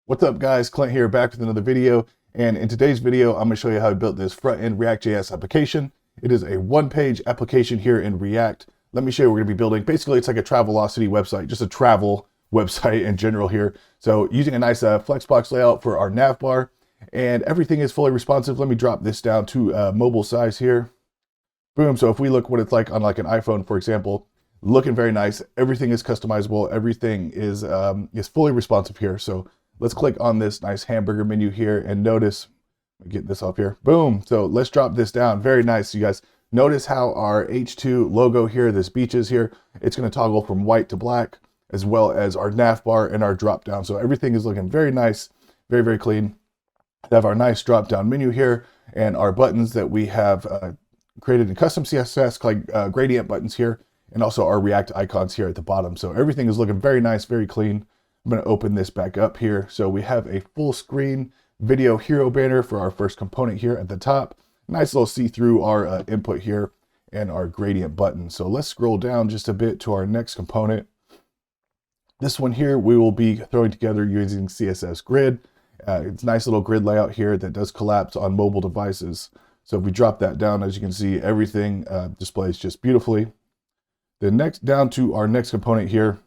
What's up guys, Clint here back with another video, and in today's video I'm going to show you how I built this front-end React.js application. It is a one-page application here in React. Let me show you what we're going to be building. Basically it's like a Travelocity website, just a travel website in general here. So using a nice Flexbox layout for our Navbar, and everything is fully responsive. Let me drop this down to mobile size here. Boom. So if we look what it's like on like an iPhone, for example, looking very nice. Everything is customizable. Everything is fully responsive here. So let's click on this nice hamburger menu here and notice, get this off here. Boom. So let's drop this down. Very nice. You guys notice how our H2 logo here, this beaches here, it's going to toggle from white to black, as well as our navbar and our drop down. So everything is looking very nice, very, very clean. We have our nice drop down menu here and our buttons that we have created in custom CSS, like gradient buttons here, and also our React icons here at the bottom. So everything is looking very nice, very clean. I'm going to open this back up here. So we have a full screen video hero banner for our first component here at the top. Nice little see-through our input here and our gradient button. So let's scroll down just a bit to our next component. This one here, we will be throwing together using CSS grid. It's a nice little grid layout here that does collapse on mobile devices. So if we drop that down, as you can see, everything displays just beautifully. Then next down to our next component here,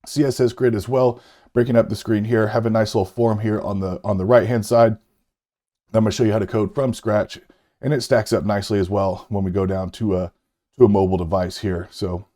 CSS grid as well, breaking up the screen here, have a nice little form here on the right hand side. I'm going to show you how to code from scratch, and it stacks up nicely as well when we go down to a mobile device here. So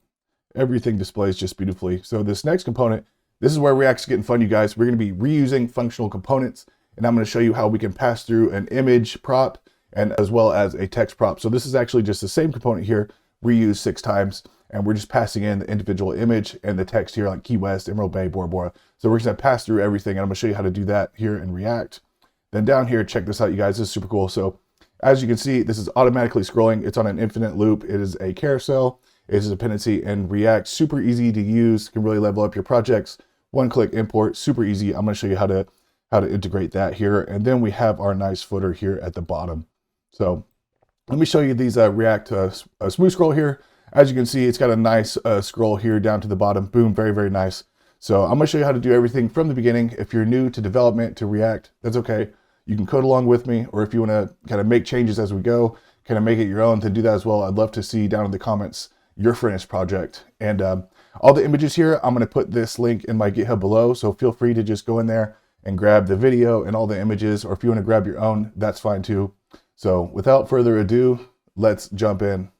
everything displays just beautifully. So this next component, this is where React's getting fun, you guys. We're going to be reusing functional components, and I'm going to show you how we can pass through an image prop and as well as a text prop. So this is actually just the same component here, reused 6 times. And we're just passing in the individual image and the text here, like Key West, Emerald Bay, Bora Bora. So we're going to pass through everything, and I'm going to show you how to do that here in React. Then down here, check this out, you guys. This is super cool. So as you can see, this is automatically scrolling. It's on an infinite loop. It is a carousel. It is a dependency in React. Super easy to use. Can really level up your projects. One-click import, super easy. I'm going to show you how to integrate that here. And then we have our nice footer here at the bottom. So let me show you these React smooth scroll here. As you can see, it's got a nice scroll here down to the bottom. Boom, very, very nice. So I'm going to show you how to do everything from the beginning. If you're new to development, to React, that's okay. You can code along with me, or if you want to kind of make changes as we go, kind of make it your own, then do that as well. I'd love to see down in the comments your finished project. And all the images here, I'm going to put this link in my GitHub below. So feel free to just go in there and grab the video and all the images, or if you want to grab your own, that's fine too. So without further ado, let's jump in.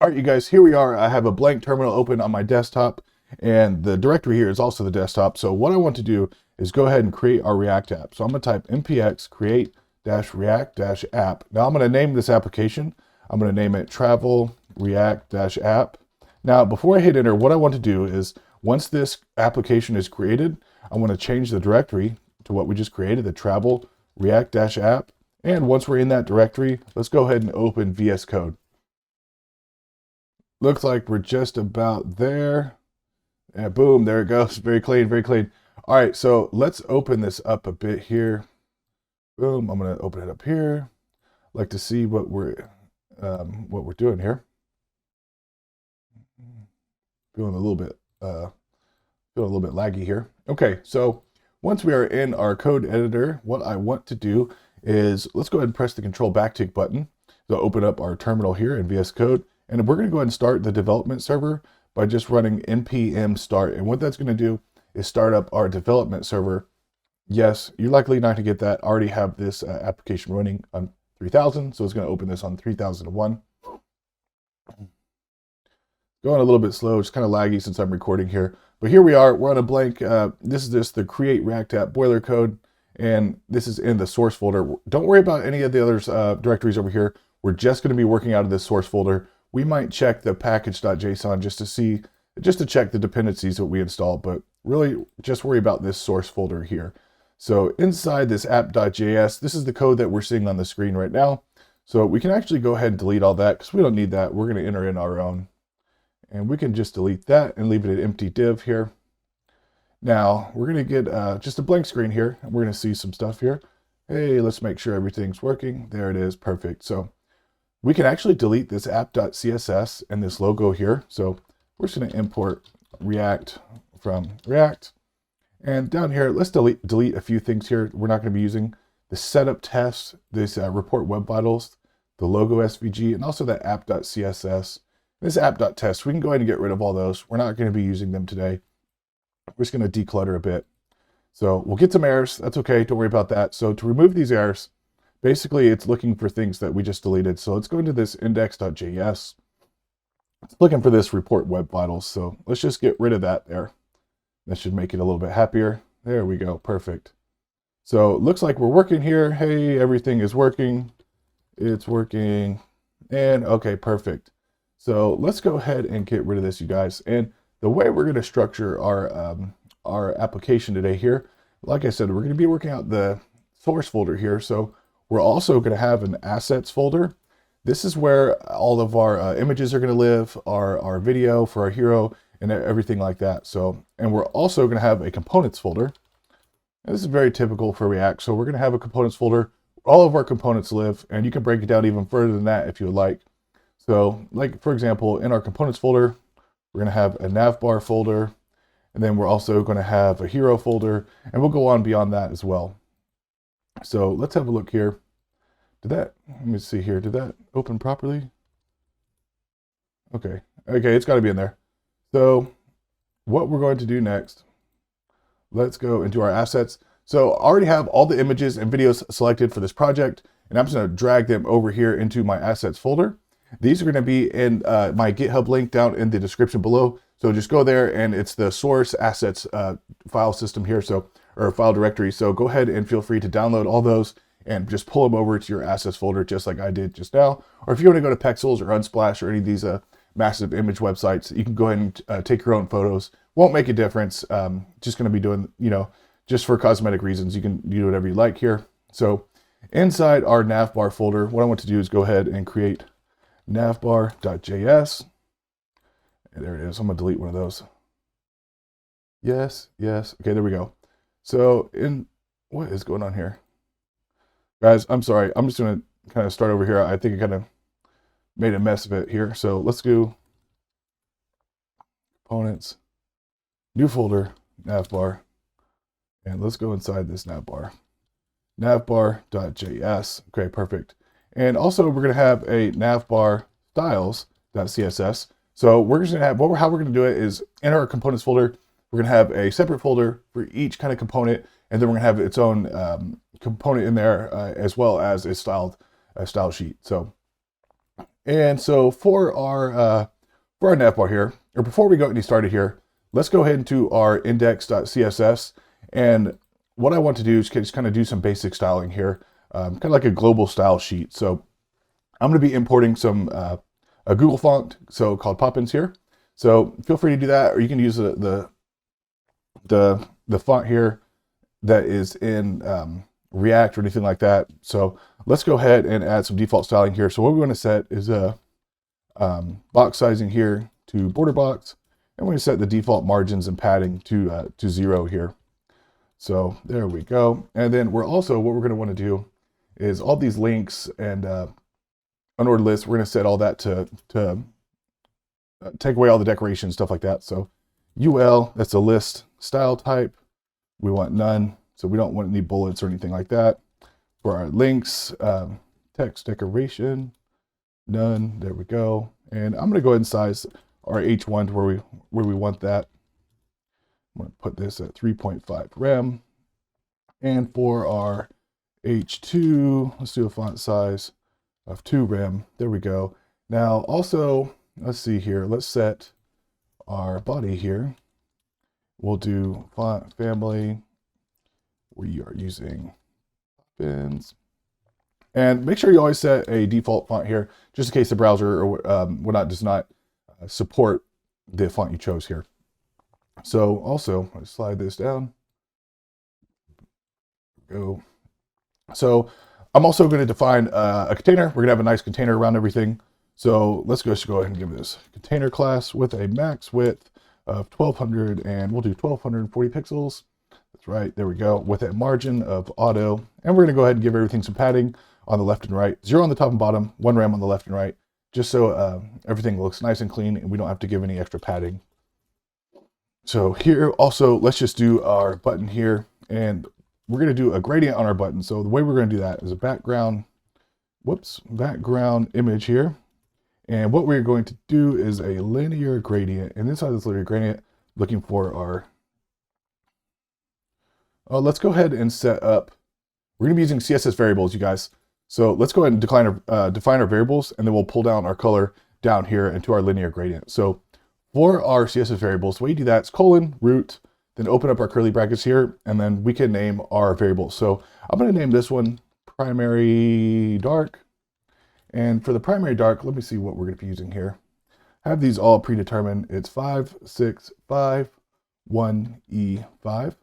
All right, you guys, here we are. I have a blank terminal open on my desktop, and the directory here is also the desktop. So what I want to do is go ahead and create our React app. So I'm going to type npx create-react-app. Now I'm going to name this application. I'm going to name it travel react-app. Now, before I hit enter, what I want to do is once this application is created, I want to change the directory to what we just created, the travel react-app. And once we're in that directory, let's go ahead and open VS Code. Looks like we're just about there. And boom, there it goes. Very clean, very clean. All right, so let's open this up a bit here. Boom, I'm gonna open it up here. Like to see what we're doing here. Feeling a little bit laggy here. Okay, so once we are in our code editor, what I want to do is let's go ahead and press the Control Backtick button. So open up our terminal here in VS Code. And we're going to go ahead and start the development server by just running npm start. And what that's going to do is start up our development server. Yes, you're likely not to get that. I already have this application running on 3000. So it's going to open this on 3001. Going a little bit slow, it's kind of laggy since I'm recording here. But here we are, we're on a blank. This is just the create React app boiler code. And this is in the source folder. Don't worry about any of the others directories over here. We're just going to be working out of this source folder. We might check the package.json just to check the dependencies that we installed, but really just worry about this source folder here. So inside this app.js, this is the code that we're seeing on the screen right now. So we can actually go ahead and delete all that because we don't need that. We're going to enter in our own, and we can just delete that and leave it an empty div here. Now we're going to get just a blank screen here, and we're going to see some stuff here. Hey, let's make sure everything's working. There it is. Perfect. So we can actually delete this app.css and this logo here. So we're just going to import React from React. And down here, let's delete a few things here we're not going to be using. The setup test, this report web vitals, the logo SVG, and also that app.css. This app.test, we can go ahead and get rid of all those. We're not going to be using them today. We're just going to declutter a bit. So we'll get some errors. That's okay. Don't worry about that. So to remove these errors, basically it's looking for things that we just deleted. So let's go into this index.js. It's looking for this report web vitals. So let's just get rid of that there. That should make it a little bit happier. There we go. Perfect. So it looks like we're working here. Hey, everything is working. It's working. And okay, perfect. So let's go ahead and get rid of this, you guys. And the way we're going to structure our application today here, like I said, we're going to be working out the source folder here. So we're also going to have an assets folder. This is where all of our images are going to live, our video for our hero, and everything like that. So, and we're also going to have a components folder. And this is very typical for React. So we're going to have a components folder. All of our components live, and you can break it down even further than that if you would like. So, like for example, in our components folder, we're going to have a Navbar folder, and then we're also going to have a hero folder, and we'll go on beyond that as well. So let's have a look here. Let me see here. Did that open properly? Okay, it's got to be in there. So what we're going to do next, let's go into our assets. So I already have all the images and videos selected for this project, and I'm just going to drag them over here into my assets folder. These are going to be in my GitHub link down in the description below. So just go there, and it's the source assets file system here, or file directory. So go ahead and feel free to download all those and just pull them over to your assets folder, just like I did just now. Or if you want to go to Pexels or Unsplash or any of these massive image websites, you can go ahead and take your own photos. Won't make a difference. Just going to be doing, just for cosmetic reasons, you can do whatever you like here. So inside our Navbar folder, what I want to do is go ahead and create navbar.js. And there it is. I'm going to delete one of those. Yes. Okay, there we go. So what is going on here? Guys, I'm sorry. I'm just going to kind of start over here. I think I kind of made a mess of it here. So let's go components, new folder, Navbar, and let's go inside this Navbar. Navbar.js. Okay, perfect. And also we're going to have a Navbar styles.css. So we're just going to have, how we're going to do it is in our components folder, we're going to have a separate folder for each kind of component, and then we're going to have its own component in there as well as a style sheet. So for our Navbar here, or before we go any started here, let's go ahead into our index.css. And what I want to do is just kind of do some basic styling here, kind of like a global style sheet. So I'm going to be importing some a Google font, so called Poppins here. So feel free to do that, or you can use the font here that is in React or anything like that. So let's go ahead and add some default styling here. So what we want to set is a box sizing here to border box, and we're going to set the default margins and padding to 0 here. So there we go. And then what we're going to want to do is all these links and unordered lists, we're going to set all that to take away all the decorations, stuff like that. So UL, that's a list style type. We want none. So we don't want any bullets or anything like that. For our links, text decoration, none. There we go. And I'm going to go ahead and size our H1 to where we want that. I'm going to put this at 3.5 rem. And for our H2, let's do a font size of 2 rem. There we go. Now also, let's see here. Let's set our body here. We'll do font family. We are using Poppins. And make sure you always set a default font here, just in case the browser or whatnot does not support the font you chose here. So also, let's slide this down. Go. So I'm also going to define a container. We're going to have a nice container around everything. So let's just go ahead and give this container class with a max width of 1200, and we'll do 1240 pixels. That's right, there we go, with a margin of auto. And we're going to go ahead and give everything some padding on the left and right. 0 on the top and bottom, 1 rem on the left and right, just so everything looks nice and clean and we don't have to give any extra padding. So here also, let's just do our button here, and we're going to do a gradient on our button. So the way we're going to do that is a background, background image here. And what we're going to do is a linear gradient. And inside this linear gradient, looking for our, let's go ahead and set up, we're going to be using CSS variables, you guys. So let's go ahead and define our variables, and then we'll pull down our color down here into our linear gradient. So for our CSS variables, the way you do that is colon, root, then open up our curly brackets here, and then we can name our variables. So I'm going to name this one primary dark. And for the primary dark, let me see what we're going to be using here. I have these all predetermined. It's 5, 6, 5, 1, E5.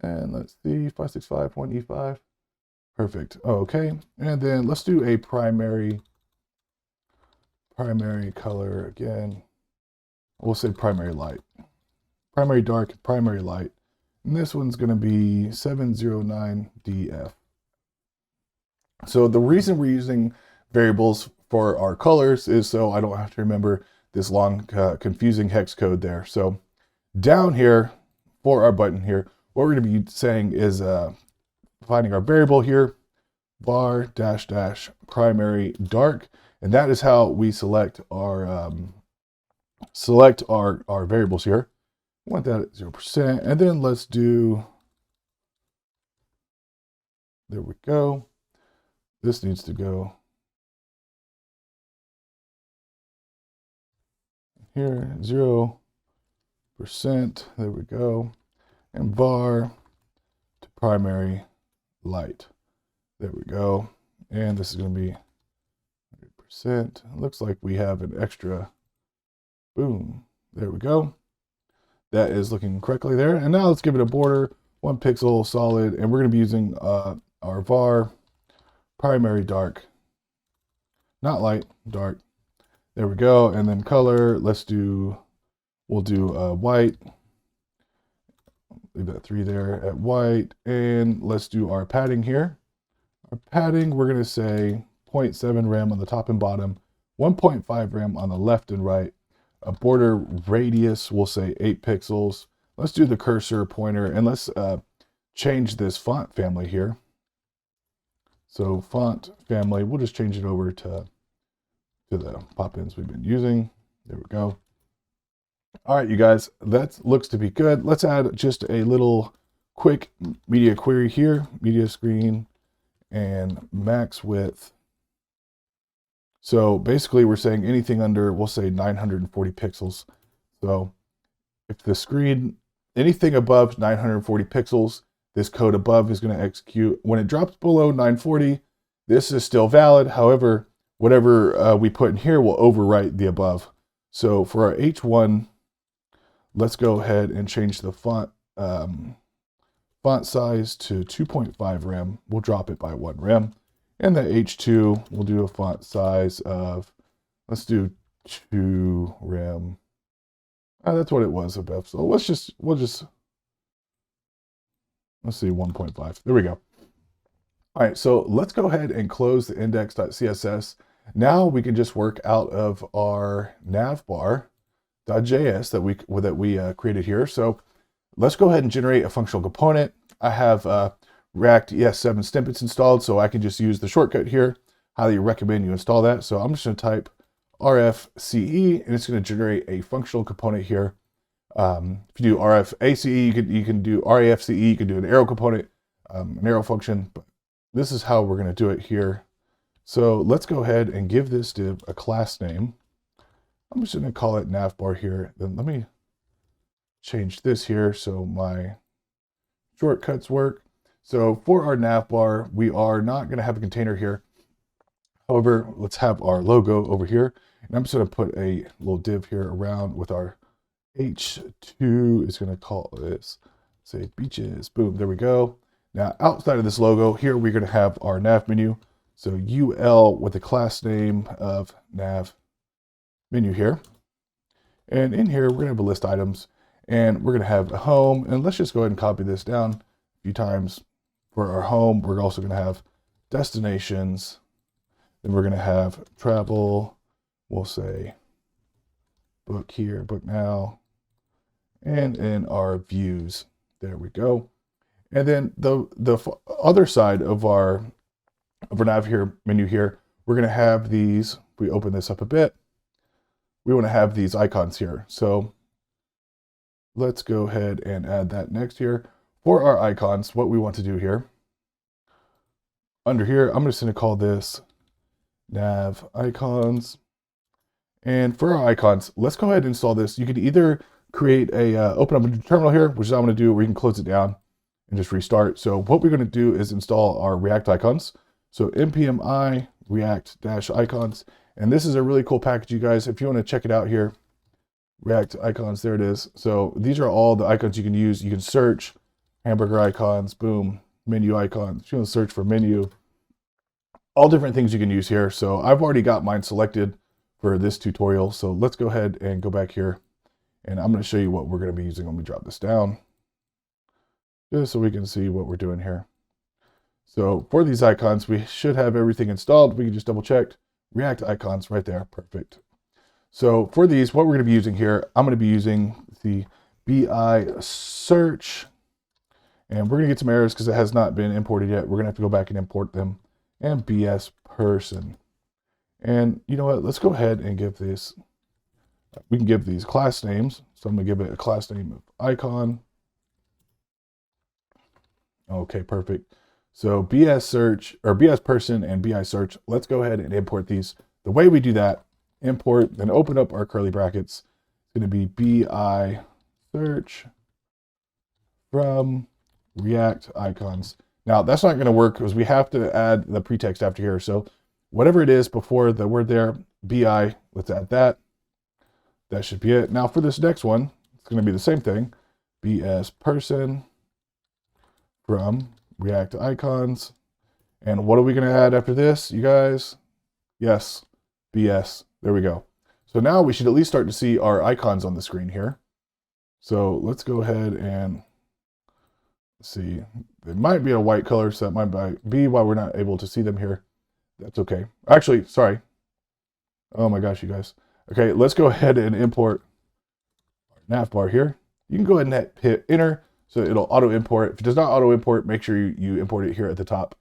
And let's see, 5, 6, 5, 1, E5. Perfect. Okay. And then let's do a primary color again. We'll say primary light. Primary dark, primary light. And this one's going to be 709DF. So the reason we're using variables for our colors is so I don't have to remember this long confusing hex code there. So down here for our button here, what we're going to be saying is finding our variable here, var dash dash primary dark, and that is how we select our variables here. We want that at 0%, and then let's do, there we go. This needs to go here, 0%, there we go, and var to primary light, there we go, and this is going to be 100%. Looks like we have an extra, boom, there we go. That is looking correctly there, and now let's give it a border, 1 pixel solid, and we're going to be using our var primary dark, not light, dark. There we go. And then color, we'll do white. Leave that 3 there at white. And let's do our padding here. Our padding, we're going to say 0.7 rem on the top and bottom, 1.5 rem on the left and right. A border radius, we'll say 8 pixels. Let's do the cursor pointer, and let's change this font family here. So font family, we'll just change it over to the pop-ins we've been using. There we go. All right, you guys, that looks to be good. Let's add just a little quick media query here, media screen and max width. So basically we're saying anything under, we'll say 940 pixels. So if the screen, anything above 940 pixels, this code above is going to execute. When it drops below 940, this is still valid. However, whatever we put in here will overwrite the above. So for our H1, let's go ahead and change the font size to 2.5 rem. We'll drop it by 1 rem. And the H2, we'll do a font size of, let's do 2 rem. That's what it was above. So let's see, 1.5. There we go. All right, so let's go ahead and close the index.css. Now we can just work out of our navbar.js that we created here. So let's go ahead and generate a functional component. I have React ES7 snippets installed, so I can just use the shortcut here. Highly recommend you install that. So I'm just going to type RFCE, and it's going to generate a functional component here. If you do RFACE, you can do RAFCE, you can do an arrow component, an arrow function, but this is how we're going to do it here. So let's go ahead and give this div a class name. I'm just going to call it navbar here. Then let me change this here so my shortcuts work. So for our navbar, we are not going to have a container here. However, let's have our logo over here. And I'm just going to put a little div here around with our H2 is going to call this, say beaches, boom, there we go. Now outside of this logo here, we're going to have our nav menu. So UL with the class name of nav menu here. And in here, we're going to have a list items, and we're going to have a home. And let's just go ahead and copy this down a few times. For our home, we're also going to have destinations. Then we're going to have travel. We'll say book here, book now. and in our views. There we go. And then the other side of our nav here, menu here, we're going to have these. If we open this up a bit, we want to have these icons here. So let's go ahead and add that next here. For our icons, what we want to do here, under here, I'm just going to call this nav icons. And for our icons, let's go ahead and install this. You could either create a, open up a terminal here, which is what I'm going to do, or you can close it down and just restart. So what we're going to do is install our React icons. So npm I react-icons. And this is a really cool package, you guys. If you want to check it out here, React icons, there it is. So these are all the icons you can use. You can search hamburger icons, boom, menu icons. If you want to search for menu, all different things you can use here. So I've already got mine selected for this tutorial. So let's go ahead and go back here. And I'm going to show you what we're going to be using. Let me drop this down just so we can see what we're doing here. So for these icons, we should have everything installed. We can just double check React icons right there. Perfect. So for these, what we're going to be using here, I'm going to be using the BI search, and we're going to get some errors because it has not been imported yet. We're going to have to go back and import them, and BS person. And you know what? Let's go ahead and give this, we can give these class names. So I'm going to give it a class name of icon. Okay, perfect. So BS search, or BS person and BI search, let's go ahead and import these. The way we do that, import, then open up our curly brackets. It's going to be BI search from React icons. Now that's not going to work because we have to add the pretext after here. So whatever it is before the word there, BI, let's add that. That should be it. Now for this next one, it's going to be the same thing. BS person from React icons. And what are we going to add after this, you guys? Yes, BS. There we go. So now we should at least start to see our icons on the screen here. So let's go ahead and see. It might be a white color, so that might be why we're not able to see them here. That's okay. Actually, sorry. Oh my gosh, you guys. Okay, let's go ahead and import our Navbar here. You can go ahead and hit enter, so it'll auto import. If it does not auto import, make sure you import it here at the top.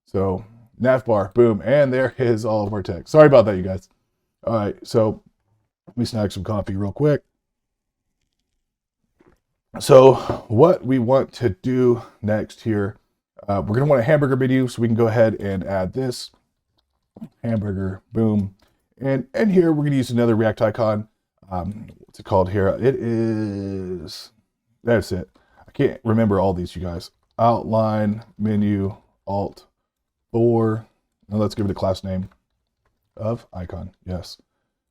So Navbar, boom, and there is all of our text. Sorry about that, you guys. All right, so let me snag some coffee real quick. So what we want to do next here, we're going to want a hamburger menu, so we can go ahead and add this hamburger, boom. And here we're going to use another React icon. What's it called here? It is, that's it. I can't remember all these, you guys. Outline, menu, alt, 4. Now let's give it a class name of icon. Yes.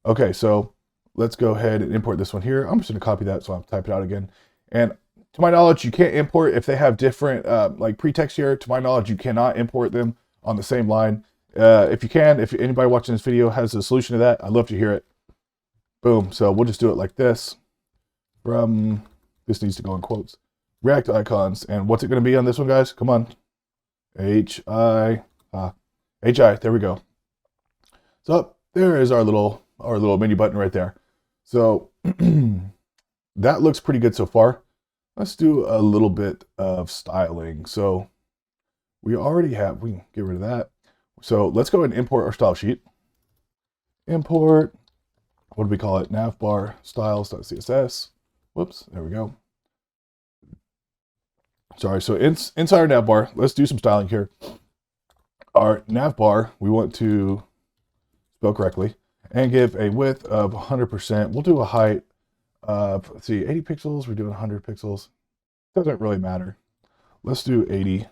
Okay, so let's go ahead and import this one here. I'm just going to copy that, so I'll type it out again. And to my knowledge, you can't import if they have different like pretext here. To my knowledge, you cannot import them on the same line. If you can, if anybody watching this video has a solution to that, I'd love to hear it. Boom. So we'll just do it like this. From, this needs to go in quotes, React icons. And what's it going to be on this one, guys? Come on. HI. There we go. So there is our little menu button right there. So that looks pretty good so far. Let's do a little bit of styling. So we already have, we can get rid of that. So let's go and import our style sheet. Import, what do we call it? Navbar styles.css. Whoops, there we go. Sorry, so inside our navbar, let's do some styling here. Our navbar, we want to spell correctly and give a width of 100%. We'll do a height of, let's see, 80 pixels. We're doing 100 pixels. Doesn't really matter. Let's do 80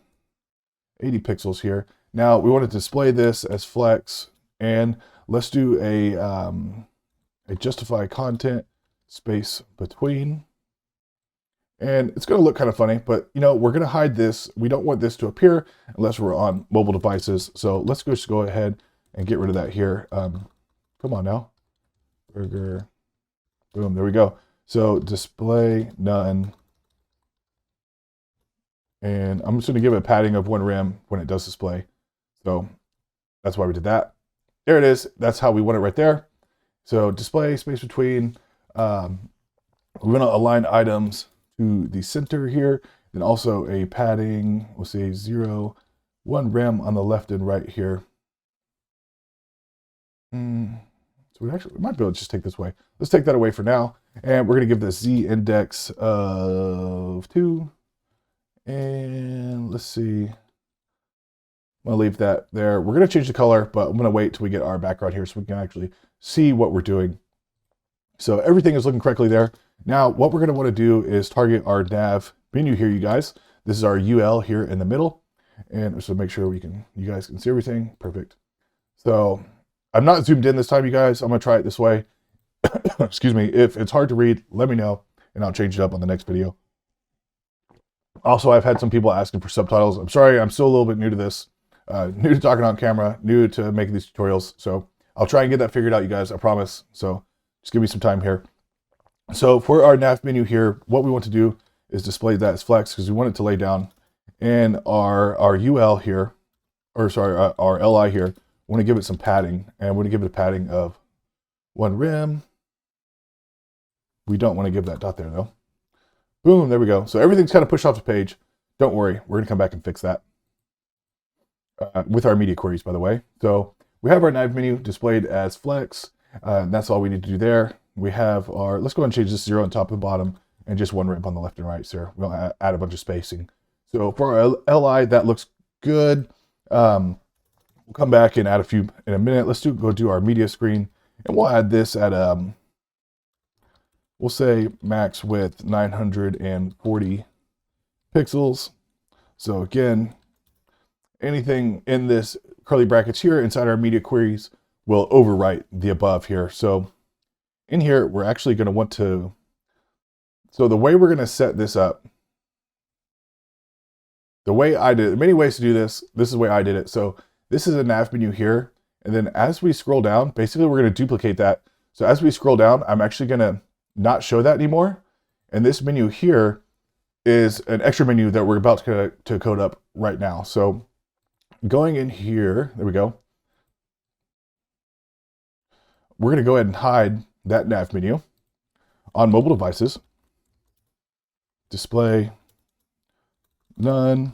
pixels here. Now we want to display this as flex, and let's do a justify content space between. And it's going to look kind of funny, but you know, we're going to hide this. We don't want this to appear unless we're on mobile devices. So let's just go ahead and get rid of that here. Come on now. Burger. Boom, there we go. So display none. And I'm just going to give it a padding of 1 rem when it does display. So that's why we did that. There it is. That's how we want it right there. So display space between. We're going to align items to the center here, and also a padding, we'll say 0, 1 rem on the left and right here. So we might be able to just take this away. Let's take that away for now. And we're going to give this Z index of 2. And let's see. I'm going to leave that there. We're going to change the color, but I'm going to wait till we get our background here so we can actually see what we're doing. So everything is looking correctly there. Now, what we're going to want to do is target our nav menu here, you guys. This is our UL here in the middle. And so make sure you guys can see everything. Perfect. So I'm not zoomed in this time, you guys. I'm going to try it this way. Excuse me. If it's hard to read, let me know, and I'll change it up on the next video. Also, I've had some people asking for subtitles. I'm sorry, I'm still a little bit new to this. New to talking on camera, new to making these tutorials. So I'll try and get that figured out, you guys, I promise. So just give me some time here. So for our nav menu here, what we want to do is display that as flex because we want it to lay down. And our UL here, or sorry, our LI here, we want to give it some padding. And we want to give it a padding of 1 rem. We don't want to give that dot there though. Boom, there we go. So everything's kind of pushed off the page. Don't worry, we're going to come back and fix that. With our media queries, by the way. So we have our nav menu displayed as flex. And that's all we need to do there. We have our, let's go ahead and change this 0 on top and bottom and just 1 rem on the left and right. So we'll add a bunch of spacing. So for our LI, that looks good. We'll come back and add a few in a minute. Let's go do our media screen, and we'll add this at, we'll say max width 940 pixels. So again, anything in this curly brackets here inside our media queries will overwrite the above here. So in here, we're actually going to want to, so the way we're going to set this up, the way I did it, many ways to do this. This is the way I did it. So this is a nav menu here. And then as we scroll down, basically we're going to duplicate that. So as we scroll down, I'm actually going to not show that anymore. And this menu here is an extra menu that we're about to code up right now. So going in here, there we go. We're going to go ahead and hide that nav menu on mobile devices. Display none.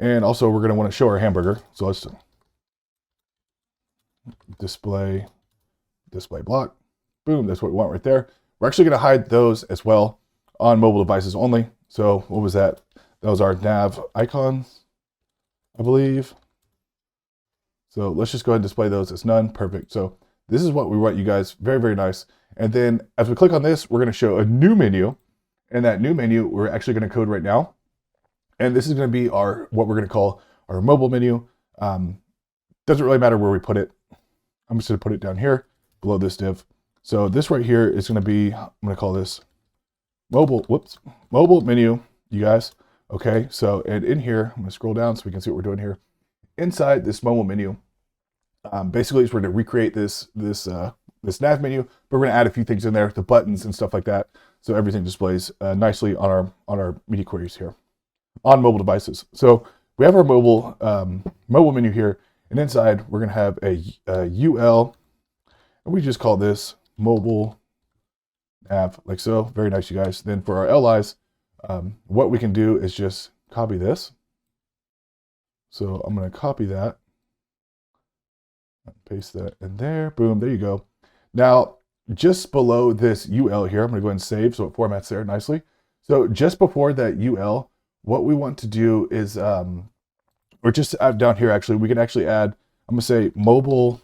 And also we're going to want to show our hamburger. So let's display block. Boom, that's what we want right there. We're actually going to hide those as well on mobile devices only. So what was that? That was our nav icons, I believe. So let's just go ahead and display those as none. Perfect. So this is what we want, you guys. Very, very nice. And then as we click on this, we're going to show a new menu. And that new menu, we're actually going to code right now. And this is going to be what we're going to call our mobile menu. Doesn't really matter where we put it. I'm just going to put it down here below this div. So this right here is going to be, I'm going to call this mobile menu, you guys. Okay, so and in here, I'm going to scroll down so we can see what we're doing here. Inside this mobile menu, basically we're going to recreate this nav menu, but we're going to add a few things in there, the buttons and stuff like that, so everything displays nicely on our media queries here on mobile devices. So we have our mobile menu here, and inside we're going to have a UL, and we just call this mobile nav, like so. Very nice, you guys. Then for our LIs, what we can do is just copy this. So I'm going to copy that, paste that in there. Boom, there you go. Now, just below this UL here, I'm going to go ahead and save so it formats there nicely. So just before that UL, what we want to do is, or just down here actually, we can actually add, I'm going to say mobile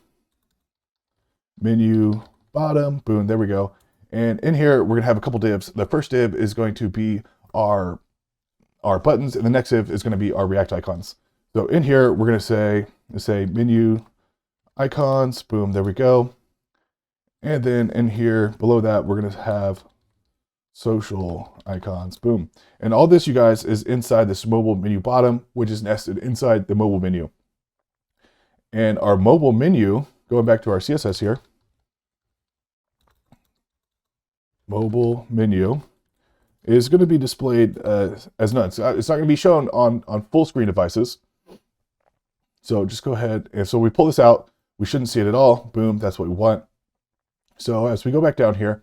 menu bottom. Boom, there we go. And in here, we're going to have a couple divs. The first div is going to be our buttons, and the next div is going to be our React icons. So in here, we're going to say menu icons. Boom, there we go. And then in here below that, we're going to have social icons. Boom. And all this, you guys, is inside this mobile menu bottom, which is nested inside the mobile menu. And our mobile menu, going back to our CSS here, mobile menu is going to be displayed as none. It's not going to be shown on full screen devices. So just go ahead. And so we pull this out. We shouldn't see it at all. Boom. That's what we want. So as we go back down here,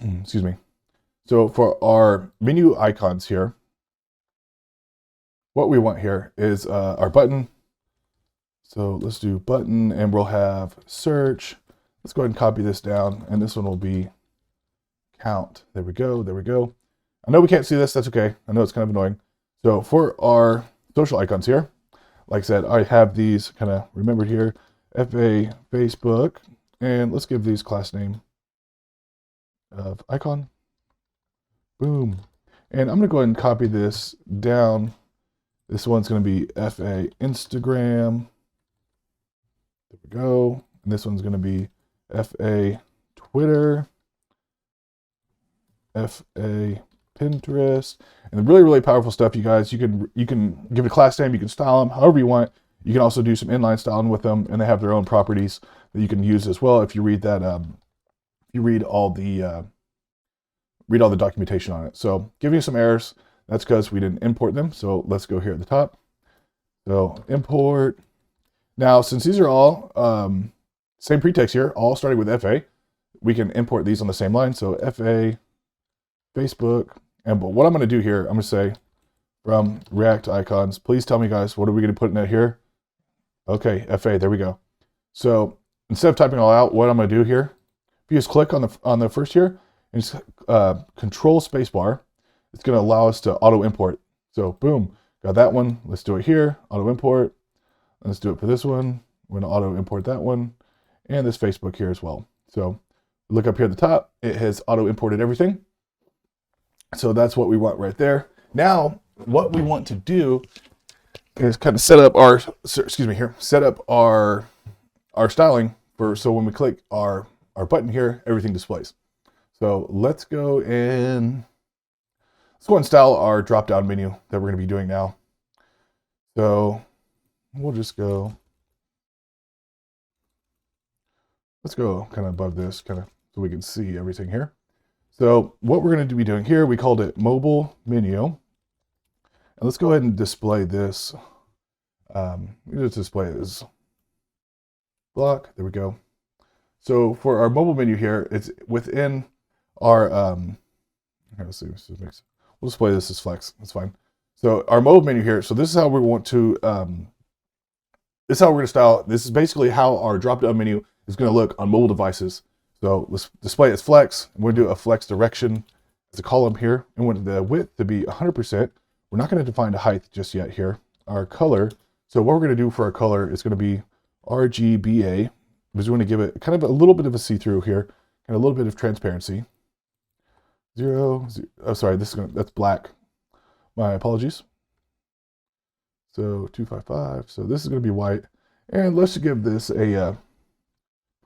excuse me. So for our menu icons here, what we want here is our button. So let's do button, and we'll have search. Let's go ahead and copy this down, and this one will be count. There we go, there we go. I know we can't see this, that's okay. I know it's kind of annoying. So for our social icons here, like I said, I have these kind of remembered here, FA Facebook, and let's give these class name of icon. Boom. And I'm gonna go ahead and copy this down. This one's gonna be FA Instagram. There we go. And this one's gonna be FA Twitter, FA Pinterest, and really, really powerful stuff, you guys. You can give it a class name, you can style them however you want. You can also do some inline styling with them, and they have their own properties that you can use as well if you read that. You read all the documentation on it. So giving you some errors, that's because we didn't import them. So let's go here at the top. So import. Now, since these are all same pretext here, all starting with FA, we can import these on the same line. So FA Facebook. And but what I'm going to do here, I'm going to say from React icons, please tell me, guys, what are we going to put in it here? Okay, FA, there we go. So instead of typing all out, what I'm going to do here, if you just click on the first here and just control spacebar, it's going to allow us to auto import. So boom, got that one. Let's do it here, auto import. Let's do it for this one. We're going to auto import that one and this Facebook here as well. So look up here at the top, it has auto imported everything. So that's what we want right there. Now, what we want to do is kind of set up our, set up our styling for, so when we click our button here, everything displays. So let's go and style our drop-down menu that we're going to be doing now. So we'll just go, let's go kind of above this, kind of so we can see everything here. So what we're going to be doing here, we called it mobile menu. And let's go ahead and display this. We just display it as block. There we go. So for our mobile menu here, it's within our, let's see, we'll display this as flex. That's fine. So our mobile menu here, so this is how we want to, this is how we're going to style it. This is basically how our drop-down menu is going to look on mobile devices. So let's display it as flex. We're going to do a flex direction as a column here. And we want the width to be 100%. We're not going to define the height just yet here. Our color. So what we're going to do for our color is going to be RGBA, because we want to give it kind of a little bit of a see-through here and a little bit of transparency. Oh, sorry, that's black. My apologies. So 255. So this is going to be white. And let's give this a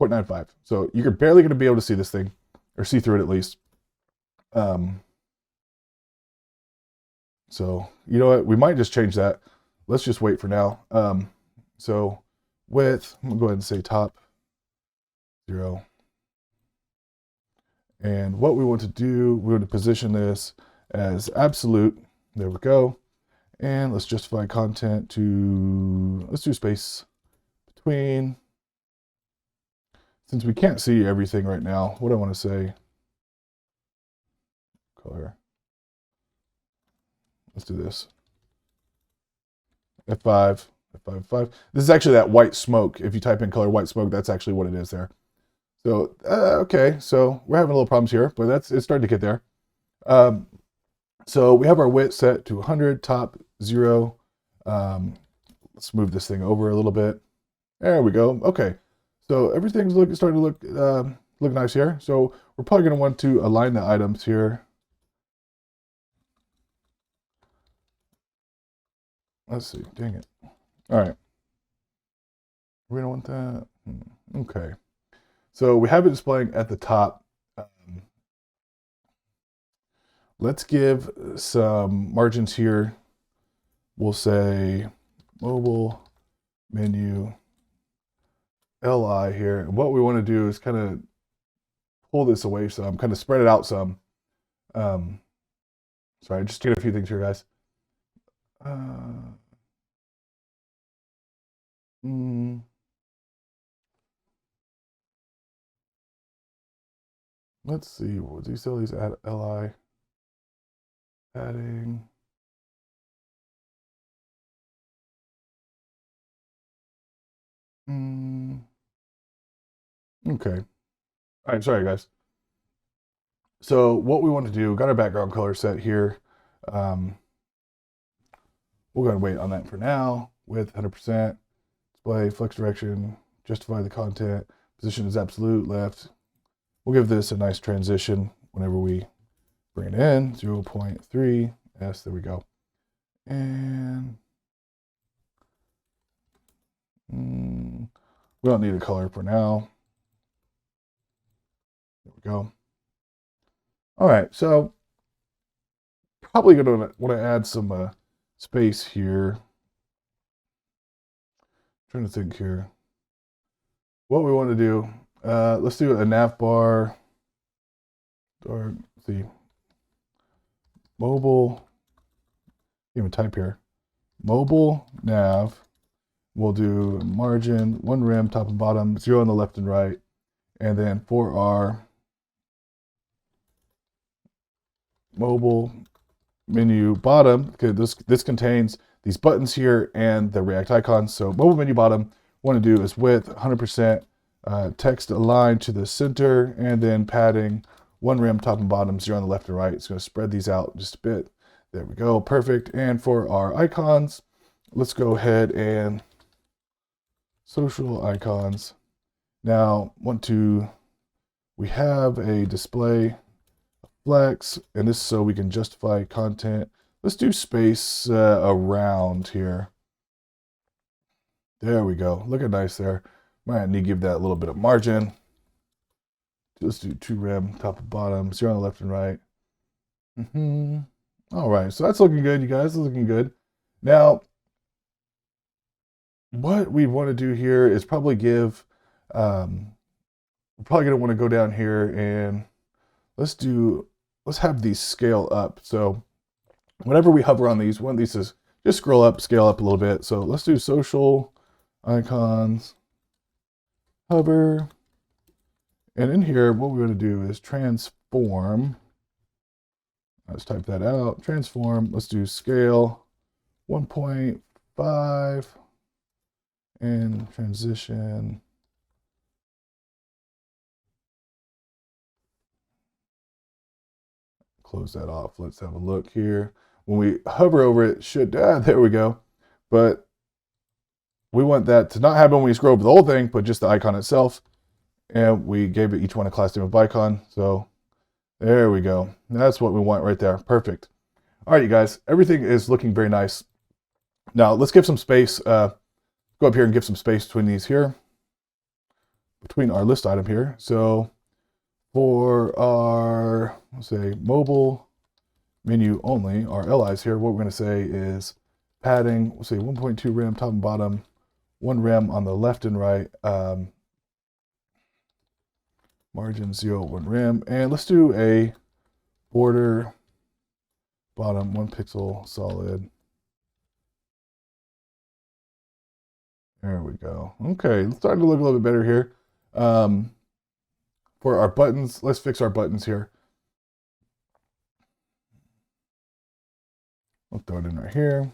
0.95. So you're barely going to be able to see this thing, or see through it at least. So you know what? We might just change that. Let's just wait for now. So width, I'm going to go ahead and say top 0. And what we want to do, we want to position this as absolute. There we go. And let's justify content to, let's do space between. Since we can't see everything right now, what I want to say, color. Let's do this. F5, F5, F5. This is actually that white smoke. If you type in color white smoke, that's actually what it is there. So, okay, so we're having a little problems here, but it's starting to get there. So we have our width set to 100, top 0. Let's move this thing over a little bit. There we go. Okay, so everything's starting to look nice here. So we're probably going to want to align the items here. Let's see. Dang it. All right. We don't want that. Okay. So we have it displaying at the top. Let's give some margins here. We'll say mobile menu LI here. And what we want to do is kind of pull this away some, kind of spread it out some. Sorry, just get a few things here, guys. let's see, do you still these add li padding? Okay. All right, sorry guys. So what we want to do, got our background color set here. We'll go ahead and wait on that for now. Width 100%, display, flex direction, justify the content, position is absolute, left. We'll give this a nice transition whenever we bring it in, 0.3, yes, there we go. And we don't need a color for now. There we go. All right, so probably gonna want to add some space here. Trying to think here. What we want to do, let's do a navbar, or see, mobile, even type here, mobile nav. We'll do margin, 1 rem, top and bottom, 0 on the left and right. And then for our mobile menu bottom, okay, this contains these buttons here and the React icons. So mobile menu bottom, want to do is width 100%, text aligned to the center, and then padding 1 rem, top and bottom, 0 on the left and right. It's going to spread these out just a bit. There we go, perfect. And for our icons, let's go ahead and social icons. Now, we have a display flex, and this is so we can justify content. Let's do space around here. There we go. Looking nice there. Might need to give that a little bit of margin. Let's do 2 rem, top and bottom, 0 on the left and right. All right, so that's looking good, you guys. That's looking good. Now, what we want to do here is probably give, we're probably going to want to go down here and let's have these scale up. So whenever we hover on these, we want these to just scroll up, scale up a little bit. So let's do social icons, hover, and in here, what we're going to do is transform. Let's type that out, transform. Let's do scale 1.5 and transition. Close that off. Let's have a look here. When we hover over it, there we go. But we want that to not happen when we scroll over the whole thing, but just the icon itself. And we gave it each one a class name of icon. So there we go. That's what we want right there. Perfect. All right, you guys, everything is looking very nice. Now let's give some space. Go up here and give some space between these here, between our list item here. So for our, let's say, mobile menu only, our LIs here, what we're going to say is padding, we'll say 1.2 rem, top and bottom, 1 rem on the left and right, margin 0, 1 rem, and let's do a border bottom 1 pixel solid. There we go. Okay, it's starting to look a little bit better here. For our buttons, let's fix our buttons here. We'll throw it in right here.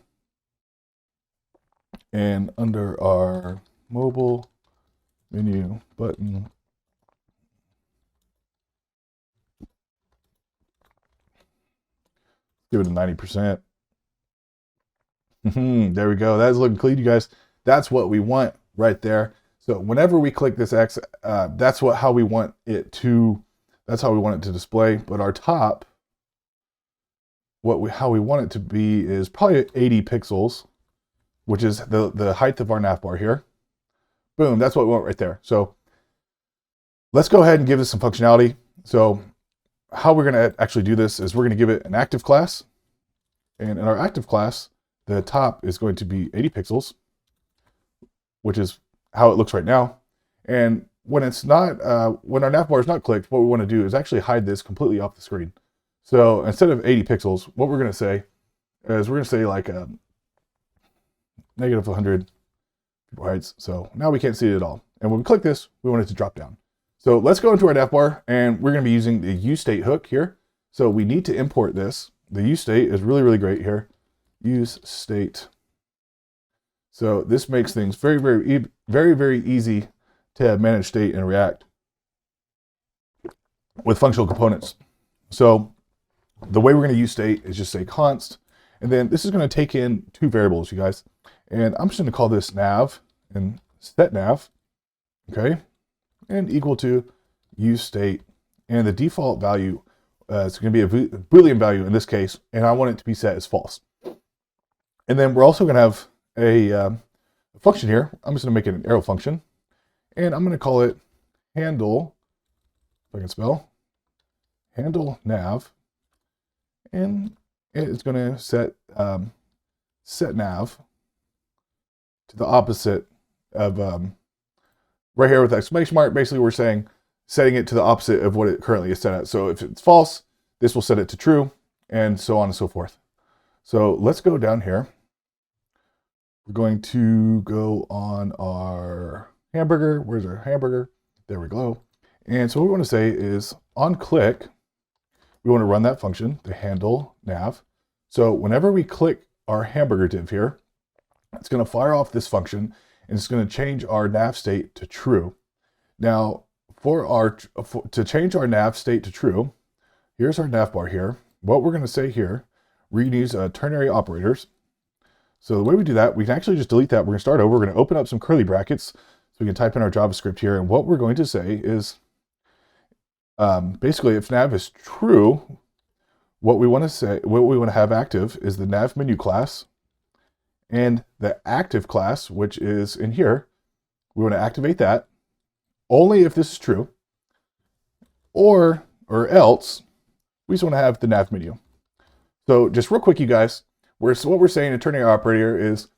And under our mobile menu button, give it a 90%. There we go. That's looking clean, you guys. That's what we want right there. So whenever we click this X, that's how we want it to display. But our top, how we want it to be is probably 80 pixels, which is the height of our navbar here. Boom, that's what we want right there. So let's go ahead and give this some functionality. So how we're going to actually do this is we're going to give it an active class. And in our active class, the top is going to be 80 pixels, which is how it looks right now. And when it's not, when our navbar is not clicked, what we want to do is actually hide this completely off the screen. So instead of 80 pixels, what we're going to say is we're going to say like negative 100 heights. So now we can't see it at all. And when we click this, we want it to drop down. So let's go into our navbar, and we're going to be using the useState hook here. So we need to import this. The useState is really, really great here. useState. So this makes things very, very easy to manage state in React with functional components. So the way we're going to use state is just say const, and then this is going to take in two variables, you guys. And I'm just going to call this nav and set nav, okay, and equal to useState. And the default value is going to be a Boolean value in this case, and I want it to be set as false. And then we're also going to have a function here. I'm just going to make it an arrow function, and I'm going to call it handle, if I can spell, handle nav, and it's going to set set nav to the opposite of right here with the exclamation mark. Basically, we're saying setting it to the opposite of what it currently is set at. So if it's false, this will set it to true, and so on and so forth. So let's go down here. We're going to go on our hamburger. Where's our hamburger? There we go. And so what we want to say is on click, we want to run that function, the handle nav. So whenever we click our hamburger div here, it's going to fire off this function, and it's going to change our nav state to true. Now, to change our nav state to true, here's our navbar here. What we're going to say here, we're going to use ternary operators. So the way we do that, we can actually just delete that. We're going to start over. We're going to open up some curly brackets so we can type in our JavaScript here. And what we're going to say is, basically, if nav is true, what we want to have active is the nav menu class, and the active class, which is in here. We want to activate that only if this is true, or else we just want to have the nav menu. So just real quick, you guys, what we're saying in ternary operator is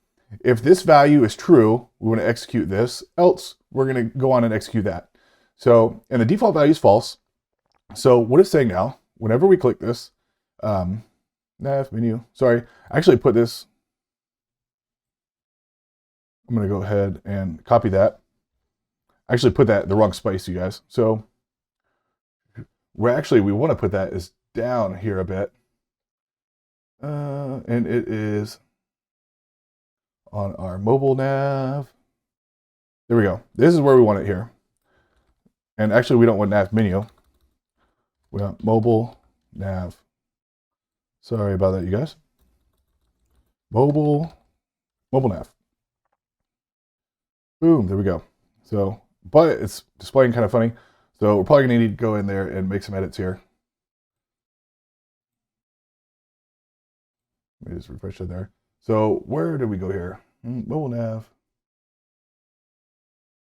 if this value is true, we want to execute this, else we're going to go on and execute that. So, and the default value is false. So what it's saying now, whenever we click this, nav menu, sorry, I actually put this, I'm going to go ahead and copy that. I actually put that in the wrong space, you guys. So we want to put that is down here a bit. And it is on our mobile nav. There we go. This is where we want it here. And actually, we don't want nav menu. We want mobile nav. Sorry about that, you guys. Mobile nav. Boom, there we go. So, but it's displaying kind of funny. So we're probably gonna need to go in there and make some edits here. Let me just refresh it there. So where did we go here? Mobile nav.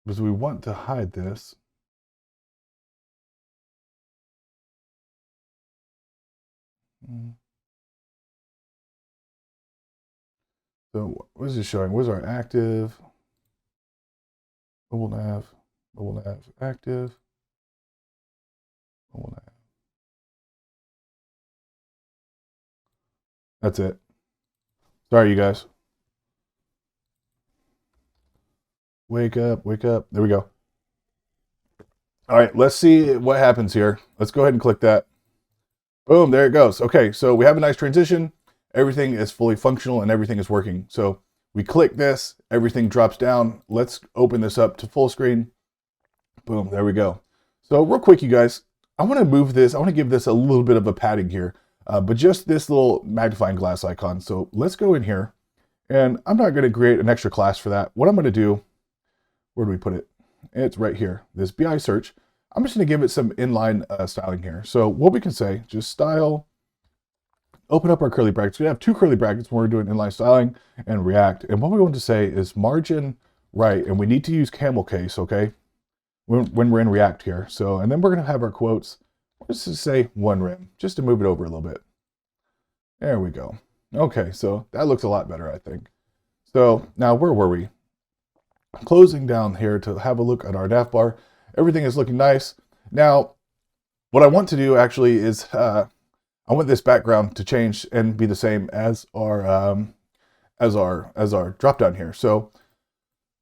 Because we want to hide this. So what is it showing? Where's our active? Mobile nav, active, mobile nav. That's it. Sorry, you guys. Wake up, wake up. There we go. All right, let's see what happens here. Let's go ahead and click that. Boom, there it goes. Okay, so we have a nice transition. Everything is fully functional and everything is working. So we click this, everything drops down. Let's open this up to full screen. Boom, there we go. So real quick, you guys, I want to move this. I want to give this a little bit of a padding here, but just this little magnifying glass icon. So let's go in here, and I'm not going to create an extra class for that. What I'm going to do, where do we put it? It's right here, this BI search. I'm just going to give it some inline styling here. So what we can say, just style, open up our curly brackets. We have two curly brackets when we're doing inline styling and React. And what we want to say is margin right, and we need to use camel case, okay, when we're in React here. So, and then we're going to have our quotes. Let's just say one rem, just to move it over a little bit. There we go. Okay, so that looks a lot better, I think. So now where were we? Closing down here to have a look at our navbar. Everything is looking nice. Now, what I want to do actually is I want this background to change and be the same as our drop down here. So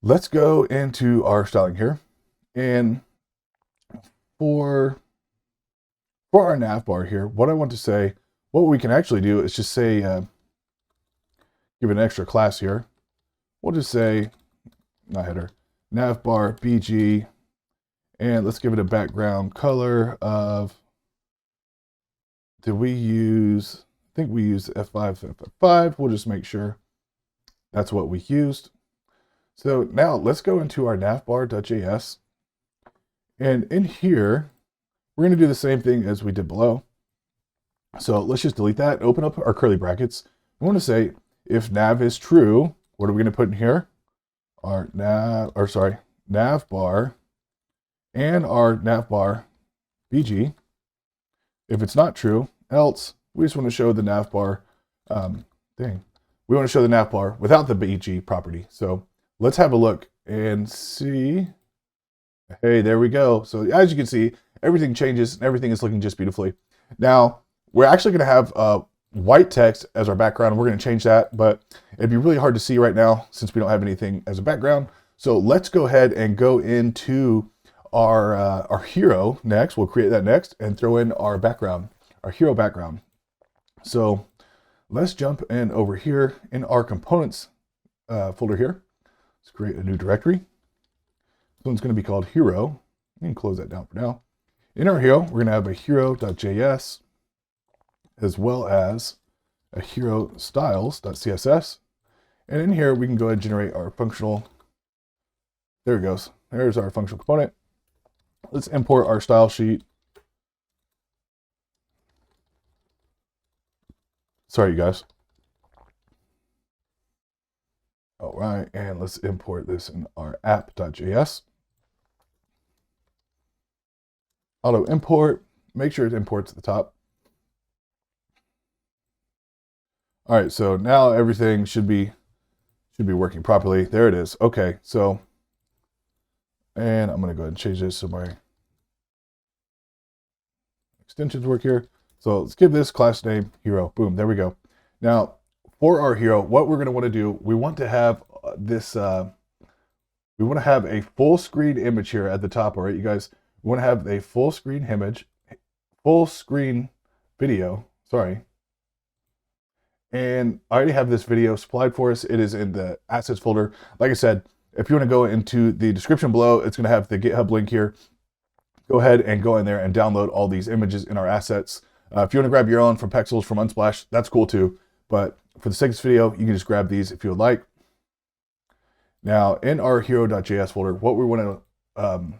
let's go into our styling here, and for our navbar here, what I want to say, what we can actually do is just say, give it an extra class here. We'll just say, not header, navbar bg, and let's give it a background color of, did we use, I think we used F5, F5. We'll just make sure that's what we used. So now let's go into our navbar.js. And in here, we're going to do the same thing as we did below. So let's just delete that, open up our curly brackets. We want to say, if nav is true, what are we going to put in here? Our navbar and our navbar bg. If it's not true, else we just want to show the navbar, we want to show the navbar without the bg property. So let's have a look and see. Hey, there we go. So as you can see, everything changes and everything is looking just beautifully. Now, we're actually going to have white text as our background. We're going to change that, but it'd be really hard to see right now since we don't have anything as a background. So let's go ahead and go into our hero next. We'll create that next and throw in our background, our hero background. So let's jump in over here in our components folder here. Let's create a new directory. This one's going to be called hero. You can close that down for now. In our hero, we're going to have a hero.js as well as a hero styles.css. And in here, we can go ahead and generate our functional. There it goes. There's our functional component. Let's import our style sheet. Sorry, you guys. All right, and let's import this in our app.js. Auto import, make sure it imports at the top. All right, so now everything should be working properly. There it is. Okay, so, and I'm gonna go ahead and change this so my extensions work here. So let's give this class name hero. Boom, there we go. Now, for our hero, what we're gonna wanna do, we want to have this, we wanna have a full screen image here at the top, all right, you guys? We wanna have a full screen image, full screen video, sorry. And I already have this video supplied for us. It is in the assets folder. Like I said, if you want to go into the description below, it's going to have the GitHub link here. Go ahead and go in there and download all these images in our assets. If you want to grab your own from Pexels, from Unsplash, that's cool too. But for the sake of this video, you can just grab these if you would like. Now, in our hero.js folder, what we want to,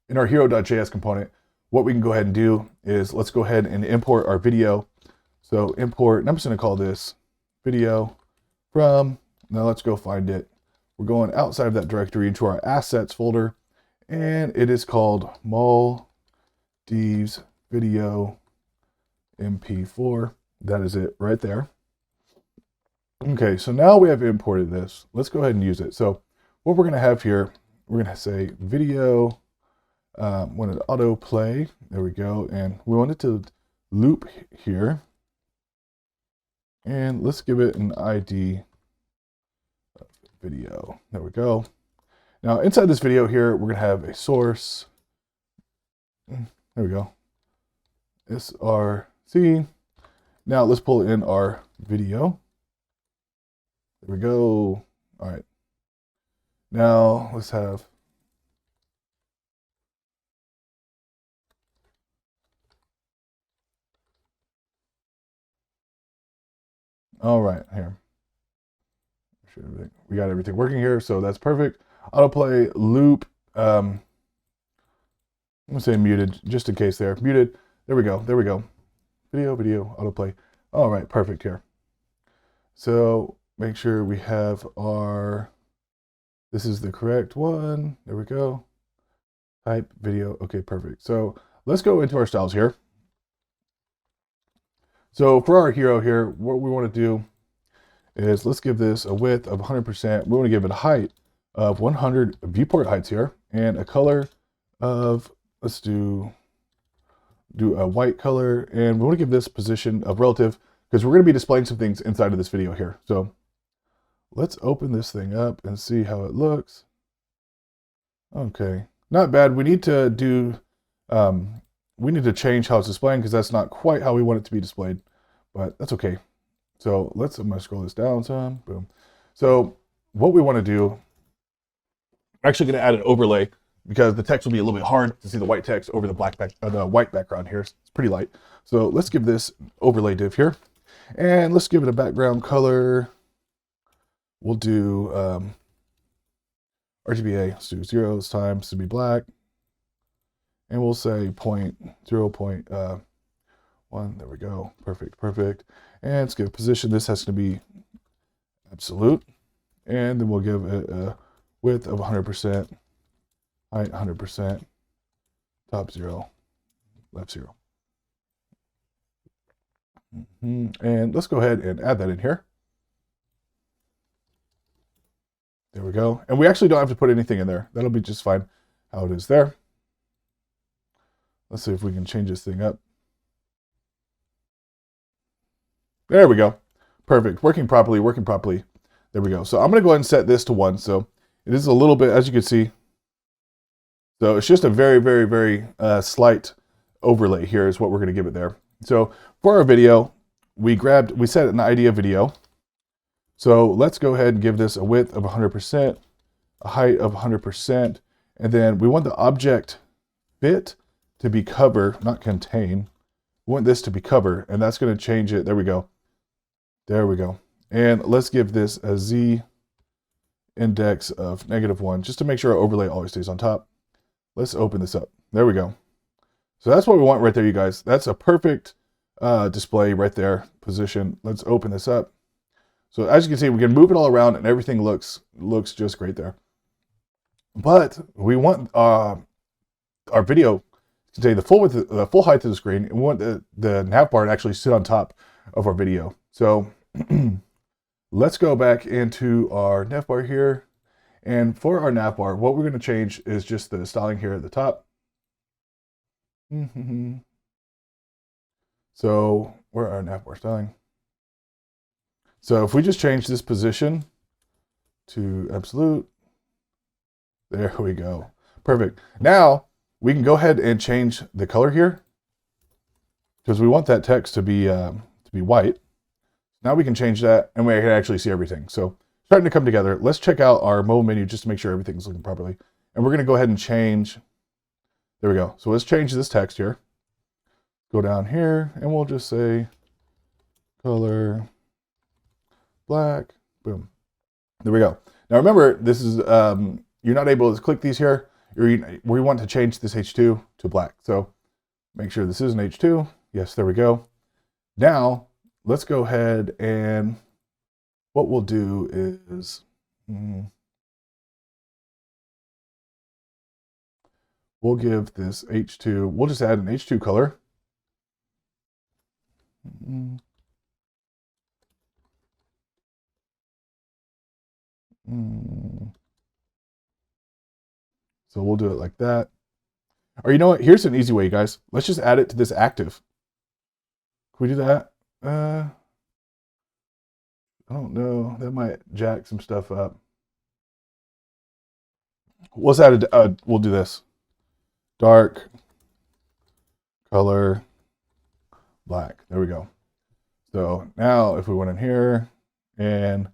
in our hero.js component, what we can go ahead and do is let's go ahead and import our video. So import, and I'm just going to call this video from, now let's go find it. We're going outside of that directory into our assets folder, and it is called Maldives video mp4. That is it right there. Okay, so now we have imported this. Let's go ahead and use it. So what we're going to have here, we're going to say video, want it to autoplay. There we go. And we want it to loop here. And let's give it an ID video. There we go. Now inside this video here, we're going to have a source. There we go. src. Now let's pull in our video. There we go. All right. Now let's have. All right, here. We got everything working here, so that's perfect. Autoplay loop. I'm gonna say muted, just in case there. Muted. There we go. There we go. Video, autoplay. All right, perfect here. So make sure we have our. This is the correct one. There we go. Type video. Okay, perfect. So let's go into our styles here. So for our hero here, what we want to do is let's give this a width of 100%. We want to give it a height of 100 viewport heights here, and a color of, let's do a white color, and we want to give this position of relative because we're going to be displaying some things inside of this video here. So let's open this thing up and see how it looks. Okay, not bad. We need to do We need to change how it's displaying because that's not quite how we want it to be displayed, but that's okay. So I'm gonna scroll this down some, boom. So what we want to do, I'm actually gonna add an overlay because the text will be a little bit hard to see the white text over the the white background here. It's pretty light. So let's give this overlay div here, and let's give it a background color. We'll do RGBA. Let's do 0 this time to be black, and we'll say 0.1. There we go. Perfect, perfect. And let's give position. This has to be absolute, and then we'll give it a width of 100%, height 100%, top 0, left 0. And let's go ahead and add that in here. There we go. And we actually don't have to put anything in there. That'll be just fine how it is there. Let's see if we can change this thing up. There we go. Perfect. Working properly, working properly. There we go. So I'm going to go ahead and set this to 1. So it is a little bit, as you can see. So it's just a very, very, very slight overlay here is what we're going to give it there. So for our video, we set an idea video. So let's go ahead and give this a width of 100%, a height of 100%, and then we want the object fit to be cover, not contain. We want this to be cover, and that's going to change it. There we go. There we go. And let's give this a Z index of -1, just to make sure our overlay always stays on top. Let's open this up. There we go. So that's what we want right there, you guys. That's a perfect display right there, position. Let's open this up. So as you can see, we can move it all around and everything looks just great there. But we want our video to take the full height of the screen, and we want the navbar to actually sit on top of our video. So let's go back into our navbar here. And for our navbar, what we're going to change is just the styling here at the top. So where are our navbar styling? So if we just change this position to absolute, there we go. Perfect. Now we can go ahead and change the color here because we want that text to be white. Now we can change that and we can actually see everything. So starting to come together. Let's check out our mobile menu just to make sure everything's looking properly. And we're going to go ahead and change. There we go. So let's change this text here. Go down here and we'll just say color black. Boom. There we go. Now remember, this is you're not able to click these here. We want to change this H2 to black. So make sure this is an H2. Yes, there we go. Now let's go ahead and what we'll do is we'll give this H2, we'll just add an H2 color. So we'll do it like that. Or you know what? Here's an easy way, guys. Let's just add it to this active. Can we do that? I don't know. That might jack some stuff up. Let's add we'll do this. Dark color black. There we go. So now if we went in here and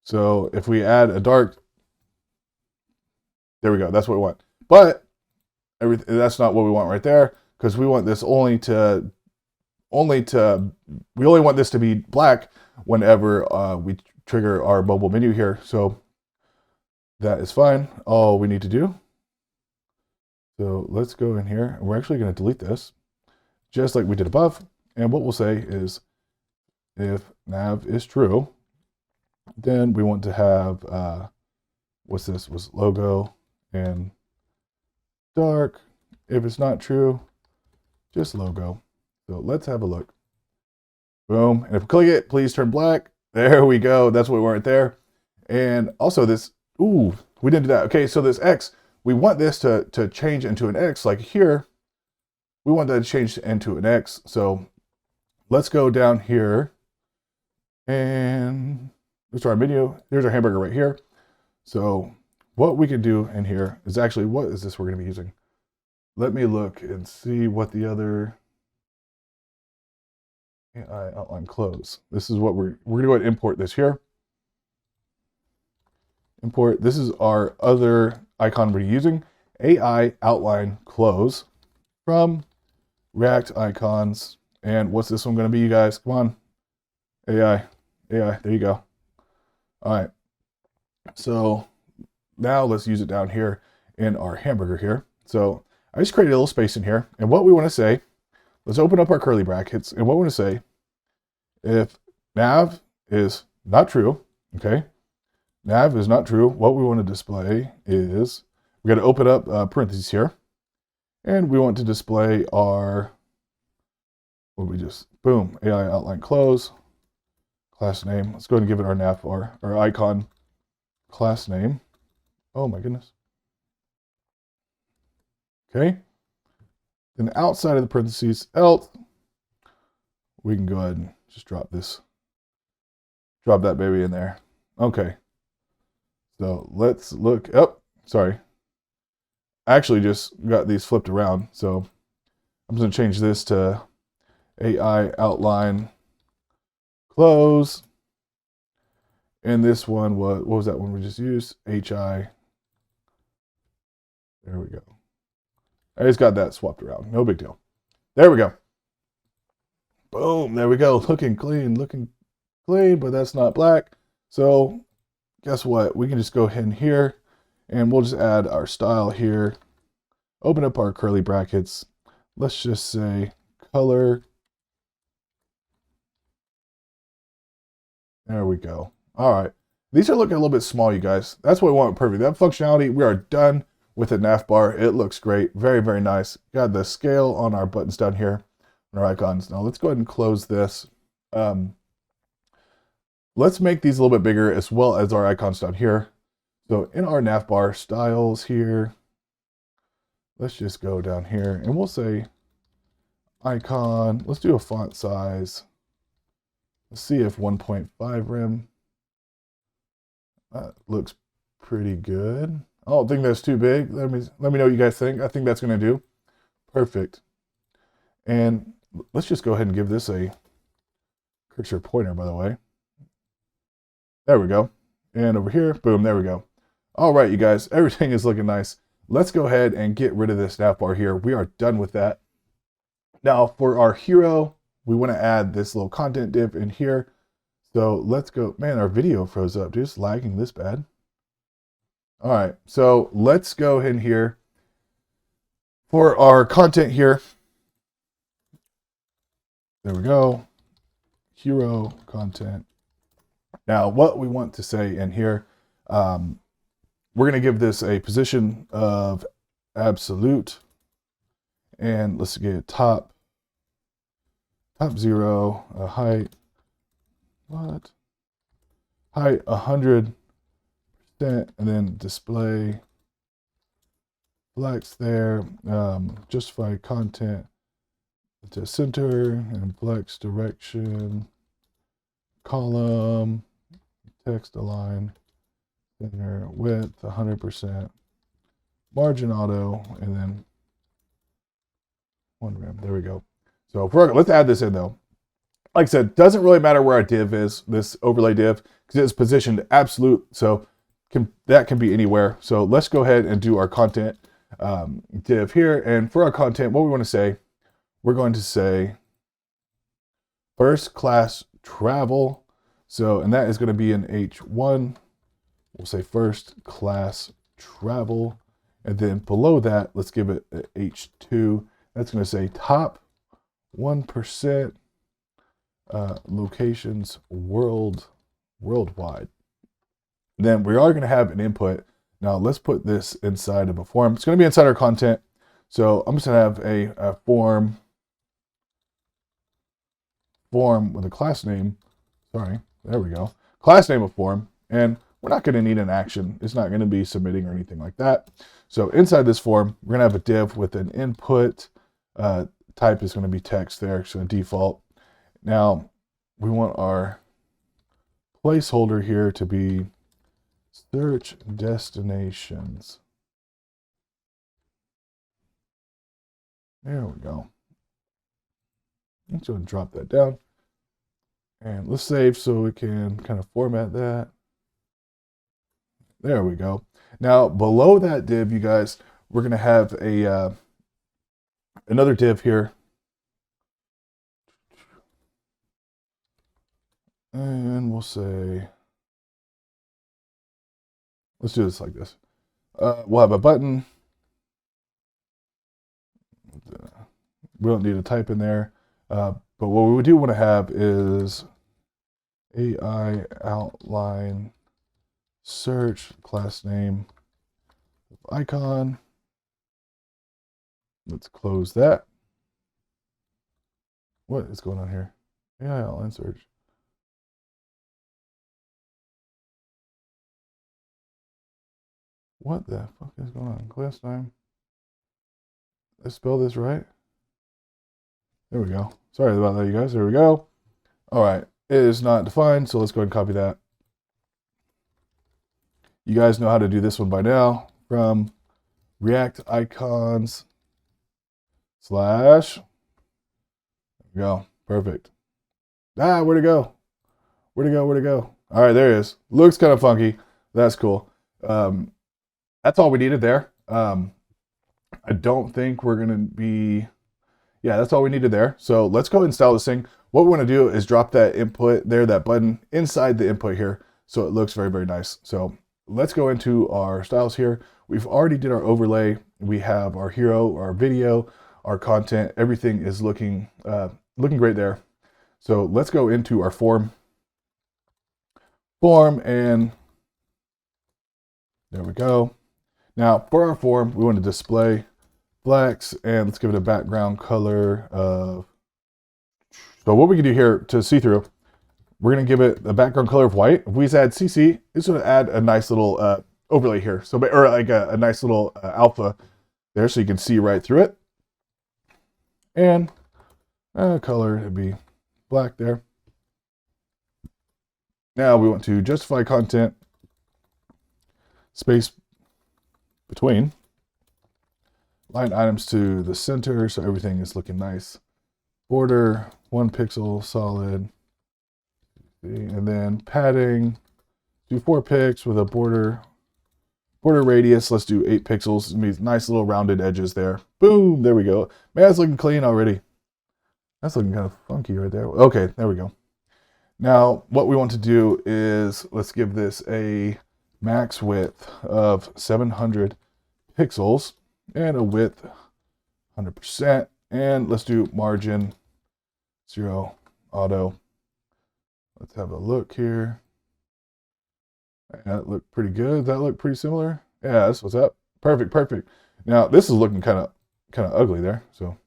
so if we add a dark, there we go. That's what we want. But that's not what we want right there, because we want this we only want this to be black whenever we trigger our mobile menu here. So that is fine. All we need to do. So let's go in here and we're actually going to delete this just like we did above. And what we'll say is if nav is true, then we want to have, what's this, was logo and dark. If it's not true, just logo. So let's have a look. Boom. And if we click it, please turn black. There we go. That's what we want right there. And also this, ooh, we didn't do that. Okay, so this X, we want this to change into an X like here. We want that to change into an X. So let's go down here and there's our menu. There's our hamburger right here. So what we can do in here is actually, what is this we're going to be using? Let me look and see what the other AI outline close. This is what we're going to go ahead and import this here. Import, this is our other icon we're using, AI outline close from React icons. And what's this one going to be, you guys? Come on. AI, there you go. All right. So now let's use it down here in our hamburger here. So I just created a little space in here. And what we want to say, let's open up our curly brackets. And what we want to say, if nav is not true, okay, nav is not true, what we want to display is, we got to open up parentheses here. And we want to display our, what we just, boom, AI outline close, class name. Let's go ahead and give it our Navbar, our icon class name. Oh my goodness. Okay. Then outside of the parentheses, else, we can go ahead and just drop that baby in there. Okay. So let's look up, sorry. I actually just got these flipped around. So I'm going to change this to AI outline close. And this one was, what was that one we just used? HI. There we go. I just got that swapped around. No big deal. There we go. Boom. There we go. Looking clean, but that's not black. So guess what? We can just go ahead in here and we'll just add our style here. Open up our curly brackets. Let's just say color. There we go. All right. These are looking a little bit small, you guys. That's what we want perfect. That functionality, we are done with the Navbar. It looks great. Very, very nice. Got the scale on our buttons down here, on our icons. Now let's go ahead and close this. Let's make these a little bit bigger as well as our icons down here. So in our Navbar styles here, let's just go down here and we'll say icon. Let's do a font size. Let's see if 1.5 rem. That looks pretty good. I don't think that's too big. Let me know what you guys think. I think that's going to do. Perfect. And let's just go ahead and give this a cursor pointer, by the way. There we go. And over here, boom, there we go. All right, you guys, everything is looking nice. Let's go ahead and get rid of this Navbar here. We are done with that. Now for our hero, we want to add this little content div in here. So let's go, man, our video froze up, dude. It's lagging this bad. All right, so let's go in here for our content here. There we go, hero content. Now what we want to say in here, we're gonna give this a position of absolute, and let's get top 0, a height, height 100%, and then display flex there, justify content to center and flex direction, column, text align, center, width 100%, margin auto, and then 1 rem. There we go. So let's add this in though. Like I said, doesn't really matter where our div is, this overlay div, because it's positioned absolute, so that can be anywhere. So let's go ahead and do our content div here. And for our content, what we want to say, we're going to say first class travel. So, and that is going to be in H1. We'll say first class travel. And then below that, let's give it a H2. That's going to say top 1% locations worldwide. Then we are going to have an input. Now let's put this inside of a form. It's going to be inside our content. So I'm just going to have a form with a class name. Sorry, there we go. Class name of form. And we're not going to need an action. It's not going to be submitting or anything like that. So inside this form, we're going to have a div with an input. Type is going to be text there, so default. Now we want our placeholder here to be search destinations. There we go. Let's go and drop that down. And let's save so we can kind of format that. There we go. Now, below that div, you guys, we're going to have a another div here. And we'll say, let's do this like this. We'll have a button. We don't need to type in there. But what we do want to have is AI outline search class name icon. Let's close that. What is going on here? AI outline search. What the fuck is going on? Class name. Let's spell this right. There we go. Sorry about that, you guys. There we go. All right. It is not defined, so let's go ahead and copy that. You guys know how to do this one by now. From React icons / there we go. Perfect. Where'd it go? Where'd it go? Where'd it go? All right, there it is. Looks kind of funky. That's cool. That's all we needed there. I don't think we're going to be... Yeah, that's all we needed there. So let's go ahead and style this thing. What we want to do is drop that input there, that button, inside the input here, so it looks very, very nice. So let's go into our styles here. We've already did our overlay. We have our hero, our video, our content. Everything is looking great there. So let's go into our form, and there we go. Now for our form, we want to display flex, and let's give it a background color of, so what we can do here to see through, we're going to give it a background color of white. If we just add CC, it's going to add a nice little overlay here. So, or like a nice little alpha there, so you can see right through it. And color would be black there. Now we want to justify content, space between, line items to the center, so everything is looking nice. Border 1 pixel solid, and then padding, do 4 pixels with a border radius. Let's do 8 pixels. Nice little rounded edges there. Boom, there we go. Man, that's looking clean already. That's looking kind of funky right there. Okay, there we go. Now, what we want to do is let's give this a max width of 700 pixels and a width 100%. And let's do margin 0 auto. Let's have a look here. That looked pretty good. That looked pretty similar. Yeah, that's what's up. Perfect, perfect. Now this is looking kind of ugly there. So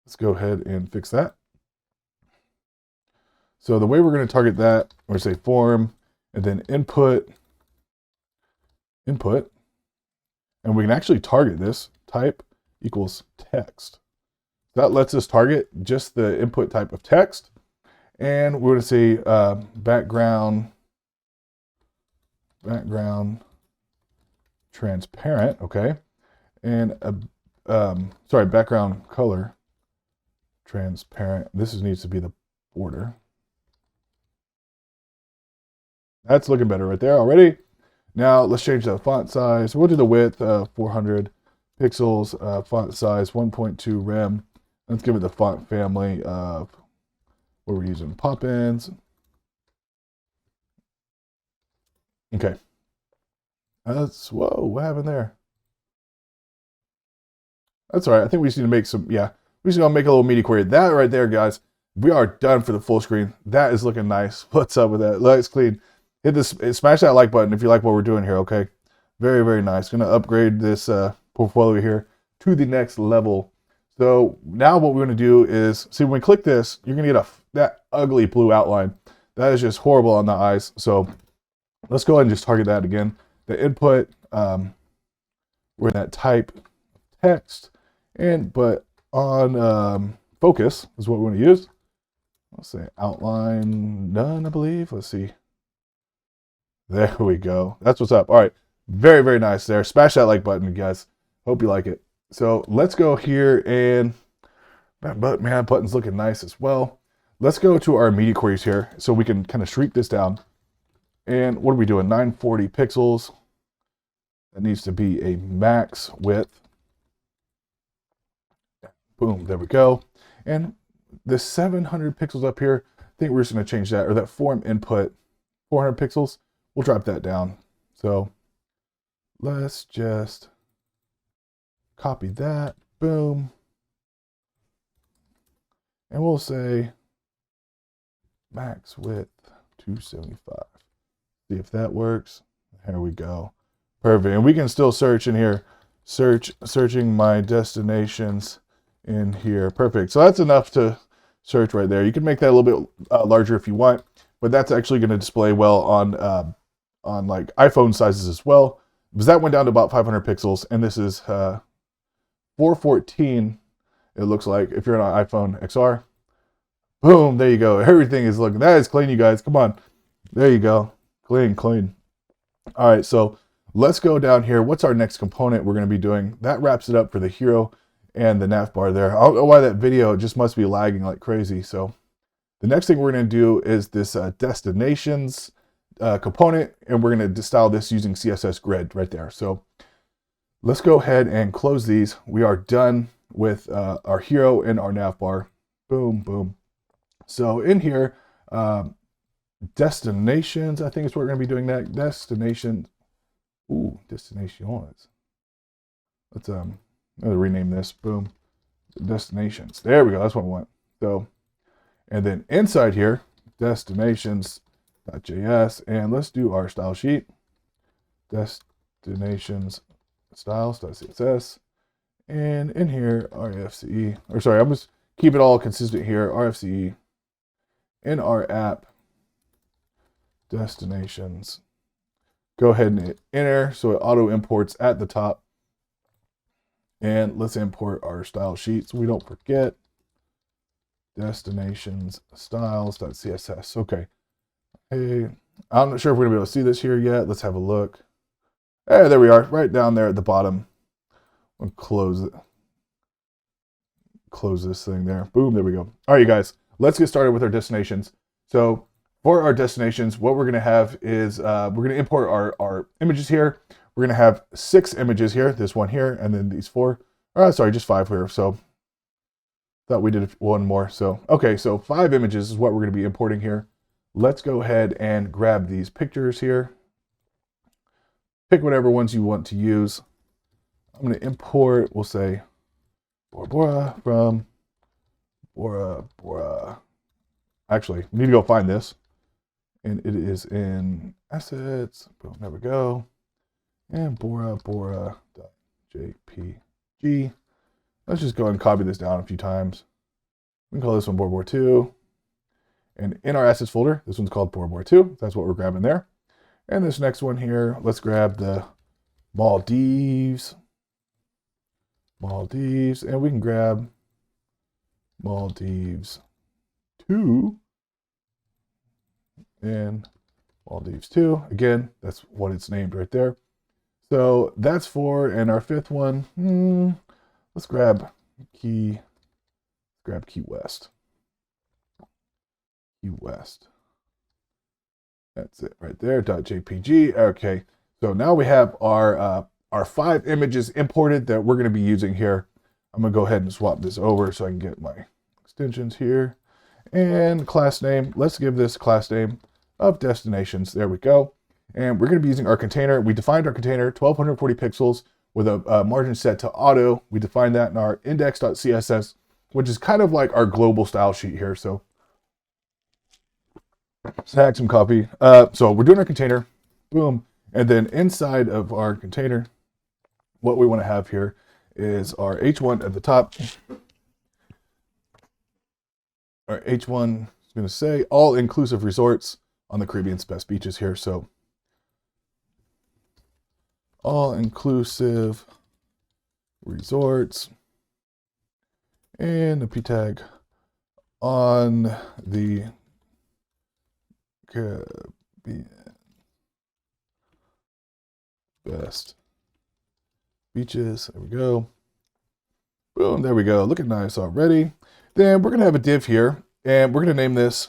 let's go ahead and fix that. So the way we're going to target that, we're going to say form and then input, and we can actually target this type equals text. That lets us target just the input type of text. And we're going to say background transparent, okay? And background color transparent. This needs to be the border. That's looking better right there already. Now let's change the font size. We'll do the width 400 pixels, font size 1.2 rem. Let's give it the font family of where we're using pop-ins. Okay. Whoa, what happened there? That's all right. I think we just need to make some, we just gonna make a little media query. That right there, guys, we are done for the full screen. That is looking nice. What's up with that? Looks clean. Hit this, smash that like button if you like what we're doing here, okay? Very, very nice. Gonna upgrade this portfolio here to the next level. So now what we're going to do is, see, when we click this, you're going to get that ugly blue outline. That is just horrible on the eyes. So let's go ahead and just target that again. The input, we're in that type text, but on focus is what we want to use. Let's say outline none, I believe. Let's see. There we go. That's what's up. All right. Very, very nice there. Smash that like button, guys. Hope you like it. So let's go here and but man, button's looking nice as well. Let's go to our media queries here so we can kind of shrink this down. And what are we doing? 940 pixels. That needs to be a max width. Boom, there we go. And the 700 pixels up here, I think we're just going to change that, or that form input, 400 pixels. We'll drop that down. So let's just copy that. Boom. And we'll say max width 275. See if that works. There we go. Perfect. And we can still search in here. Searching my destinations in here. Perfect. So that's enough to search right there. You can make that a little bit larger if you want, but that's actually going to display well on like iPhone sizes as well, because that went down to about 500 pixels, and this is 414. It looks like if you're on an iPhone XR. Boom, there you go. Everything is looking, that is clean, you guys. Come on. There you go. Clean, clean. All right, so let's go down here. What's our next component we're going to be doing? That wraps it up for the hero and the navbar there. I don't know why that video just must be lagging like crazy. So the next thing we're going to do is this destinations component, and we're going to style this using CSS grid right there. So let's go ahead and close these. We are done with our hero and our navbar. Boom, boom. So in here, destinations, I think is what we're going to be doing next. Destination. Ooh, destinations. Let's rename this. Boom. Destinations. There we go. That's what I want. So, and then inside here, destinations.js, and let's do our style sheet. Destinations styles.css, and in here RFCE. Or sorry, I'm just keep it all consistent here. RFCE in our app destinations. Go ahead and hit enter so it auto imports at the top. And let's import our style sheet so we don't forget. Destinations styles.css. Okay. Hey, I'm not sure if we're gonna be able to see this here yet. Let's have a look. Hey, there we are, right down there at the bottom. We'll close it. Close this thing there. Boom, there we go. All right, you guys, let's get started with our destinations. So for our destinations, what we're going to have is we're going to import our images here. We're going to have 6 images here, this one here, and then these 4. Sorry, just 5 here. So thought we did one more. So, okay, so 5 images is what we're going to be importing here. Let's go ahead and grab these pictures here. Pick whatever ones you want to use. I'm going to import, we'll say, Bora Bora from Bora Bora. Actually, we need to go find this. And it is in assets. Boom, there we go. And Bora Bora.jpg. Let's just go ahead and copy this down a few times. We can call this one Bora Bora 2. And in our assets folder, this one's called Bora Bora 2. That's what we're grabbing there. And this next one here, let's grab the Maldives. Maldives, and we can grab Maldives 2 and Maldives 2. Again, that's what it's named right there. So that's 4, and our 5th one, let's grab Key West. Key West. That's it right there, .jpg. Okay, so now we have our 5 images imported that we're going to be using here. I'm going to go ahead and swap this over so I can get my extensions here. And class name, let's give this class name of destinations. There we go. And we're going to be using our container. We defined our container 1240 pixels with a margin set to auto. We defined that in our index.css, which is kind of like our global style sheet here. So snag some copy. So we're doing our container. Boom. And then inside of our container, what we want to have here is our H1 at the top. Our H1 is going to say all-inclusive resorts on the Caribbean's best beaches here. So all-inclusive resorts and the p tag on the Caribbean best beaches. There we go. Boom, there we go. Looking nice already. Then we're going to have a div here, and we're going to name this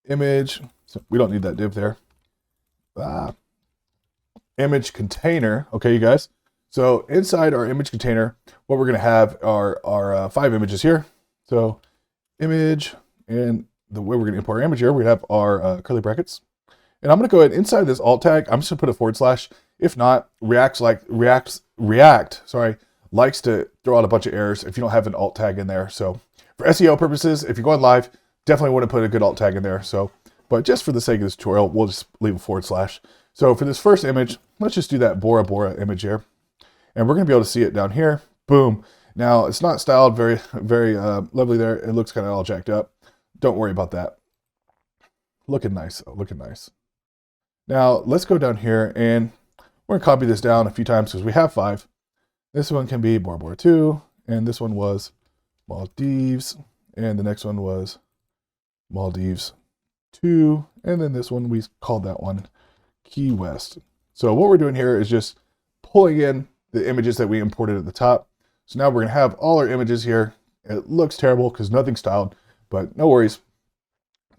image. So we don't need that div there. Image container. Okay, you guys. So inside our image container, what we're going to have are our 5 images here. So image, and the way we're going to import our image here, we have our curly brackets. And I'm going to go ahead inside this alt tag. I'm just going to put a forward slash. If not, React likes to throw out a bunch of errors if you don't have an alt tag in there. So for SEO purposes, if you're going live, definitely want to put a good alt tag in there. So, but just for the sake of this tutorial, we'll just leave a forward slash. So for this first image, let's just do that Bora Bora image here. And we're going to be able to see it down here. Boom. Now, it's not styled very lovely there. It looks kind of all jacked up. Don't worry about that. Looking nice. Oh, looking nice. Now, let's go down here, and we're going to copy this down a few times because we have 5. This one can be Bora Bora 2, and this one was Maldives, and the next one was Maldives 2, and then this one, we called that one Key West. So what we're doing here is just pulling in the images that we imported at the top. So now we're going to have all our images here. It looks terrible because nothing's styled, but no worries.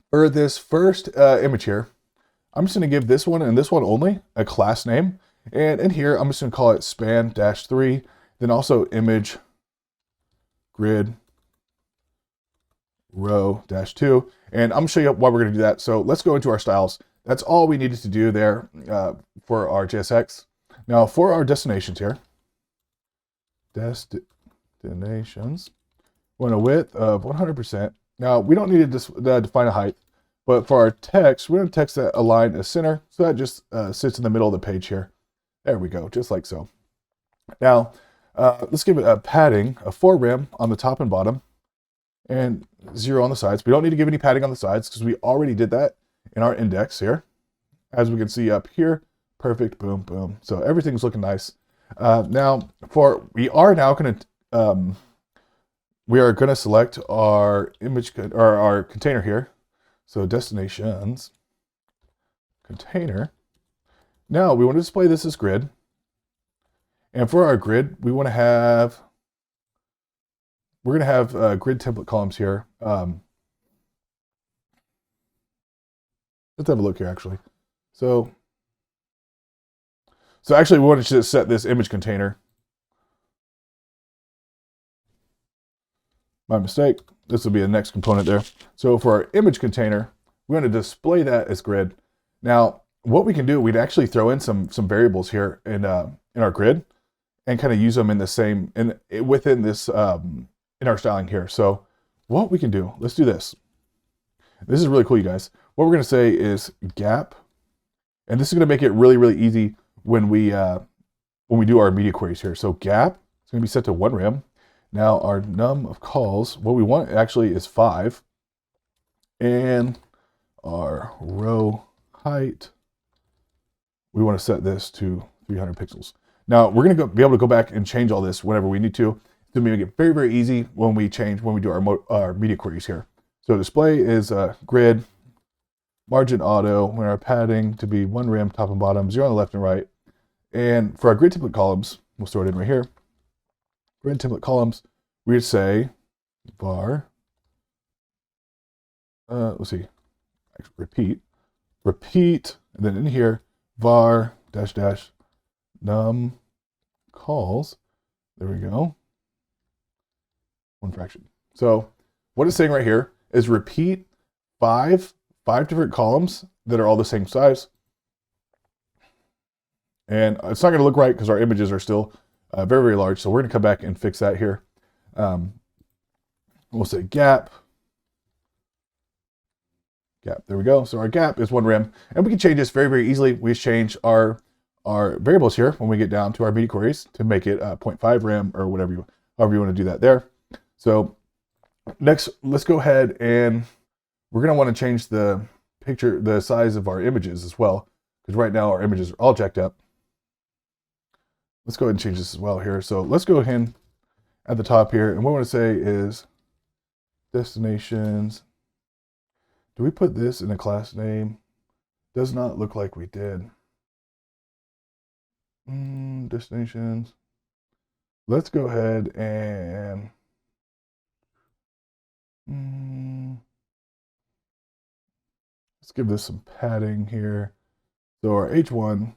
For this first image here, I'm just going to give this one and this one only a class name. And in here, I'm just going to call it span-3, then also image grid row-2. And I'm going to show you why we're going to do that. So let's go into our styles. That's all we needed to do there for our JSX. Now for our destinations here, destinations, we want a width of 100%. Now we don't need to define a height, but for our text, we're going to text that align as center. So that just sits in the middle of the page here. There we go, just like so. Now, let's give it a padding of 4 rem on the top and bottom and 0 on the sides. We don't need to give any padding on the sides because we already did that in our index here. As we can see up here, perfect, boom, boom. So everything's looking nice. Now, we are going to select our image or our container here. So destinations, container. Now we want to display this as grid. And for our grid, we're going to have grid template columns here. Let's have a look here actually. So actually we want to just set this image container. My mistake. This will be the next component there. So for our image container, we want to display that as grid. Now, what we can do, we'd actually throw in some variables here in our grid and kind of use them in the same, within this, in our styling here. So what we can do, let's do this. This is really cool, you guys. What we're going to say is gap, and this is going to make it really, really easy when we do our media queries here. So gap is going to be set to 1 rem. Now our num of calls, what we want actually is 5, and our row height, we want to set this to 300 pixels. Now we're going to be able to go back and change all this whenever we need to make it very, very easy when we do our media queries here. So display is grid, margin auto, we want our padding to be 1 rem top and bottom, 0 on the left and right. And for our grid template columns, we'll store it in right here. Grid template columns, we would say var, let's see, repeat, and then in here, var -- num calls, there we go, 1 fraction. So what it's saying right here is repeat 5 different columns that are all the same size. And it's not going to look right because our images are still very, very large. So we're going to come back and fix that here. We'll say gap. There we go. So our gap is 1 rem. And we can change this very, very easily. We change our variables here when we get down to our media queries to make it 0.5 rem or however you want to do that there. So next, let's go ahead and we're going to want to change the size of our images as well, because right now our images are all jacked up. Let's go ahead and change this as well here. So let's go ahead at the top here, and what I want to say is destinations. Do we put this in a class name? Does not look like we did. Destinations. Let's go ahead and let's give this some padding here. So our H1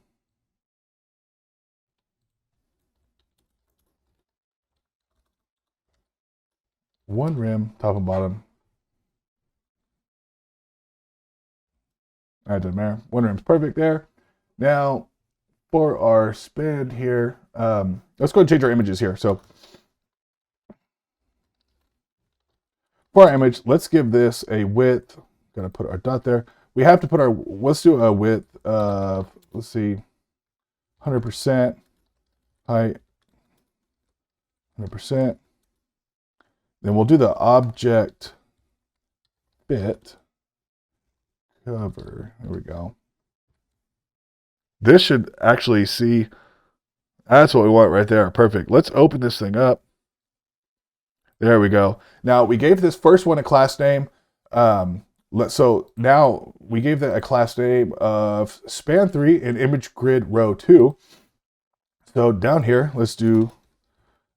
one rim, top and bottom. That doesn't matter. One rim's perfect there. Now for our span here, let's go and change our images here. So for our image, let's give this a width. Gotta put our dot there. We have to put our, let's do a width of, let's see, 100%, height, 100%. Then we'll do the object bit cover. There we go. This should actually see, that's what we want right there. Perfect. Let's open this thing up. There we go. Now we gave this first one a class name. So now we gave that a class name of span3 and image grid row 2. So down here, let's do,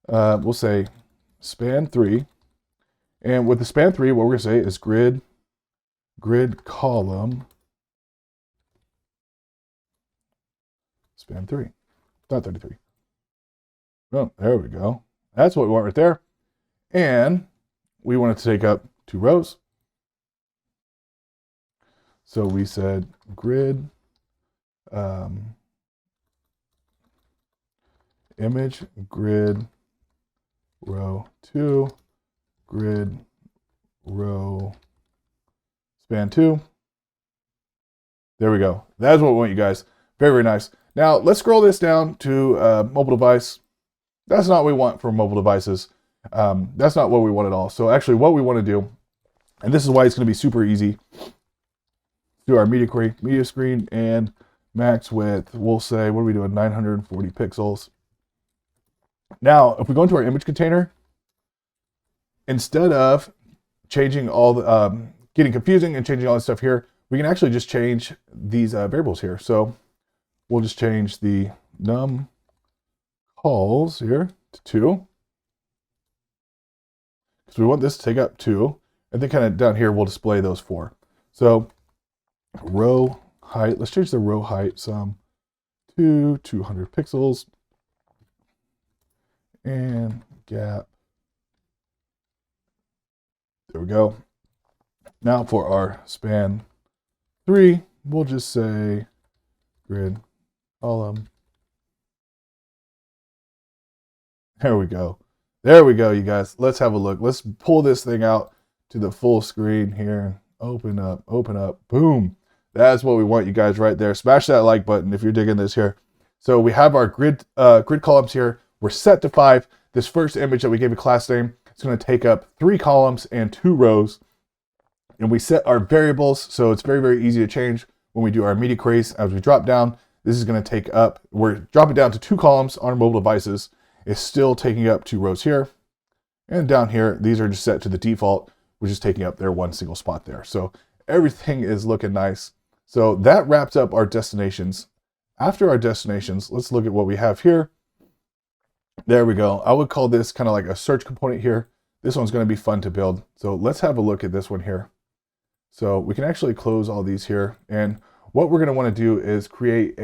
we'll say span3. And with the span3, what we're going to say is grid column span3, not 33. Oh, there we go. That's what we want right there. And we want it to take up 2 rows. So we said grid image grid row 2, grid row span 2. There we go. That's what we want, you guys. Very, very nice. Now let's scroll this down to mobile device. That's not what we want for mobile devices. That's not what we want at all. So actually what we want to do, and this is why it's going to be super easy, do our media query, media screen, and max width, we'll say, what are we doing, 940 pixels. Now, if we go into our image container, instead of changing all the, getting confusing and changing all this stuff here, we can actually just change these variables here. So we'll just change the num calls here to 2. Because we want this to take up 2. And then kind of down here, we'll display those 4. So row height, let's change the row height some to 200 pixels. And gap. There we go. Now for our span 3, we'll just say grid column. There we go. There we go, you guys. Let's have a look. Let's pull this thing out to the full screen here. Open up, boom. That's what we want, you guys, right there. Smash that like button if you're digging this here. So we have our grid columns here. We're set to 5. This first image that we gave a class name, it's going to take up 3 columns and 2 rows. And we set our variables, so it's very, very easy to change when we do our media queries. As we drop down, this is going to take up, we're dropping down to 2 columns on our mobile devices. It's still taking up 2 rows here. And down here, these are just set to the default, which is taking up their 1 single spot there. So everything is looking nice. So that wraps up our destinations. After our destinations, let's look at what we have here. There we go. I would call this kind of like a search component here. This one's going to be fun to build. So let's have a look at this one here. So we can actually close all these here. And what we're going to want to do is create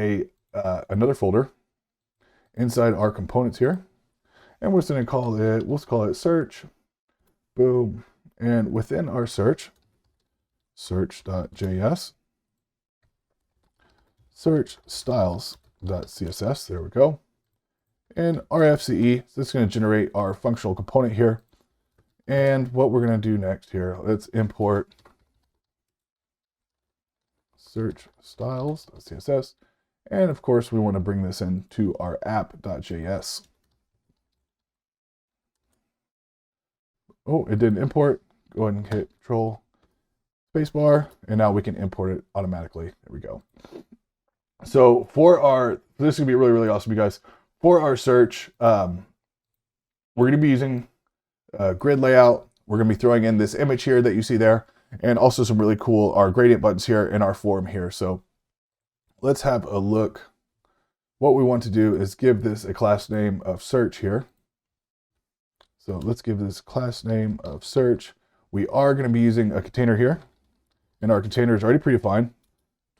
another folder inside our components here. And we're just going to call it, let's call it search. Boom. And within our search, search.js, search styles.css, there we go. And RFCE, so it's going to generate our functional component here. And what we're going to do next here, let's import search styles.css. And of course, we want to bring this into our app.js. Oh, it didn't import. Go ahead and hit Control spacebar, and now we can import it automatically. There we go. So for our, this is gonna be really, really awesome, you guys. For our search, we're gonna be using grid layout. We're gonna be throwing in this image here that you see there, and also some really cool, our gradient buttons here in our form here. So let's have a look what we want to do is give this a class name of search here. So let's give this class name of search. We are going to be using a container here, and our container is already predefined,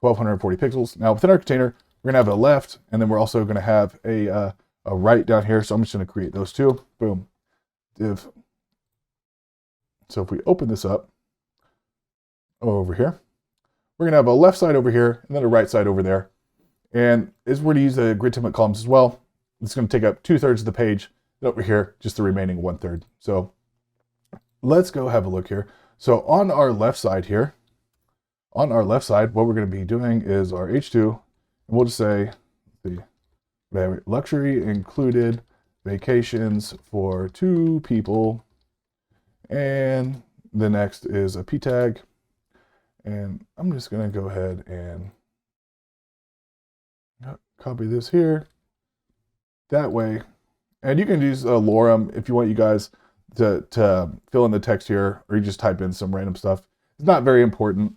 1240 pixels. Now within our container, we're going to have a left, and then we're also going to have a right down here. So I'm just going to create those two. Boom, div. So if we open this up over here, we're going to have a left side over here and then a right side over there. And we're going to use the grid template columns as well. It's going to take up 2/3 of the page. And over here, just the remaining 1/3. So let's go have a look here. So on our left side here, what we're going to be doing is our H2, and we'll just say the luxury included vacations for 2 people. And the next is a p tag. And I'm just going to go ahead and copy this here. That way, and you can use lorem if you want you guys to fill in the text here, or you just type in some random stuff. It's not very important.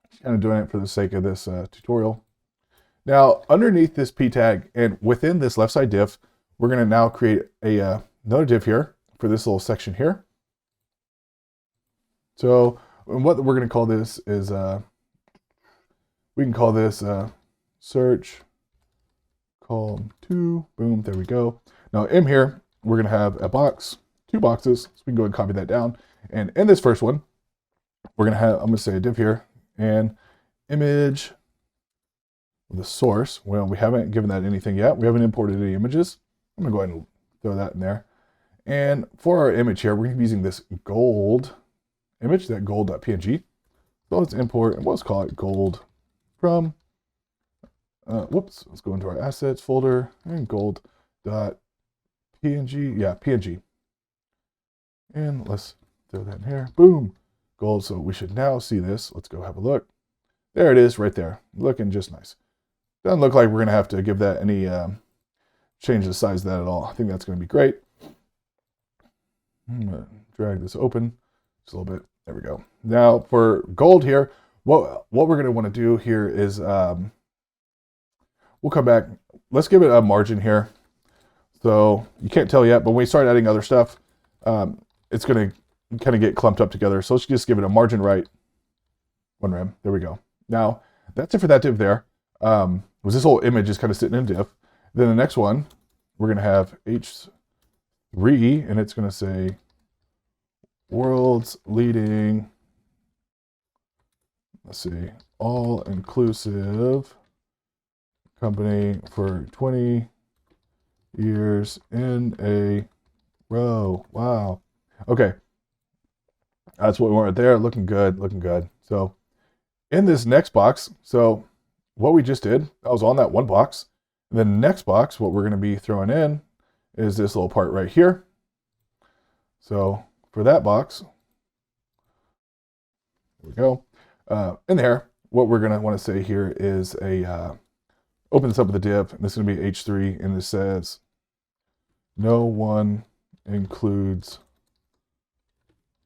Just kind of doing it for the sake of this tutorial. Now, underneath this p tag and within this left side div, we're going to now create another div here for this little section here. So what we're going to call this is, we can call this search column 2. Boom, there we go. Now in here, we're going to have a box, 2 boxes. So we can go ahead and copy that down. And in this first one, we're going to have, I'm going to say a div here, and image the source. Well, we haven't given that anything yet. We haven't imported any images. I'm going to go ahead and throw that in there. And for our image here, we're going to be using this gold image, that gold.png. So let's import, and let's call it gold from, let's go into our assets folder and gold.png, yeah, PNG. And let's throw that in here, boom, gold. So we should now see this. Let's go have a look. There it is right there, looking just nice. Doesn't look like we're going to have to give that any, change the size of that at all. I think that's going to be great. I'm going to drag this open just a little bit. There we go. Now for gold here, what we're going to want to do here is, we'll come back. Let's give it a margin here. So you can't tell yet, but when we start adding other stuff, it's going to kind of get clumped up together. So let's just give it a margin right, 1 rem. There we go. Now that's it for that div there. Was this whole image is kind of sitting in div. Then the next one, we're going to have H3, and it's going to say world's leading, let's see, all-inclusive company for 20 years in a row. Wow. Okay. That's what we want right there. Looking good, looking good. So in this next box, so what we just did, that was on that one box. And then the next box, what we're going to be throwing in is this little part right here. So for that box, there we go. In there, what we're going to want to say here is open this up with a div, and this is going to be H3, and it says, no one includes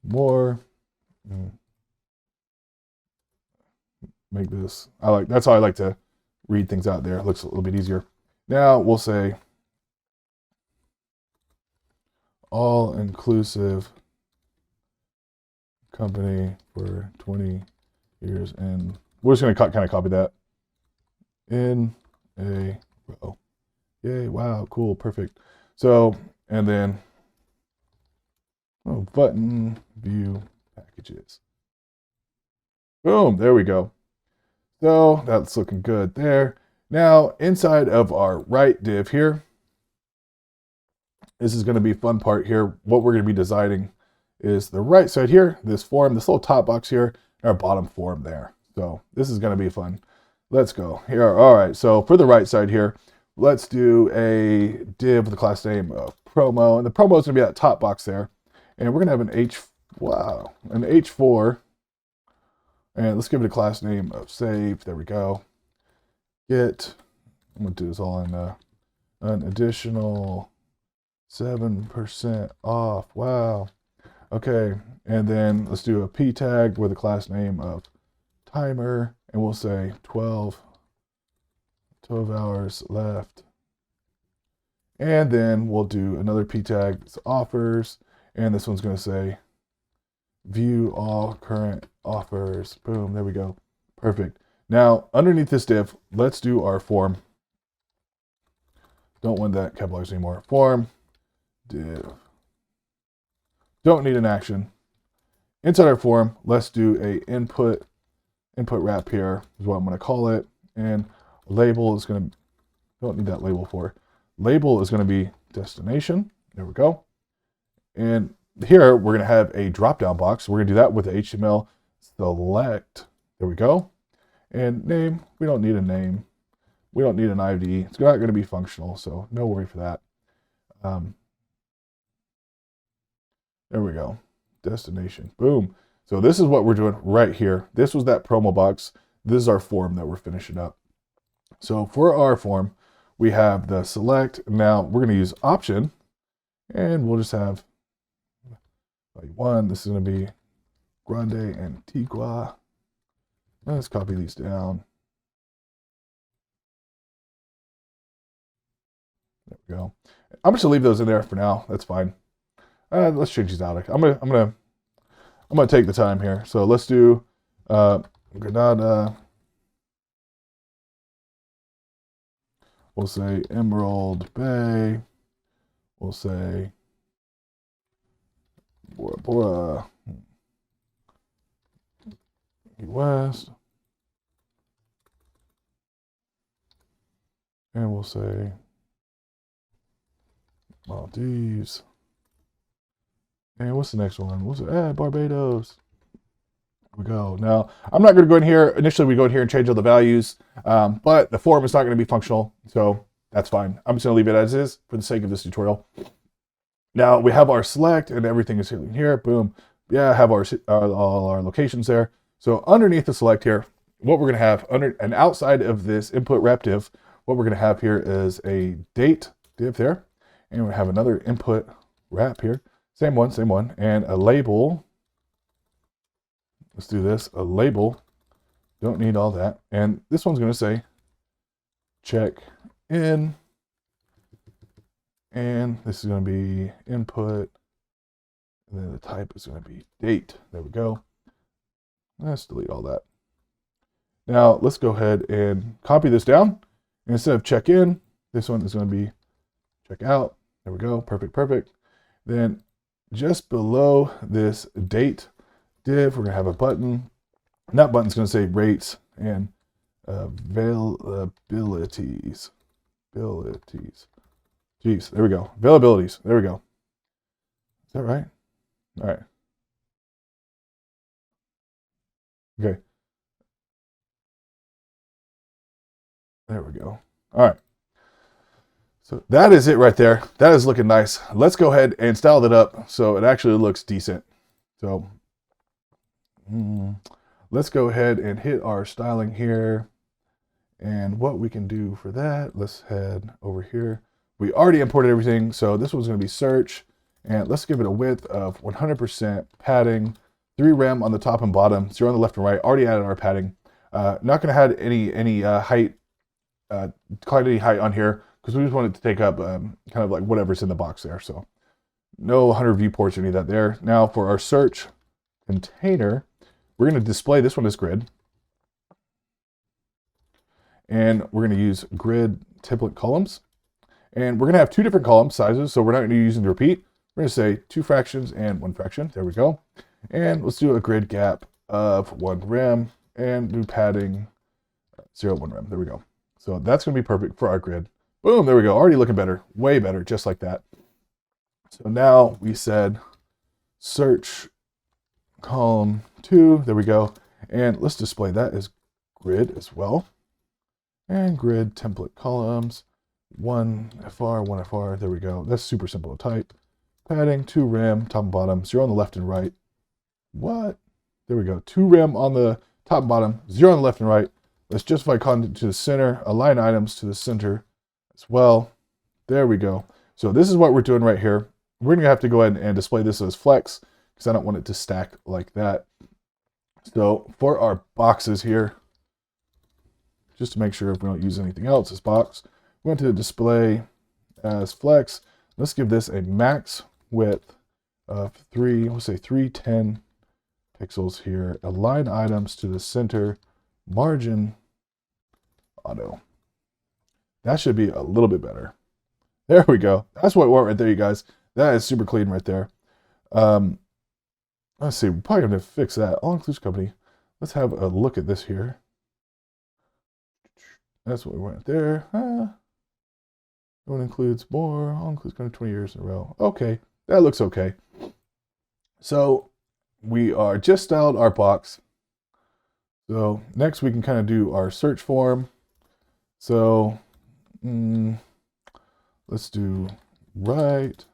more. Make this, that's how I like to read things out there. It looks a little bit easier. Now we'll say all-inclusive company for 20 years, and we're just going to kind of copy that in a row. Yay, wow, cool, perfect. So, and then button view packages. Boom, there we go. So that's looking good there. Now, inside of our right div here, this is going to be a fun part here. What we're going to be designing is the right side here, this form, this little top box here, and our bottom form there. So this is going to be fun. Let's go here. All right. So for the right side here, let's do a div with the class name of promo, and the promo is going to be that top box there. And we're going to have an H4, and let's give it a class name of save. There we go. I'm going to do this all in an additional 7% off. Wow. Okay. And then let's do a p tag with a class name of timer, and we'll say 12 12 hours left. And then we'll do another p tag, it's offers, and this one's going to say view all current offers. Boom, there we go. Perfect. Now, underneath this div, let's do our form. Don't want that capitalized anymore. Form, div. Don't need an action. Inside our form, let's do a input wrap here is what I'm going to call it. And label is going to, don't need that label for. Label is going to be destination. There we go. And here we're going to have a drop-down box. We're going to do that with the HTML select. There we go. And name, we don't need a name. We don't need an ID. It's not going to be functional, so no worry for that. There we go. Destination. Boom. So this is what we're doing right here. This was that promo box. This is our form that we're finishing up. So for our form, we have the select. Now we're going to use option, and we'll just have like one. This is going to be Grande Antigua. Let's copy these down. There we go. I'm just gonna leave those in there for now. That's fine. Let's change these out. I'm gonna take the time here. So let's do Granada. We'll say Emerald Bay. We'll say Bora Bora West. And we'll say Maldives. And what's the next one? We'll say Barbados. There we go. Now, I'm not going to go in here. Initially, we go in here and change all the values, but the form is not going to be functional, so that's fine. I'm just going to leave it as is for the sake of this tutorial. Now, we have our select, and everything is in here. Boom. Yeah, I have all our locations there. So underneath the select here, what we're going to have under and outside of this input wrap div, what we're going to have here is a date div there, and we have another input wrap here. Same one, and a label. Let's do this, a label. Don't need all that. And this one's going to say check in, and this is going to be input, and then the type is going to be date. There we go. Let's delete all that. Now let's go ahead and copy this down. Instead of check in, this one is going to be check out. There we go. Perfect, perfect. Then just below this date div, we're going to have a button. And that button's going to say rates and availabilities. Jeez, there we go. Availabilities. There we go. Is that right? All right. Okay. There we go. All right. So that is it right there. That is looking nice. Let's go ahead and style that up so it actually looks decent. So let's go ahead and hit our styling here. And what we can do for that, let's head over here. We already imported everything. So this one's going to be search. And let's give it a width of 100%, padding, 3 rem on the top and bottom, 0 on the left and right. Already added our padding. Not going to add any height, decline any height on here, because we just want it to take up kind of like whatever's in the box there. So no 100 viewports or any of that there. Now for our search container, we're going to display this one as grid. And we're going to use grid template columns. And we're going to have 2 different column sizes, so we're not going to be using the repeat. We're going to say 2 fractions and 1 fraction. There we go. And let's do a grid gap of 1 rem and do padding 0, 1 rem. There we go. So that's going to be perfect for our grid. Boom, there we go. Already looking better, way better, just like that. So now we said search column 2. There we go. And let's display that as grid as well. And grid template columns, 1 FR, 1 FR. There we go. That's super simple to type. Padding 2 rem, top and bottom, 0 on the left and right. What? There we go. 2 rem on the top and bottom, 0 on the left and right. Let's justify content to the center, align items to the center as well. There we go. So this is what we're doing right here. We're going to have to go ahead and display this as flex because I don't want it to stack like that. So for our boxes here, just to make sure if we don't use anything else, this box. We want to display as flex. Let's give this a max width of 310 pixels here. Align items to the center, margin auto. That should be a little bit better. There we go. That's what we want right there, you guys. That is super clean right there. Let's see, we're probably going to fix that. All inclusive company. Let's have a look at this here. That's what we want there. One includes more. All includes kind of 20 years in a row. Okay, that looks okay. So we are just styled our box. So next we can kind of do our search form. So let's do right.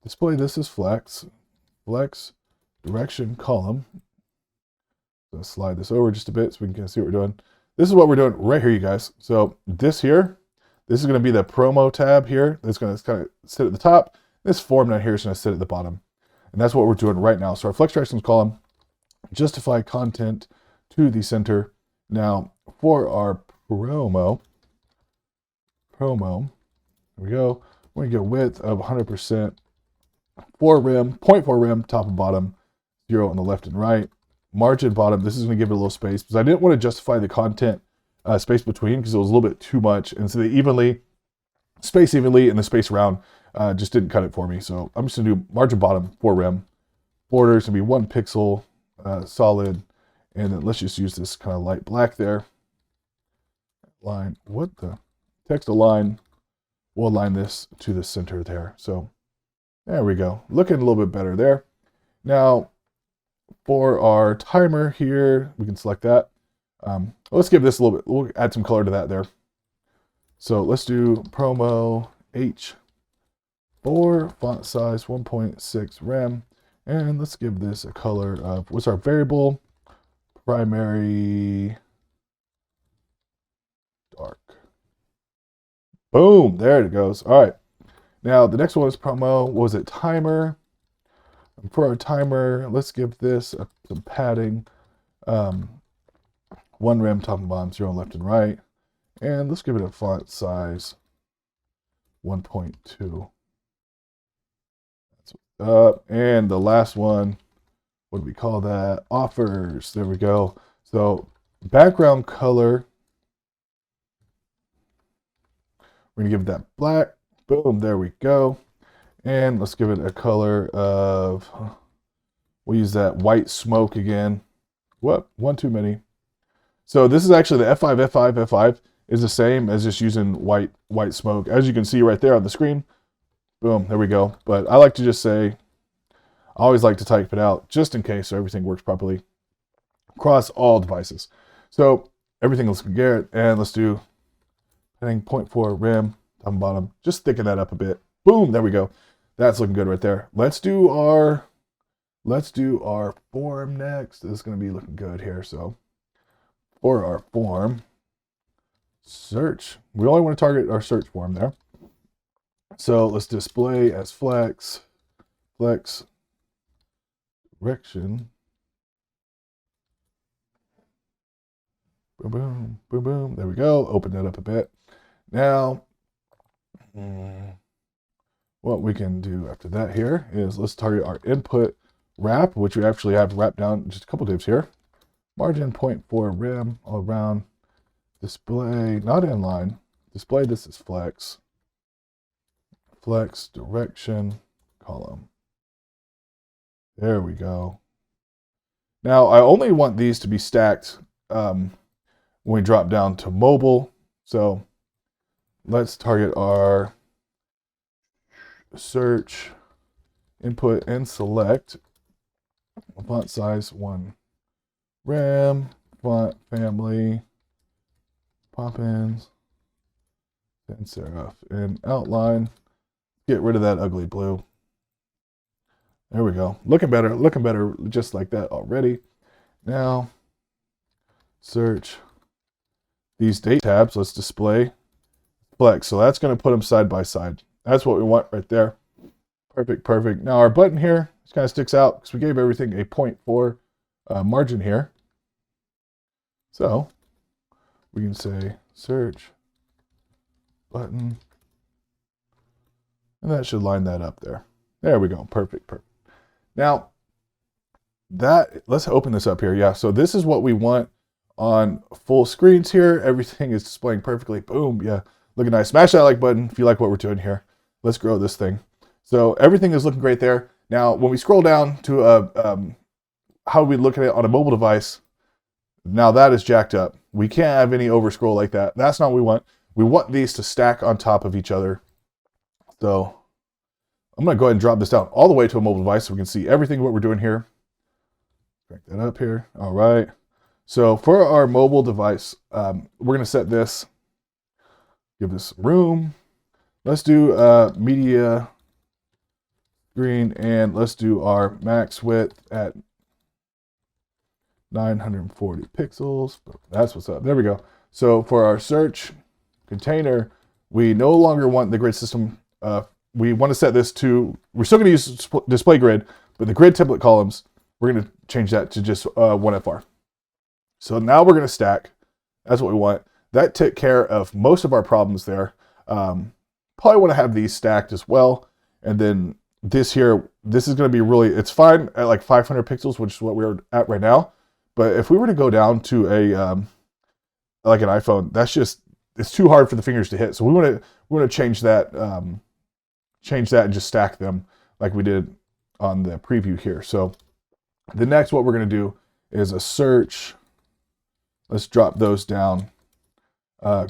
Display this as flex. Flex direction column. So slide this over just a bit so we can kind of see what we're doing. This is what we're doing right here, you guys. So this here, this is going to be the promo tab here. That's going to kind of sit at the top. This form down here is going to sit at the bottom. And that's what we're doing right now. So our flex directions column, justify content to the center. Now for our promo, here we go. We're going to get a width of 100%. 0.4 rem, top and bottom, 0 on the left and right. Margin bottom, this is going to give it a little space because I didn't want to justify the content space between because it was a little bit too much. And so they space evenly and the space around just didn't cut it for me. So I'm just going to do margin bottom, 4 rem. Border is going to be 1 pixel solid. And then let's just use this kind of light black there. Line, what the? Text align. We'll align this to the center there. So there we go. Looking a little bit better there. Now, for our timer here, we can select that. Let's give this a little bit, we'll add some color to that there. So let's do promo H4, font size 1.6 rem. And let's give this a color of, what's our variable? Primary dark. Boom, there it goes. All right. Now the next one is promo. What was it? Timer. And for our timer, let's give this some padding. 1 rem top and bottom, 0 left and right. And let's give it a font size 1.2. That's up. And the last one, what do we call that? Offers. There we go. So background color. We're going to give it that black. Boom, there we go. And let's give it a color of, we'll use that white smoke again. What? One too many. So this is actually the F5, F5, F5 is the same as just using white smoke. As you can see right there on the screen. Boom, there we go. But I like to just say, I always like to type it out just in case so everything works properly across all devices. So everything looks good. And let's do, I think 0.4 rem, top and bottom. Just thicken that up a bit. Boom, there we go. That's looking good right there. Let's do our form next. This is going to be looking good here. So for our form, search. We only want to target our search form there. So let's display as flex direction. Boom, boom, boom, boom. There we go. Open that up a bit. Now, what we can do after that here is let's target our input wrap, which we actually have wrapped down just a couple divs here. Margin 0.4 rem all around. Display, not inline. Display this as flex. Flex direction column. There we go. Now, I only want these to be stacked when we drop down to mobile. So let's target our search, input, and select. Font size 1 rem, font family, pop-ins, sans serif, and outline. Get rid of that ugly blue. There we go. Looking better just like that already. Now, search these date tabs. Let's display flex. So that's going to put them side by side. That's what we want right there. Perfect, perfect. Now our button here kind of sticks out because we gave everything a 0.4 margin here. So we can say search button, and that should line that up there. There we go. Perfect, perfect. Now, let's open this up here. Yeah, so this is what we want on full screens here. Everything is displaying perfectly. Boom. Yeah, looking nice. Smash that like button if you like what we're doing here. Let's grow this thing. So everything is looking great there. Now, when we scroll down to how we look at it on a mobile device, now that is jacked up. We can't have any over scroll like that. That's not what we want. We want these to stack on top of each other. So I'm going to go ahead and drop this down all the way to a mobile device so we can see everything what we're doing here. Crank that up here. All right. So for our mobile device, we're going to set this, give this room. Let's do media screen, and let's do our max width at 940 pixels. That's what's up. There we go. So for our search container, we no longer want the grid system. We want to set this to, we're still going to use display grid, but the grid template columns, we're going to change that to just 1FR. So now we're going to stack. That's what we want. That took care of most of our problems there. Probably want to have these stacked as well. And then this here, this is going to be really, it's fine at like 500 pixels, which is what we're at right now. But if we were to go down to a, like an iPhone, that's just, it's too hard for the fingers to hit. So we want to change that and just stack them like we did on the preview here. So the next, what we're going to do is a search. Let's drop those down.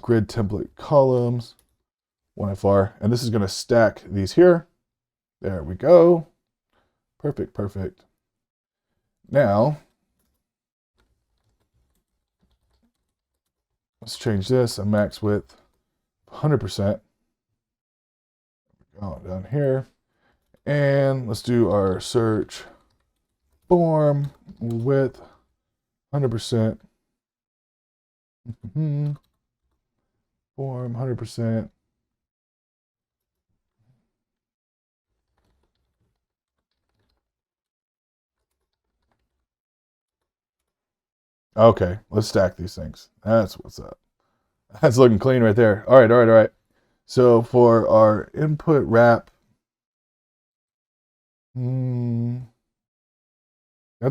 Grid template columns, 1FR, and this is going to stack these here. There we go. Perfect, perfect. Now, let's change this a max width 100%. Go down here, and let's do our search form width 100%. Form 100%. Okay, let's stack these things. That's what's up. That's looking clean right there. All right, all right, all right. So for our input wrap, that's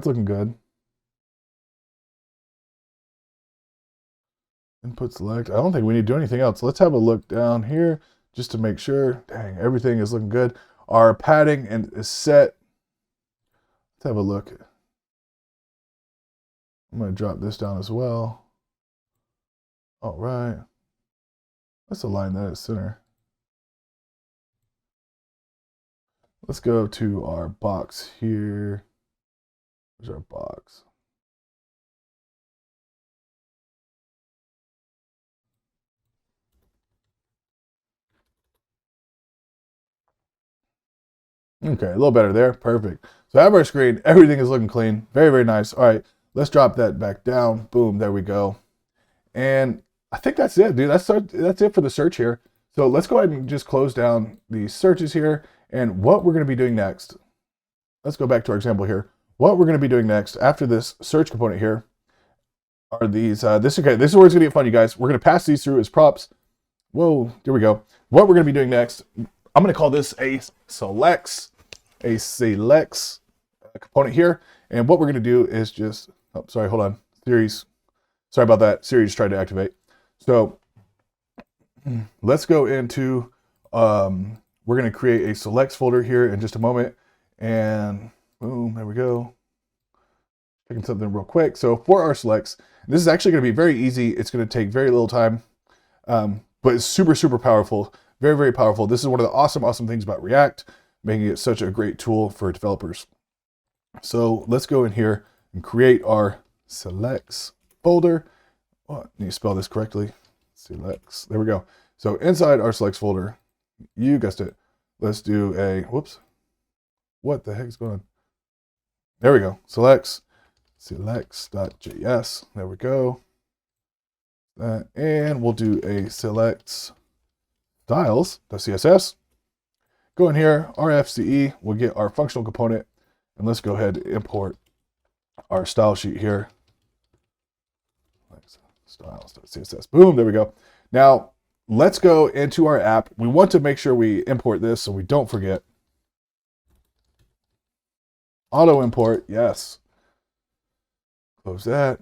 looking good. Input select. I don't think we need to do anything else. Let's have a look down here just to make sure. Dang, everything is looking good. Our padding is set. Let's have a look. I'm going to drop this down as well. All right. Let's align that at center. Let's go to our box here. There's our box. Okay, a little better there. Perfect. So I have our screen. Everything is looking clean. Very, very nice. All right, let's drop that back down. Boom, there we go. And I think that's it, dude. That's it for the search here. So let's go ahead and just close down these searches here. And what we're going to be doing next, let's go back to our example here. What we're going to be doing next after this search component here are these, this is where it's going to get fun, you guys. We're going to pass these through as props. Whoa, here we go. What we're going to be doing next, I'm going to call this a selects component here. And what we're going to do is just, oh, sorry, hold on. Series, sorry about that. Siri just tried to activate. So let's go into, we're going to create a selects folder here in just a moment. And boom, there we go. Checking something real quick. So for our selects, this is actually going to be very easy. It's going to take very little time, but it's super, super powerful. Very, very powerful. This is one of the awesome, awesome things about React, making it such a great tool for developers. So let's go in here and create our selects folder. Oh, I need to spell this correctly. Selects. There we go. So inside our selects folder, you guessed it. Let's do a, whoops. What the heck is going on? There we go. Selects selects.js. There we go. And we'll do a selects styles.css. Go in here, RFCE, we'll get our functional component, and let's go ahead and import our style sheet here. styles.css. Boom, there we go. Now, let's go into our app. We want to make sure we import this so we don't forget. Auto import, yes. Close that.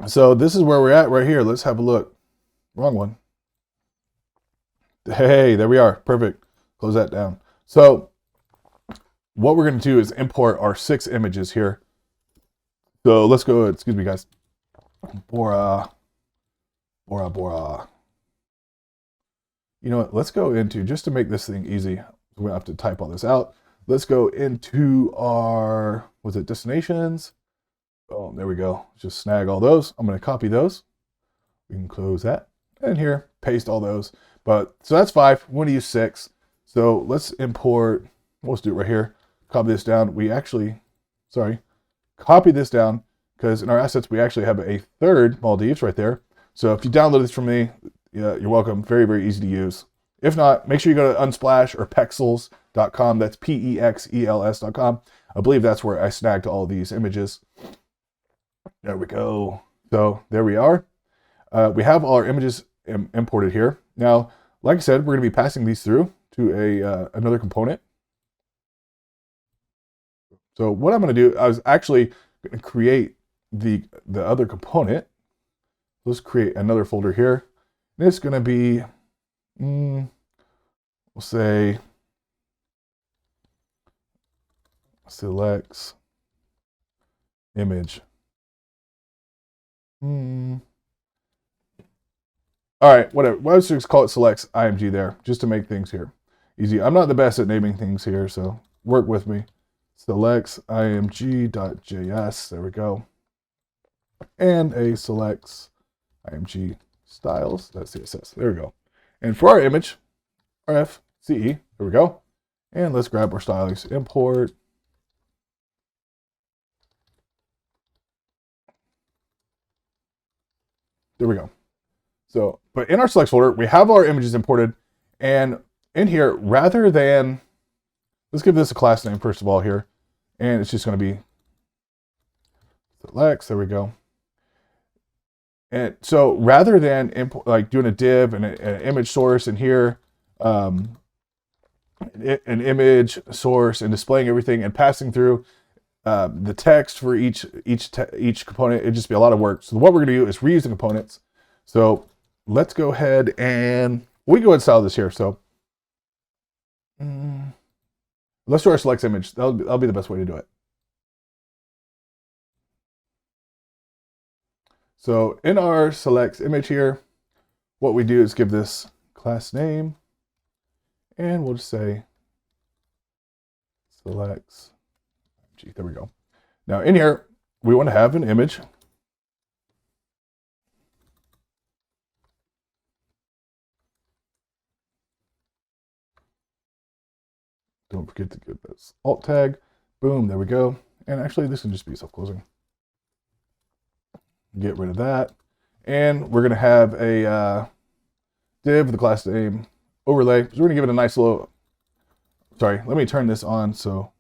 So this is where we're at right here. Let's have a look. Wrong one. Hey, there we are. Perfect. Close that down. So what we're going to do is import our 6 images here. So let's go, excuse me guys. Bora. You know what, let's go into, just to make this thing easy, we don't have to type all this out. Let's go into our, was it destinations? Oh, there we go. Just snag all those. I'm going to copy those. We can close that. And here, paste all those. But, so that's 5. We want to use 6. So let's import, let's do it right here. Copy this down. We actually, copy this down, because in our assets, we actually have a 3rd Maldives right there. So if you download this from me, yeah, you're welcome. Very, very easy to use. If not, make sure you go to Unsplash or Pexels.com. That's Pexels.com. I believe that's where I snagged all these images. There we go. So there we are. We have all our images imported here. Now, like I said, we're going to be passing these through to another component. So what I'm going to do, I was actually going to create the other component. Let's create another folder here. And it's going to be, we'll say, selects image. All right, whatever. Let's just call it selects img there, just to make things here easy. I'm not the best at naming things here, so work with me. Selects img.js, there we go. And a selects img styles.css, there we go. And for our image, rf ce, there we go. And let's grab our styles, import. There we go. So, but in our selects folder, we have our images imported, and in here, rather than, let's give this a class name first of all here, and it's just going to be selects, there we go. And so rather than import, like doing a div and an image source in here, an image source and displaying everything and passing through the text for each component, it'd just be a lot of work. So what we're going to do is reuse the components. So let's go ahead and we go ahead and style this here. So let's do our selects image. That'll be the best way to do it. So in our selects image here, what we do is give this class name, and we'll just say selects. There we go. Now in here, we want to have an image. Don't forget to give this alt tag. Boom, there we go. And actually, this can just be self-closing. Get rid of that. And we're going to have a div with the class name overlay. So we're going to give it a nice little, sorry, let me turn this on. So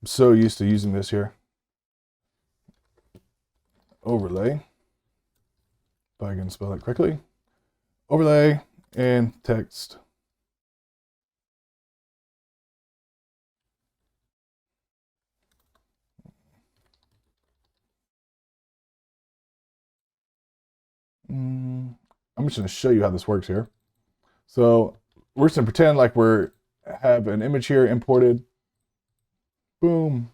I'm so used to using this here. Overlay, if I can spell it correctly. Overlay and text. I'm just going to show you how this works here. So we're just going to pretend like we have an image here imported. Boom.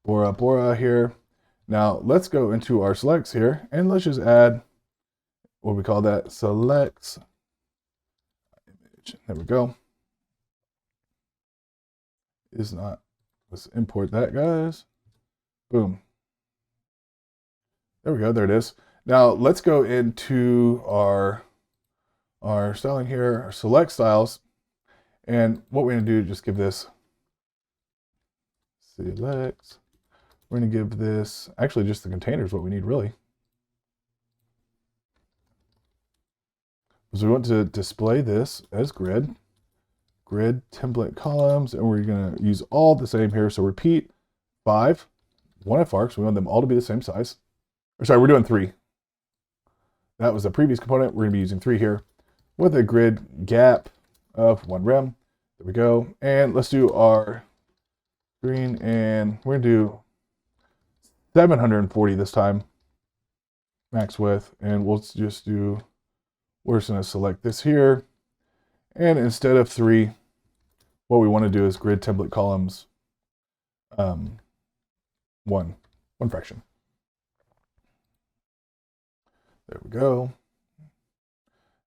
Bora here. Now let's go into our selects here and let's just add what we call that selects image. There we go. Is not. Let's import that, guys. Boom. There we go, there it is. Now let's go into our styling here, our select styles. And what we're gonna do is just give this selects. We're gonna give this, actually just the container is what we need really. So we want to display this as grid template columns, and we're gonna use all the same here. So repeat 5, one FR, so we want them all to be the same size. Or sorry, we're doing 3. That was the previous component. We're going to be using 3 here with a grid gap of 1 rem. There we go. And let's do our green, and we're going to do 740 this time, max width. And we'll just do, we're just going to select this here. And instead of 3, what we want to do is grid template columns one fraction. There we go.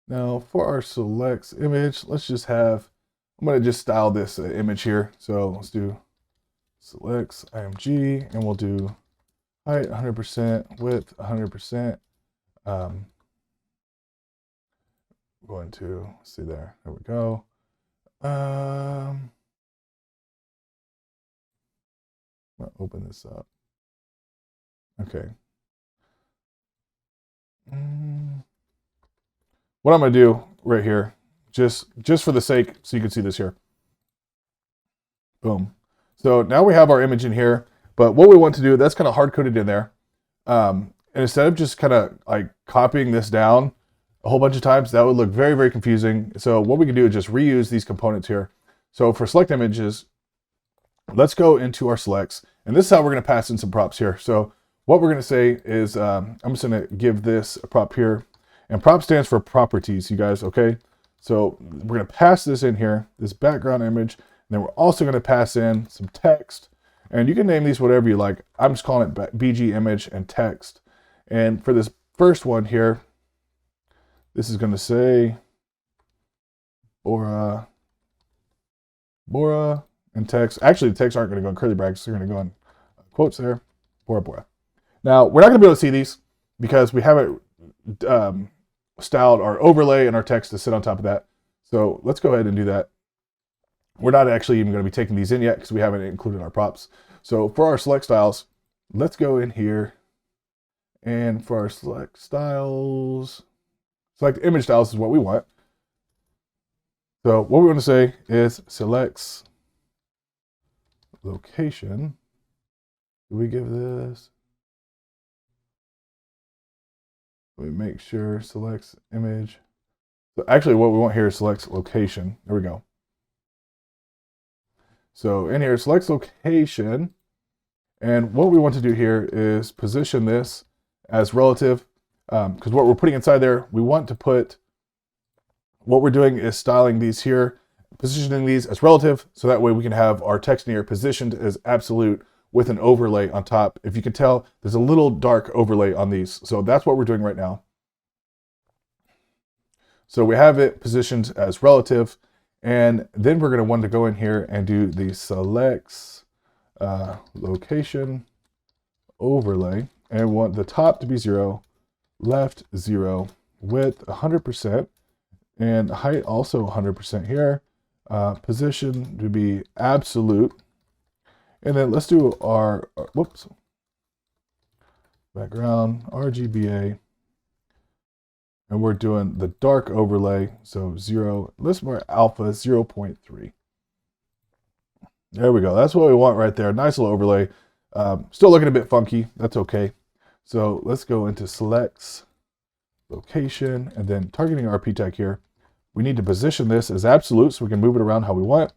Now for our selects image, let's just have, I'm going to just style this image here. So let's do selects img, and we'll do height 100%, width 100%. Going to see there. There we go. I'll open this up. Okay. What I'm going to do right here, just for the sake, so you can see this here. Boom. So now we have our image in here, but what we want to do, that's kind of hard-coded in there. And instead of just kind of like copying this down a whole bunch of times, that would look very, very confusing. So what we can do is just reuse these components here. So for select images, let's go into our selects, and this is how we're going to pass in some props here. So what we're going to say is, I'm just going to give this a prop here, and prop stands for properties, you guys, okay? So we're going to pass this in here, this background image, and then we're also going to pass in some text, and you can name these whatever you like. I'm just calling it BG image and text. And for this first one here, this is going to say Bora, and text. Actually, the text aren't going to go in curly brackets. They're going to go in quotes there. Bora. Now, we're not going to be able to see these because we haven't styled our overlay and our text to sit on top of that. So let's go ahead and do that. We're not actually even going to be taking these in yet because we haven't included our props. So for our select styles, let's go in here. And for our select styles, select image styles is what we want. So what we want to say is selects location. Do we give this? We make sure selects image. So actually what we want here is selects location. There we go. So in here, selects location. And what we want to do here is position this as relative, because what we're putting inside there, we want to put, what we're doing is styling these here, positioning these as relative, so that way we can have our text in here positioned as absolute with an overlay on top. If you can tell, there's a little dark overlay on these. So that's what we're doing right now. So we have it positioned as relative, and then we're going to want to go in here and do the selects location overlay, and we want the top to be 0, left 0, width 100%, and height also 100% here. Position to be absolute. And then let's do our whoops, background, RGBA. And we're doing the dark overlay, so 0, let's more alpha 0.3. There we go. That's what we want right there. Nice little overlay. Still looking a bit funky. That's okay. So let's go into selects, location, and then targeting our p-tag here. We need to position this as absolute so we can move it around how we want.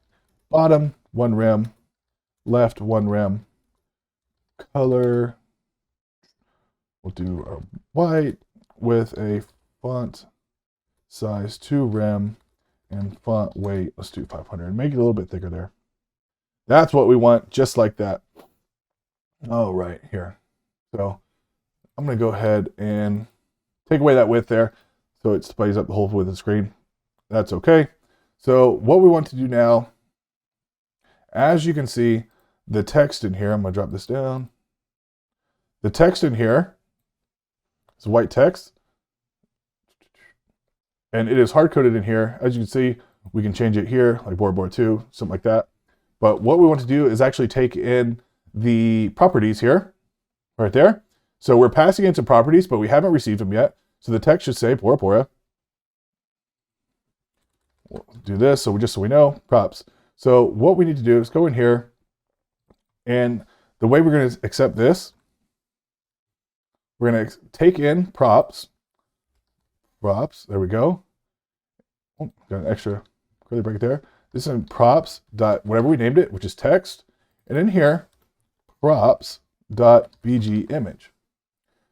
Bottom, 1 rem. Left, 1 rem. Color, we'll do our white with a font size 2 rem, and font weight, let's do 500. Make it a little bit thicker there. That's what we want, just like that. All right, here. So I'm going to go ahead and take away that width there, so it displays up the whole width of the screen. That's okay. So what we want to do now, as you can see, the text in here, I'm going to drop this down. The text in here is white text, and it is hard-coded in here. As you can see, we can change it here, like Bora 2, something like that. But what we want to do is actually take in the properties here, right there. So we're passing in some properties, but we haven't received them yet. So the text should say Bora. We'll do this just so we know, props. So what we need to do is go in here, and the way we're going to accept this, we're going to take in props. There we go. Oh, got an extra curly bracket there. This is in props dot whatever we named it, which is text. And in here, props dot bg image.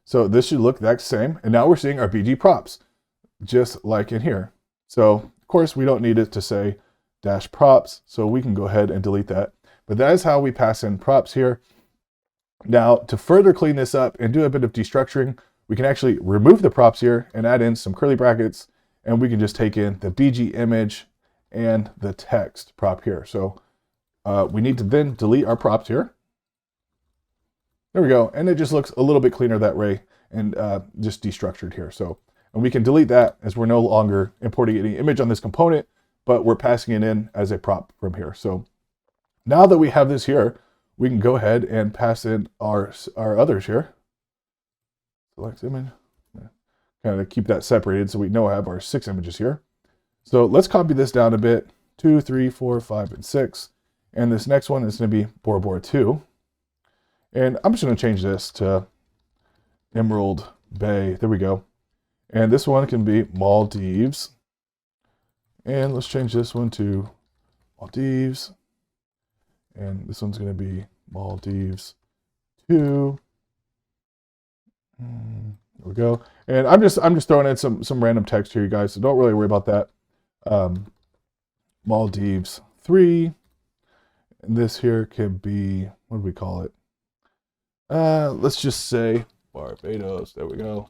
So this should look that same. And now we're seeing our bg props, just like in here. So of course we don't need it to say dash props, so we can go ahead and delete that. But that is how we pass in props here. Now, to further clean this up and do a bit of destructuring, we can actually remove the props here and add in some curly brackets, and we can just take in the BG image and the text prop here. So we need to then delete our props here. There we go. And it just looks a little bit cleaner that way and just destructured here. So, and we can delete that as we're no longer importing any image on this component, but we're passing it in as a prop from here. So now that we have this here, we can go ahead and pass in our others here. Select image, kind of keep that separated so we know I have our 6 images here. So let's copy this down a bit, 2, 3, 4, 5, and 6. And this next one is going to be Bora Bora 2. And I'm just going to change this to Emerald Bay. There we go. And this one can be Maldives. And let's change this one to Maldives. And this one's going to be Maldives 2. There we go. And I'm just throwing in some random text here, you guys. So don't really worry about that. Maldives 3. And this here can be, what do we call it? Let's just say Barbados. There we go.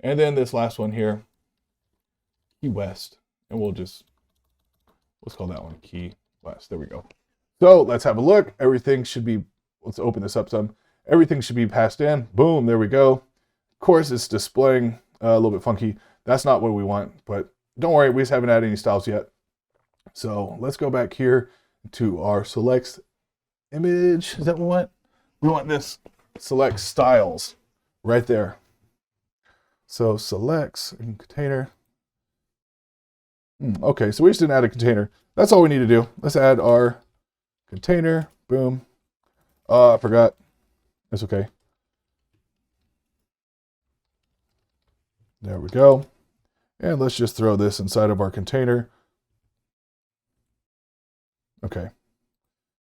And then this last one here, Key West. And let's call that one Key West. There we go. So let's have a look. Everything should be, let's open this up some. Everything should be passed in. Boom, there we go. Of course, it's displaying a little bit funky. That's not what we want, but don't worry, we just haven't added any styles yet. So let's go back here to our select image. Is that what we want? We want this select styles right there. So selects in container. Okay, so we just didn't add a container. That's all we need to do. Let's add our container. Boom. I forgot. That's okay. There we go. And let's just throw this inside of our container. Okay.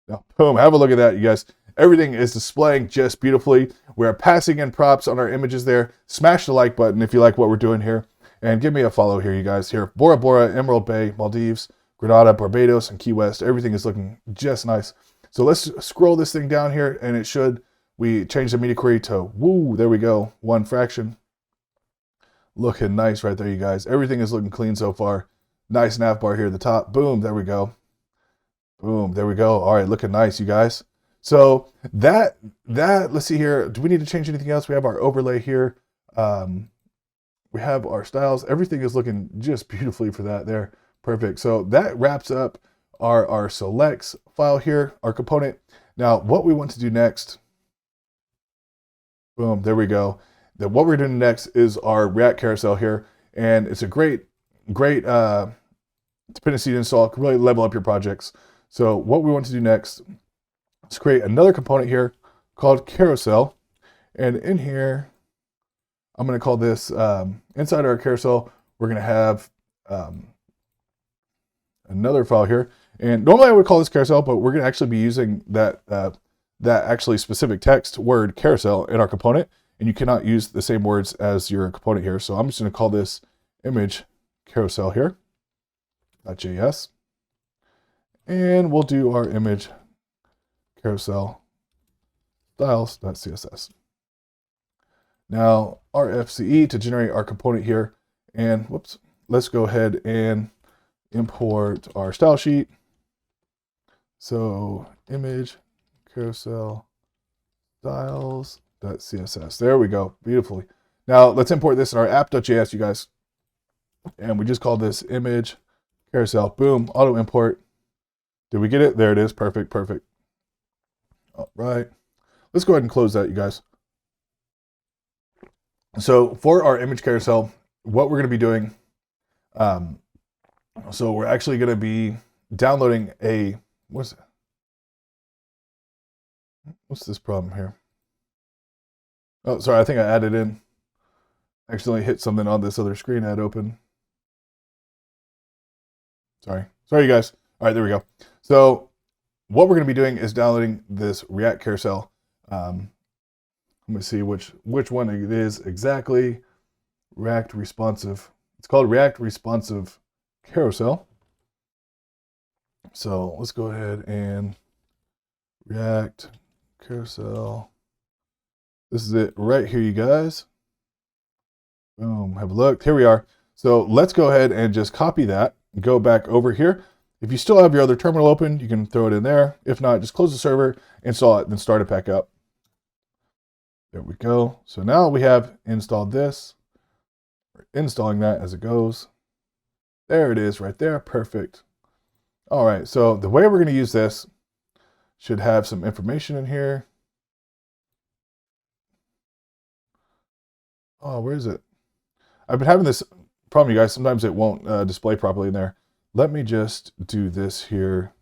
Now, boom, have a look at that, you guys. Everything is displaying just beautifully. We're passing in props on our images there. Smash the like button if you like what we're doing here. And give me a follow here, you guys. Here, Bora Bora, Emerald Bay, Maldives, Grenada, Barbados, and Key West. Everything is looking just nice. So let's scroll this thing down here, and it should, we change the media query to, woo, there we go, 1 fraction. Looking nice right there, you guys. Everything is looking clean so far. Nice navbar here at the top. Boom, there we go. Boom, there we go. All right, looking nice, you guys. So that, let's see here. Do we need to change anything else? We have our overlay here. We have our styles. Everything is looking just beautifully for that there. Perfect. So that wraps up our selects file here, our component. Now, what we want to do next, boom, there we go. Then what we're doing next is our React carousel here. And it's a great dependency to install, can really level up your projects. So what we want to do next is create another component here called Carousel. And in here, I'm going to call this, inside our carousel, we're going to have another file here. And normally I would call this carousel, but we're going to actually be using that actually specific text word carousel in our component. And you cannot use the same words as your component here. So I'm just going to call this image carousel here, .js. And we'll do our image carousel styles.css. Now, RFCE to generate our component here. And whoops, let's go ahead and import our style sheet. So image carousel styles.css. There we go, beautifully. Now let's import this in our app.js, you guys. And we just call this image carousel. Boom, auto import. Did we get it? There it is. Perfect, perfect. All right. Let's go ahead and close that, you guys. So for our image carousel, what we're going to be doing, so we're actually going to be downloading a, what's it? What's this problem here? Oh, sorry, I think I added in. Accidentally hit something on this other screen I had open. Sorry, you guys. All right, there we go. So what we're going to be doing is downloading this React carousel. Let me see which one it is exactly. React responsive. It's called React responsive carousel. So let's go ahead and React carousel. This is it right here, you guys. Boom, have a look. Here we are. So let's go ahead and just copy that. Go back over here. If you still have your other terminal open, you can throw it in there. If not, just close the server, install it, then start it back up. There we go. So now we have installed this. We're installing that as it goes. There it is right there. Perfect. All right, so the way we're going to use this should have some information in here. Oh, where is it? I've been having this problem, you guys. Sometimes it won't display properly in there. Let me just do this here.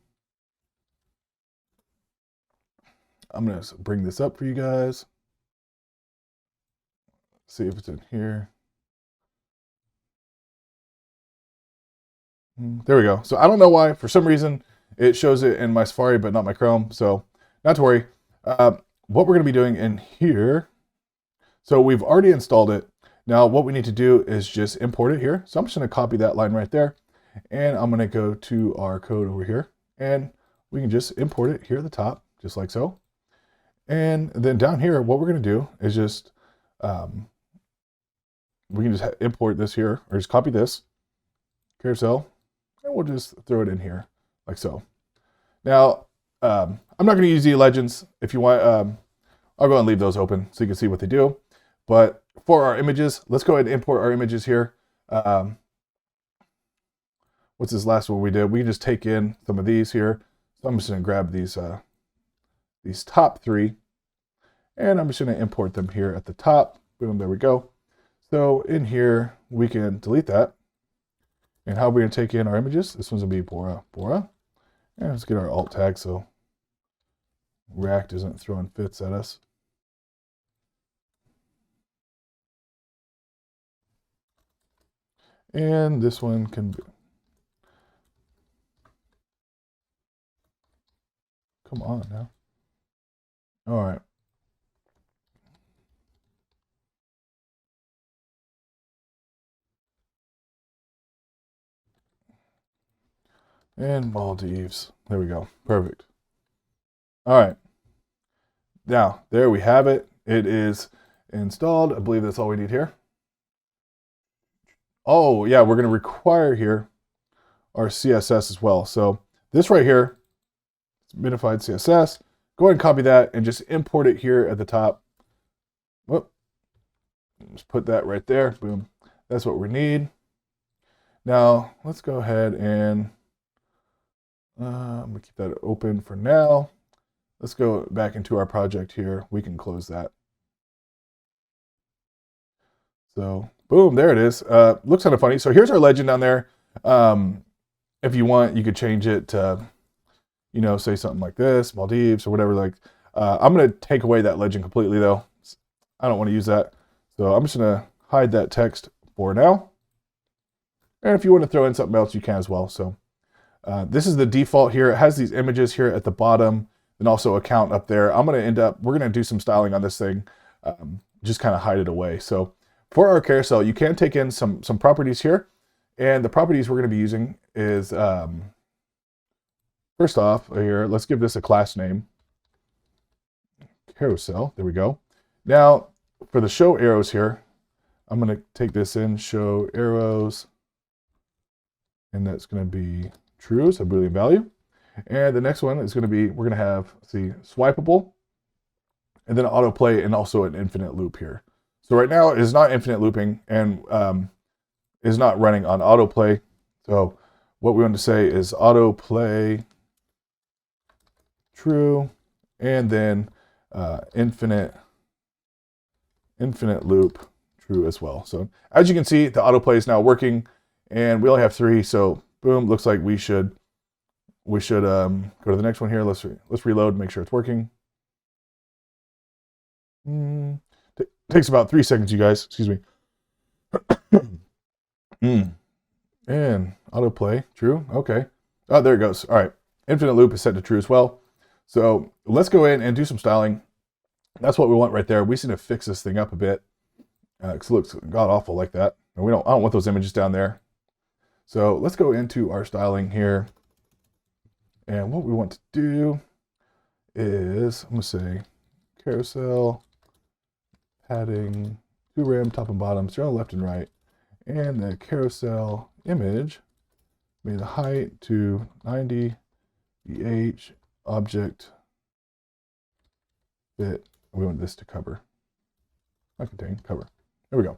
I'm going to bring this up for you guys. See if it's in here. There we go. So I don't know why. For some reason, it shows it in my Safari, but not my Chrome. So not to worry. What we're going to be doing in here. So we've already installed it. Now what we need to do is just import it here. So I'm just going to copy that line right there. And I'm going to go to our code over here. And we can just import it here at the top, just like so. And then down here, what we're going to do is just, we can just import this here, or just copy this carousel. And we'll just throw it in here, like so. Now, I'm not going to use the legends. If you want, I'll go and leave those open so you can see what they do. But for our images, let's go ahead and import our images here. What's this last one we did? We can just take in some of these here. So I'm just going to grab these top three, and I'm just going to import them here at the top. Boom, there we go. So in here, we can delete that. And how are we going to take in our images? This one's going to be Bora. And let's get our alt tag so React isn't throwing fits at us. And this one can be, come on now. All right. And Maldives. There we go. Perfect. All right. Now, there we have it. It is installed. I believe that's all we need here. Oh, yeah, we're going to require here our CSS as well. So this right here, it's minified CSS. Go ahead and copy that and just import it here at the top. Whoop. Just put that right there. Boom. That's what we need. Now, let's go ahead and I'm going to keep that open for now. Let's go back into our project here. We can close that. So, boom, there it is. Looks kind of funny. So here's our legend down there. If you want, you could change it to, you know, say something like this, Maldives or whatever. Like, I'm going to take away that legend completely, though. I don't want to use that. So I'm just going to hide that text for now. And if you want to throw in something else, you can as well. So this is the default here. It has these images here at the bottom and also a count up there. We're going to do some styling on this thing, just kind of hide it away. So for our carousel, you can take in some properties here. And the properties we're going to be using is, first off here, let's give this a class name. Carousel, there we go. Now, for the show arrows here, I'm going to take this in, show arrows, and that's going to be true, so Boolean value. And the next one is going to be, we're going to have, swipeable, and then autoplay, and also an infinite loop here. So right now it is not infinite looping and is not running on autoplay. So what we want to say is autoplay true, and then infinite loop true as well. So as you can see, the autoplay is now working, and we only have 3. So boom, looks like we should go to the next one here. Let's reload, make sure it's working. Takes about 3 seconds, you guys. Excuse me. And autoplay, true. Okay. Oh, there it goes. All right. Infinite loop is set to true as well. So let's go in and do some styling. That's what we want right there. We just need to fix this thing up a bit because it looks god awful like that. And I don't want those images down there. So let's go into our styling here. And what we want to do is, I'm going to say carousel, padding, 2 rem, top and bottom, zero left and right. And the carousel image, made the height to 90, the age, object, fit. We want this to cover. Not contain, cover. There we go.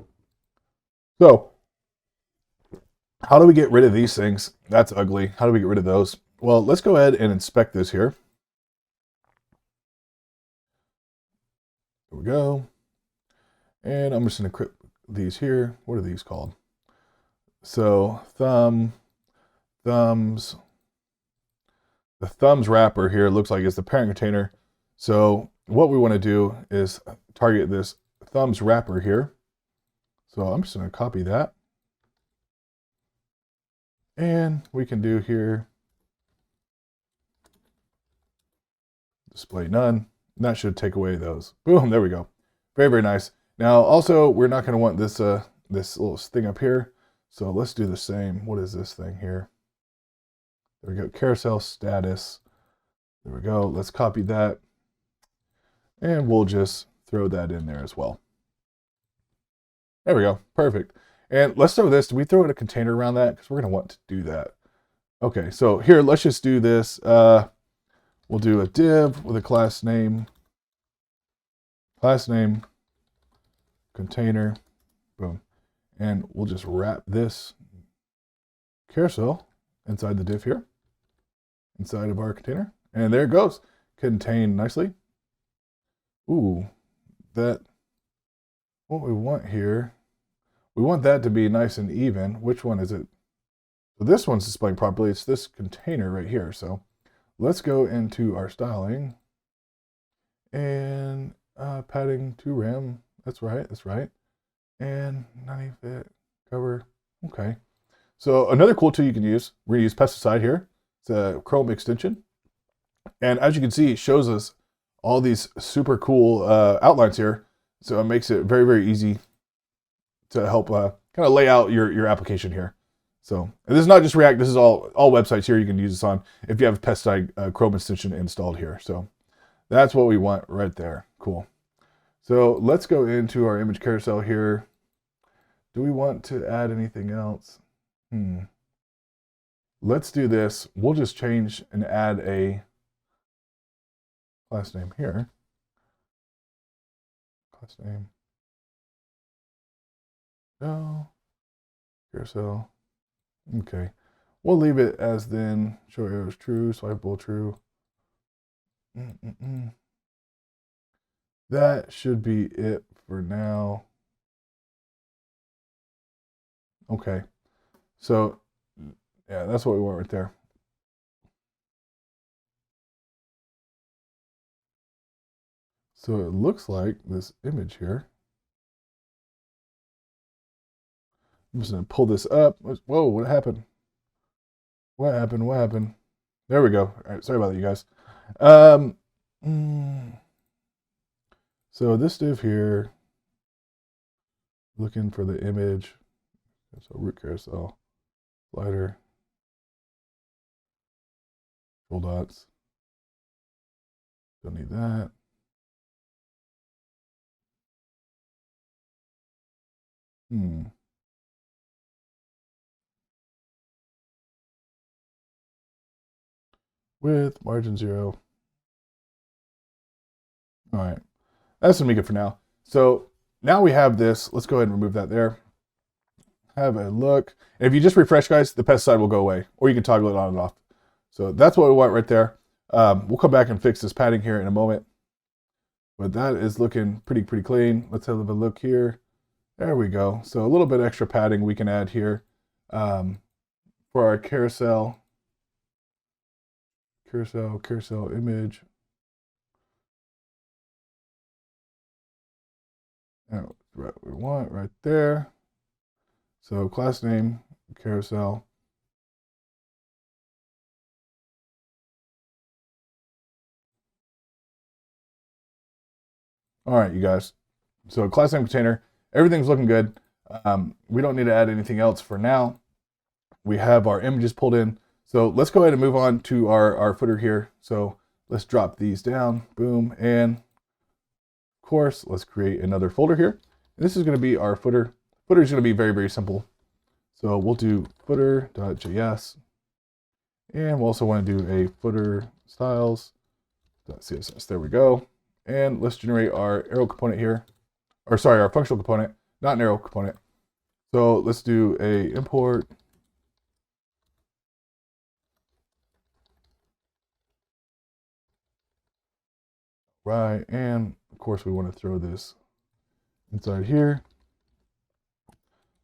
So, how do we get rid of these things? That's ugly. How do we get rid of those? Well, let's go ahead and inspect this here. There we go. And I'm just going to encrypt these here. What are these called? So, thumbs. The thumbs wrapper here looks like it's the parent container. So what we want to do is target this thumbs wrapper here. So I'm just going to copy that. And we can do here, display none. And that should take away those. Boom, there we go. Very, very nice. Now also, we're not going to want this, this little thing up here. So let's do the same. What is this thing here? There we go, carousel status. There we go, let's copy that. And we'll just throw that in there as well. There we go, perfect. And let's throw this, do we throw in a container around that? Because we're gonna want to do that. Okay, so here, let's just do this. We'll do a div with a class name, container, boom. And we'll just wrap this carousel inside the div here, inside of our container. And there it goes, contained nicely. Ooh, that, what we want here, we want that to be nice and even. Which one is it? So this one's displaying properly. It's this container right here. So let's go into our styling and padding 2 rem. That's right, that's right. And 90 fit cover, okay. So another cool tool you can use, we're gonna use pesticide here. It's a Chrome extension. And as you can see, it shows us all these super cool outlines here. So it makes it very, very easy to help kind of lay out your application here. So this is not just React, this is all websites here you can use this on if you have a pesticide Chrome extension installed here. So that's what we want right there. Cool. So let's go into our image carousel here. Do we want to add anything else? Let's do this. We'll just change and add a class name here. Class name. No. Carousel. Okay. We'll leave it as then show arrows true, swipeable true. That should be it for now. Okay. So yeah, that's what we want right there. So it looks like this image here. I'm just gonna pull this up. Whoa, what happened? What happened? What happened? There we go. All right, sorry about that, you guys. So this div here, looking for the image. So root carousel, slider, full dots. Don't need that. Width, margin 0. All right, that's gonna be good for now. So now we have this. Let's go ahead and remove that there. Have a look. And if you just refresh, guys, the pesticide will go away, or you can toggle it on and off. So that's what we want right there. We'll come back and fix this padding here in a moment. But that is looking pretty clean. Let's have a look here. There we go. So a little bit extra padding we can add here for our carousel image. That's what we want right there. So class name, carousel. All right, you guys. So class name container, everything's looking good. We don't need to add anything else for now. We have our images pulled in. So let's go ahead and move on to our footer here. So let's drop these down, boom. And of course, let's create another folder here. And this is gonna be our footer. Footer is gonna be very, very simple. So we'll do footer.js. And we'll also want to do a footer styles.css. There we go. And let's generate our arrow component here. Or sorry, our functional component, not an arrow component. So let's do a import. Right, and of course we want to throw this inside here.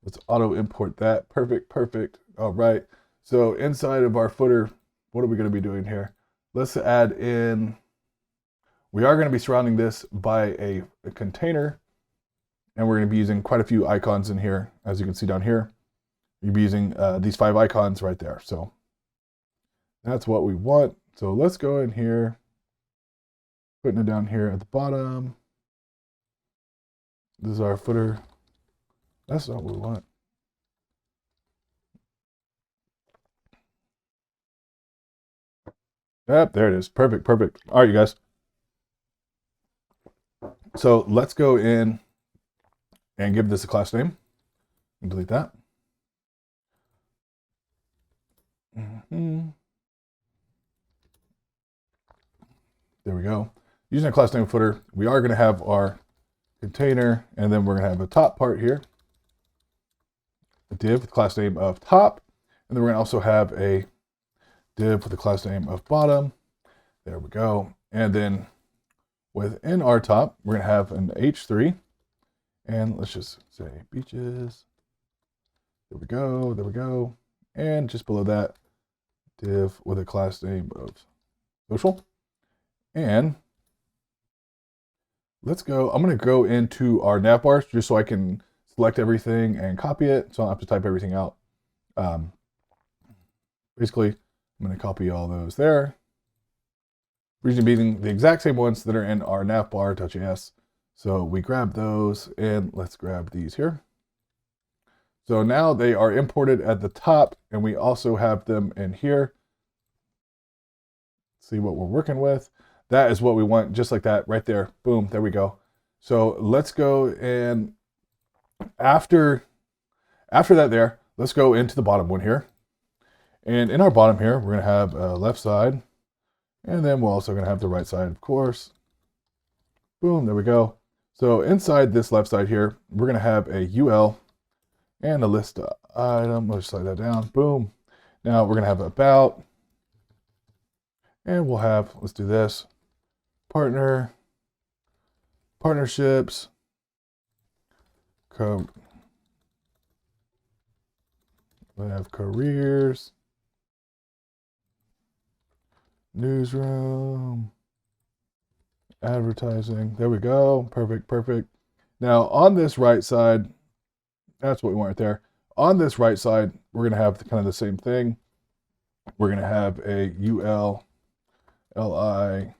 Let's auto import that. Perfect, perfect. All right. So inside of our footer, what are we going to be doing here? Let's add in, we are going to be surrounding this by a container, and we're going to be using quite a few icons in here. As you can see down here, you'll be using these 5 icons right there. So that's what we want. So let's go in here, putting it down here at the bottom. This is our footer. That's not what we want. Yep, there it is. Perfect, perfect. All right, you guys. So let's go in and give this a class name and delete that. There we go. Using a class name footer, we are going to have our container, and then we're going to have a top part here, a div with class name of top, and then we're going to also have a div with the class name of bottom. There we go. And then within our top, we're going to have an h3, and let's just say beaches. There we go. There we go. And just below that, div with a class name of social. And let's go. I'm going to go into our Navbar just so I can select everything and copy it, so I don't have to type everything out. Basically, I'm going to copy all those there. Reason being the exact same ones that are in our navbar.js. So we grab those, and let's grab these here. So now they are imported at the top, and we also have them in here. See what we're working with. That is what we want, just like that, right there. Boom, there we go. So let's go, and after that there, let's go into the bottom one here. And in our bottom here, we're gonna have a left side, and then we're also gonna have the right side, of course. Boom, there we go. So inside this left side here, we're gonna have a UL and a list item. Let's slide that down, boom. Now we're gonna have about, and we'll have, let's do this, partnerships, we have careers, newsroom, advertising. There we go. Perfect, perfect. Now on this right side, that's what we want right there. On this right side, we're going to have kind of the same thing. We're going to have a UL, LI,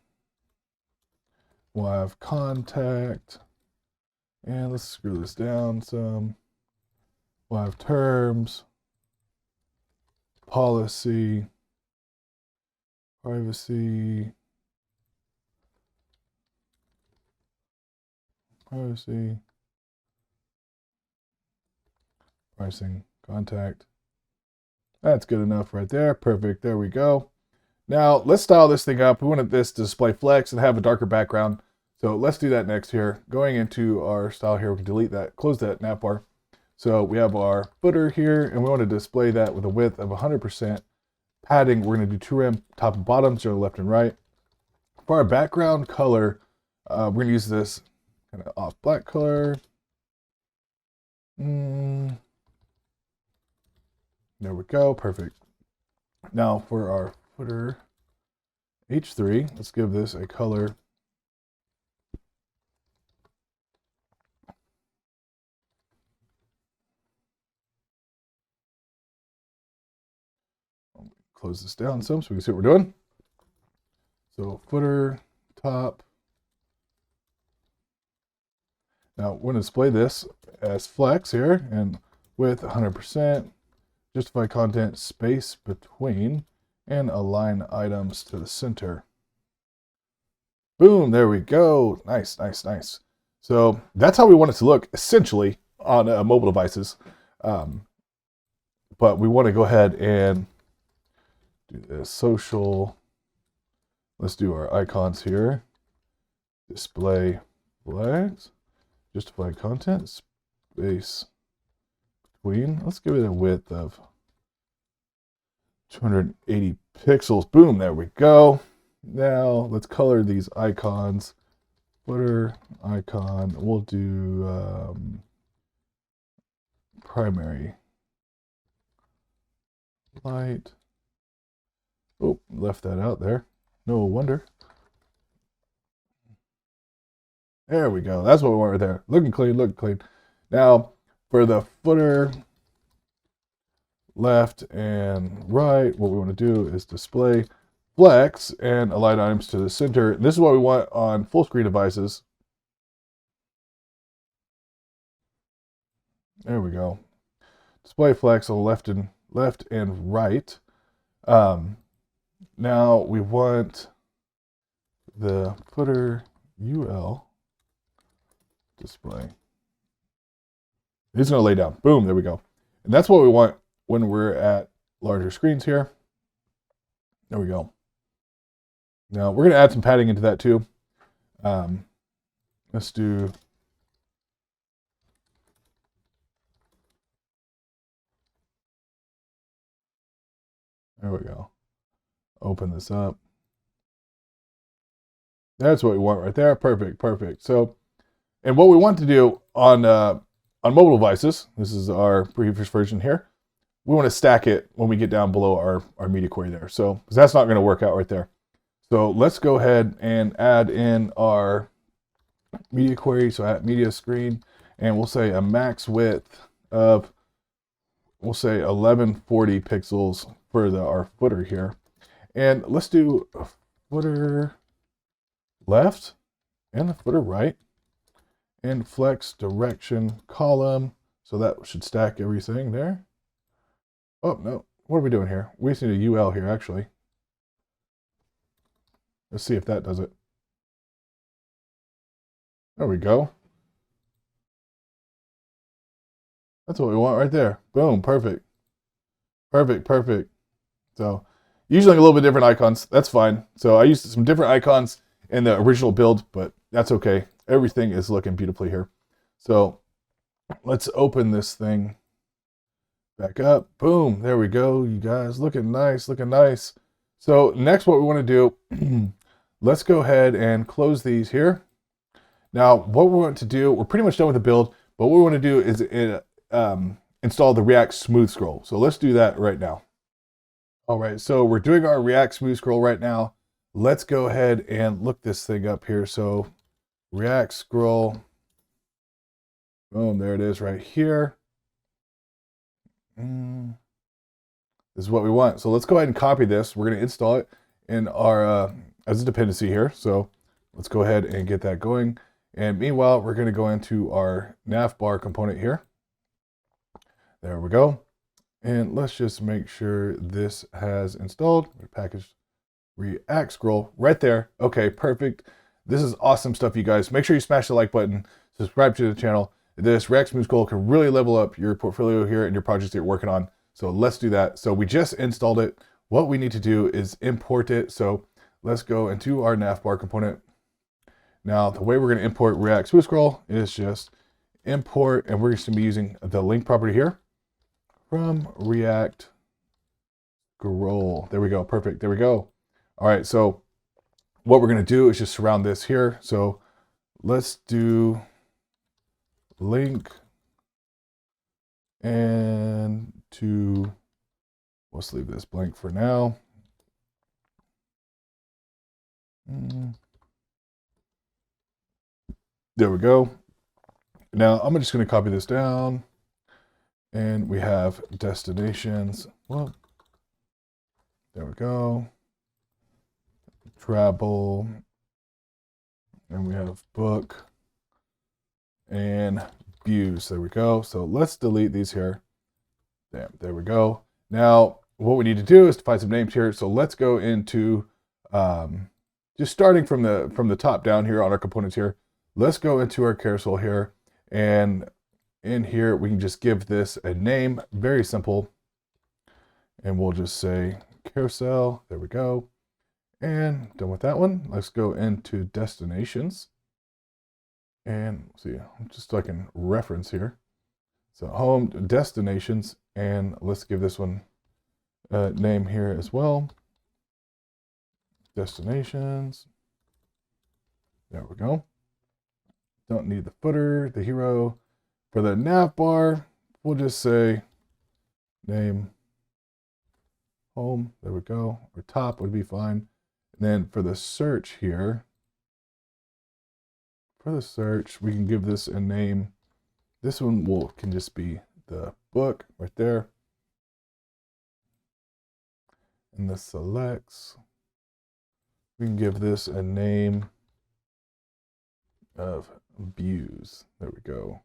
we'll have contact, and let's screw this down some. We'll have terms, policy, privacy, pricing, contact. That's good enough right there. Perfect. There we go. Now let's style this thing up. We wanted this to display flex and have a darker background. So let's do that next here. Going into our style here, we can delete that, close that navbar. So we have our footer here, and we want to display that with a width of 100%. Padding, we're going to do 2rem top and bottom, 0 left and right. For our background color, we're going to use this kind of off black color. There we go, perfect. Now for our footer H3, let's give this a color close this down some so we can see what we're doing. So footer, top. Now we're going to display this as flex here and with 100%, justify content, space between, and align items to the center. Boom, there we go. Nice, nice, nice. So that's how we want it to look essentially on mobile devices. But we want to go ahead and do this social. Let's do our icons here. Display flags, justify content, space between. Let's give it a width of 280 pixels. Boom, there we go. Now let's color these icons. Footer icon, we'll do primary light. Oh, left that out there. No wonder. There we go. That's what we want right there. Looking clean, looking clean. Now, for the footer, left and right, what we want to do is display flex and align items to the center. This is what we want on full screen devices. There we go. Display flex on left and right. Now we want the footer UL display. He's going to lay down. Boom, there we go. And that's what we want when we're at larger screens here. There we go. Now we're going to add some padding into that too. Let's do there we go. Open this up. That's what we want right there. Perfect, perfect. So, and what we want to do on mobile devices, this is our previous version here, we want to stack it when we get down below our media query there. So, because that's not going to work out right there. So let's go ahead and add in our media query. So at media screen, and we'll say a max width of, we'll say 1140 pixels for our footer here. And let's do a footer left and a footer right and flex direction column. So that should stack everything there. Oh, no. What are we doing here? We just need a UL here, actually. Let's see if that does it. There we go. That's what we want right there. Boom, perfect. Perfect, perfect. So using a little bit different icons, that's fine. So I used some different icons in the original build, but that's okay. Everything is looking beautifully here. So let's open this thing back up. Boom, there we go. You guys, looking nice, looking nice. So next what we want to do, let's go ahead and close these here. Now what we want to do, we're pretty much done with the build, but what we want to do is install the React Smooth Scroll. So let's do that right now. All right, so we're doing our React Smooth Scroll right now. Let's go ahead and look this thing up here. So React Scroll, boom, there it is right here. This is what we want. So let's go ahead and copy this. We're going to install it in our as a dependency here. So let's go ahead and get that going. And meanwhile, we're going to go into our Navbar component here. There we go. And let's just make sure this has installed. Package React Scroll right there. Okay, perfect. This is awesome stuff, you guys. Make sure you smash the like button, subscribe to the channel. This React Smooth Scroll can really level up your portfolio here and your projects that you're working on. So let's do that. So we just installed it. What we need to do is import it. So let's go into our Navbar component. Now, the way we're going to import React Smooth Scroll is just import, and we're just going to be using the link property here from React Scroll. There we go. Perfect. There we go. All right. So what we're going to do is just surround this here. So let's do link and to, let's leave this blank for now. There we go. Now I'm just going to copy this down, and we have destinations. Well, There we go. Travel. And we have book and views. There we go. So let's delete these here. There we go. Now, what we need to do is to find some names here. So let's go into, just starting from the top down here on our components here. Let's go into our carousel here. And in here, we can just give this a name. Very simple. And we'll just say carousel. There we go. And done with that one. Let's go into destinations. And see, just so I can reference here. So home, destinations, and let's give this one a name here as well. Destinations. There we go. Don't need the footer, the hero. For the navbar, we'll just say name home. There we go. Or top would be fine. And then for the search here, we can give this a name. This one can just be the book right there. And the selects, we can give this a name of views. There we go.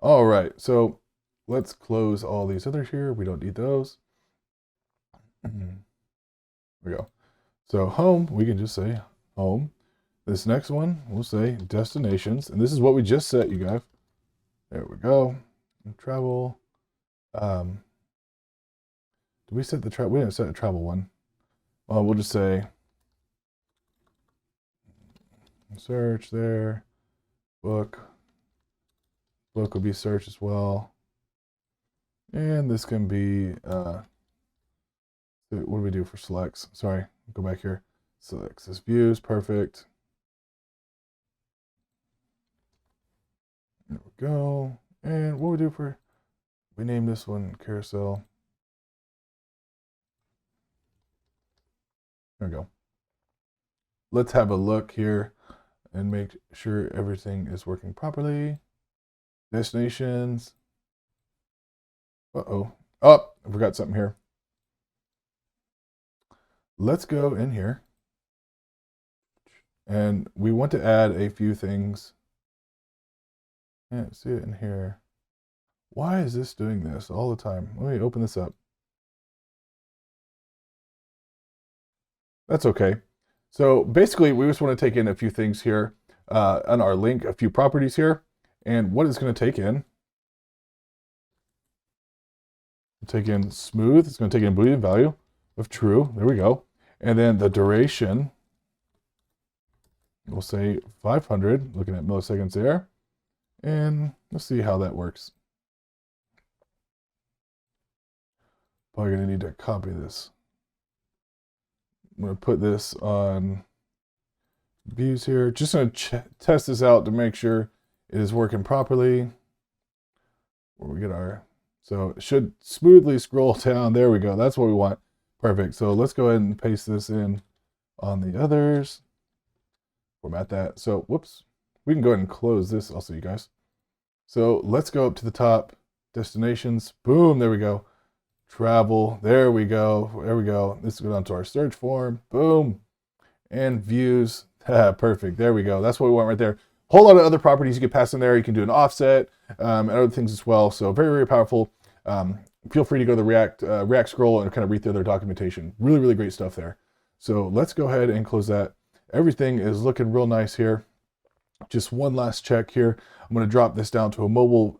All right, so let's close all these others here. We don't need those. There we go. So home, we can just say home. This next one, we'll say destinations. And this is what we just set, you guys. There we go. And travel. Did we set the travel? We didn't set a travel one. Well, we'll just say search there. Book. Book will be search as well. And this can be, what do we do for selects? Sorry, go back here. Selects as views, perfect. There we go. And what we do for, we name this one carousel. There we go. Let's have a look here and make sure everything is working properly. Destinations. Uh-oh. Oh, I forgot something here. Let's go in here. And we want to add a few things. Can't see it in here. Why is this doing this all the time? Let me open this up. That's okay. So basically, we just want to take in a few things here on our link, a few properties here. And what it's going to take in, smooth. It's going to take in Boolean value of true. There we go. And then the duration, we'll say 500, looking at milliseconds there. And let's see how that works. Probably going to need to copy this. I'm going to put this on views here. Just going to test this out to make sure it is working properly. Where we get our, so it should smoothly scroll down. There we go. That's what we want. Perfect. So let's go ahead and paste this in on the others. Format that. So whoops. We can go ahead and close this also, you guys. So let's go up to the top. Destinations. Boom. There we go. Travel. There we go. There we go. This goes on to our search form. Boom. And views. Perfect. There we go. That's what we want right there. Whole lot of other properties you can pass in there. You can do an offset and other things as well. So very, very powerful. Feel free to go to the React scroll and kind of read through their documentation. Really, really great stuff there. So let's go ahead and close that. Everything is looking real nice here. Just one last check here. I'm going to drop this down to a mobile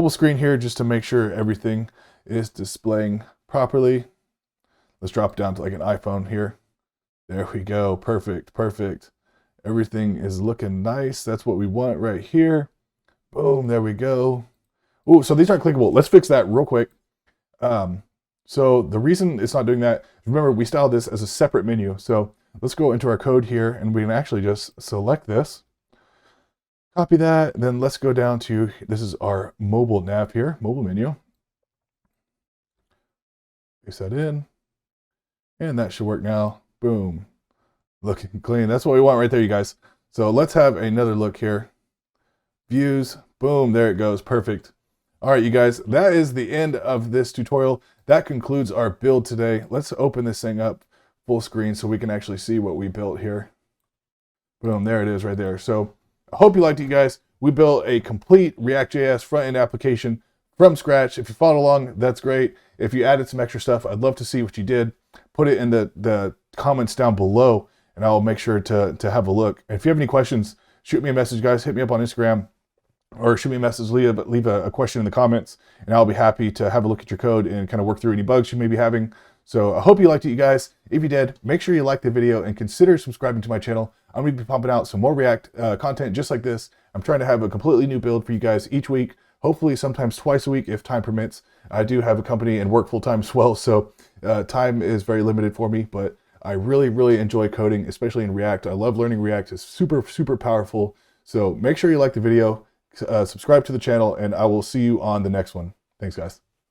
screen here just to make sure everything is displaying properly. Let's drop it down to like an iPhone here. There we go. Perfect. Perfect. Everything is looking nice. That's what we want right here. Boom. There we go. Oh, so these aren't clickable. Let's fix that real quick. So the reason it's not doing that, remember we styled this as a separate menu. So let's go into our code here and we can actually just select this. Copy that. Then let's go down to, this is our mobile nav here, mobile menu. Paste that in. And that should work now. Boom. Looking clean. That's what we want right there, you guys. So let's have another look here. Views. Boom. There it goes. Perfect. All right, you guys, that is the end of this tutorial. that concludes our build today. Let's open this thing up full screen so we can actually see what we built here. Boom, there it is right there. So I hope you liked it, you guys. We built a complete React.js front-end application from scratch. If you followed along, that's great. If you added some extra stuff, I'd love to see what you did. Put it in the comments down below, and I'll make sure to have a look. And if you have any questions, shoot me a message, guys. Hit me up on Instagram, or shoot me a message, leave a question in the comments, and I'll be happy to have a look at your code and kind of work through any bugs you may be having. So I hope you liked it, you guys. If you did, make sure you like the video and consider subscribing to my channel. I'm going to be pumping out some more React content just like this. I'm trying to have a completely new build for you guys each week, hopefully sometimes twice a week if time permits. I do have a company and work full-time as well, so time is very limited for me, but I really, really enjoy coding, especially in React. I love learning React. It's super, super powerful. So make sure you like the video, subscribe to the channel, and I will see you on the next one. Thanks, guys.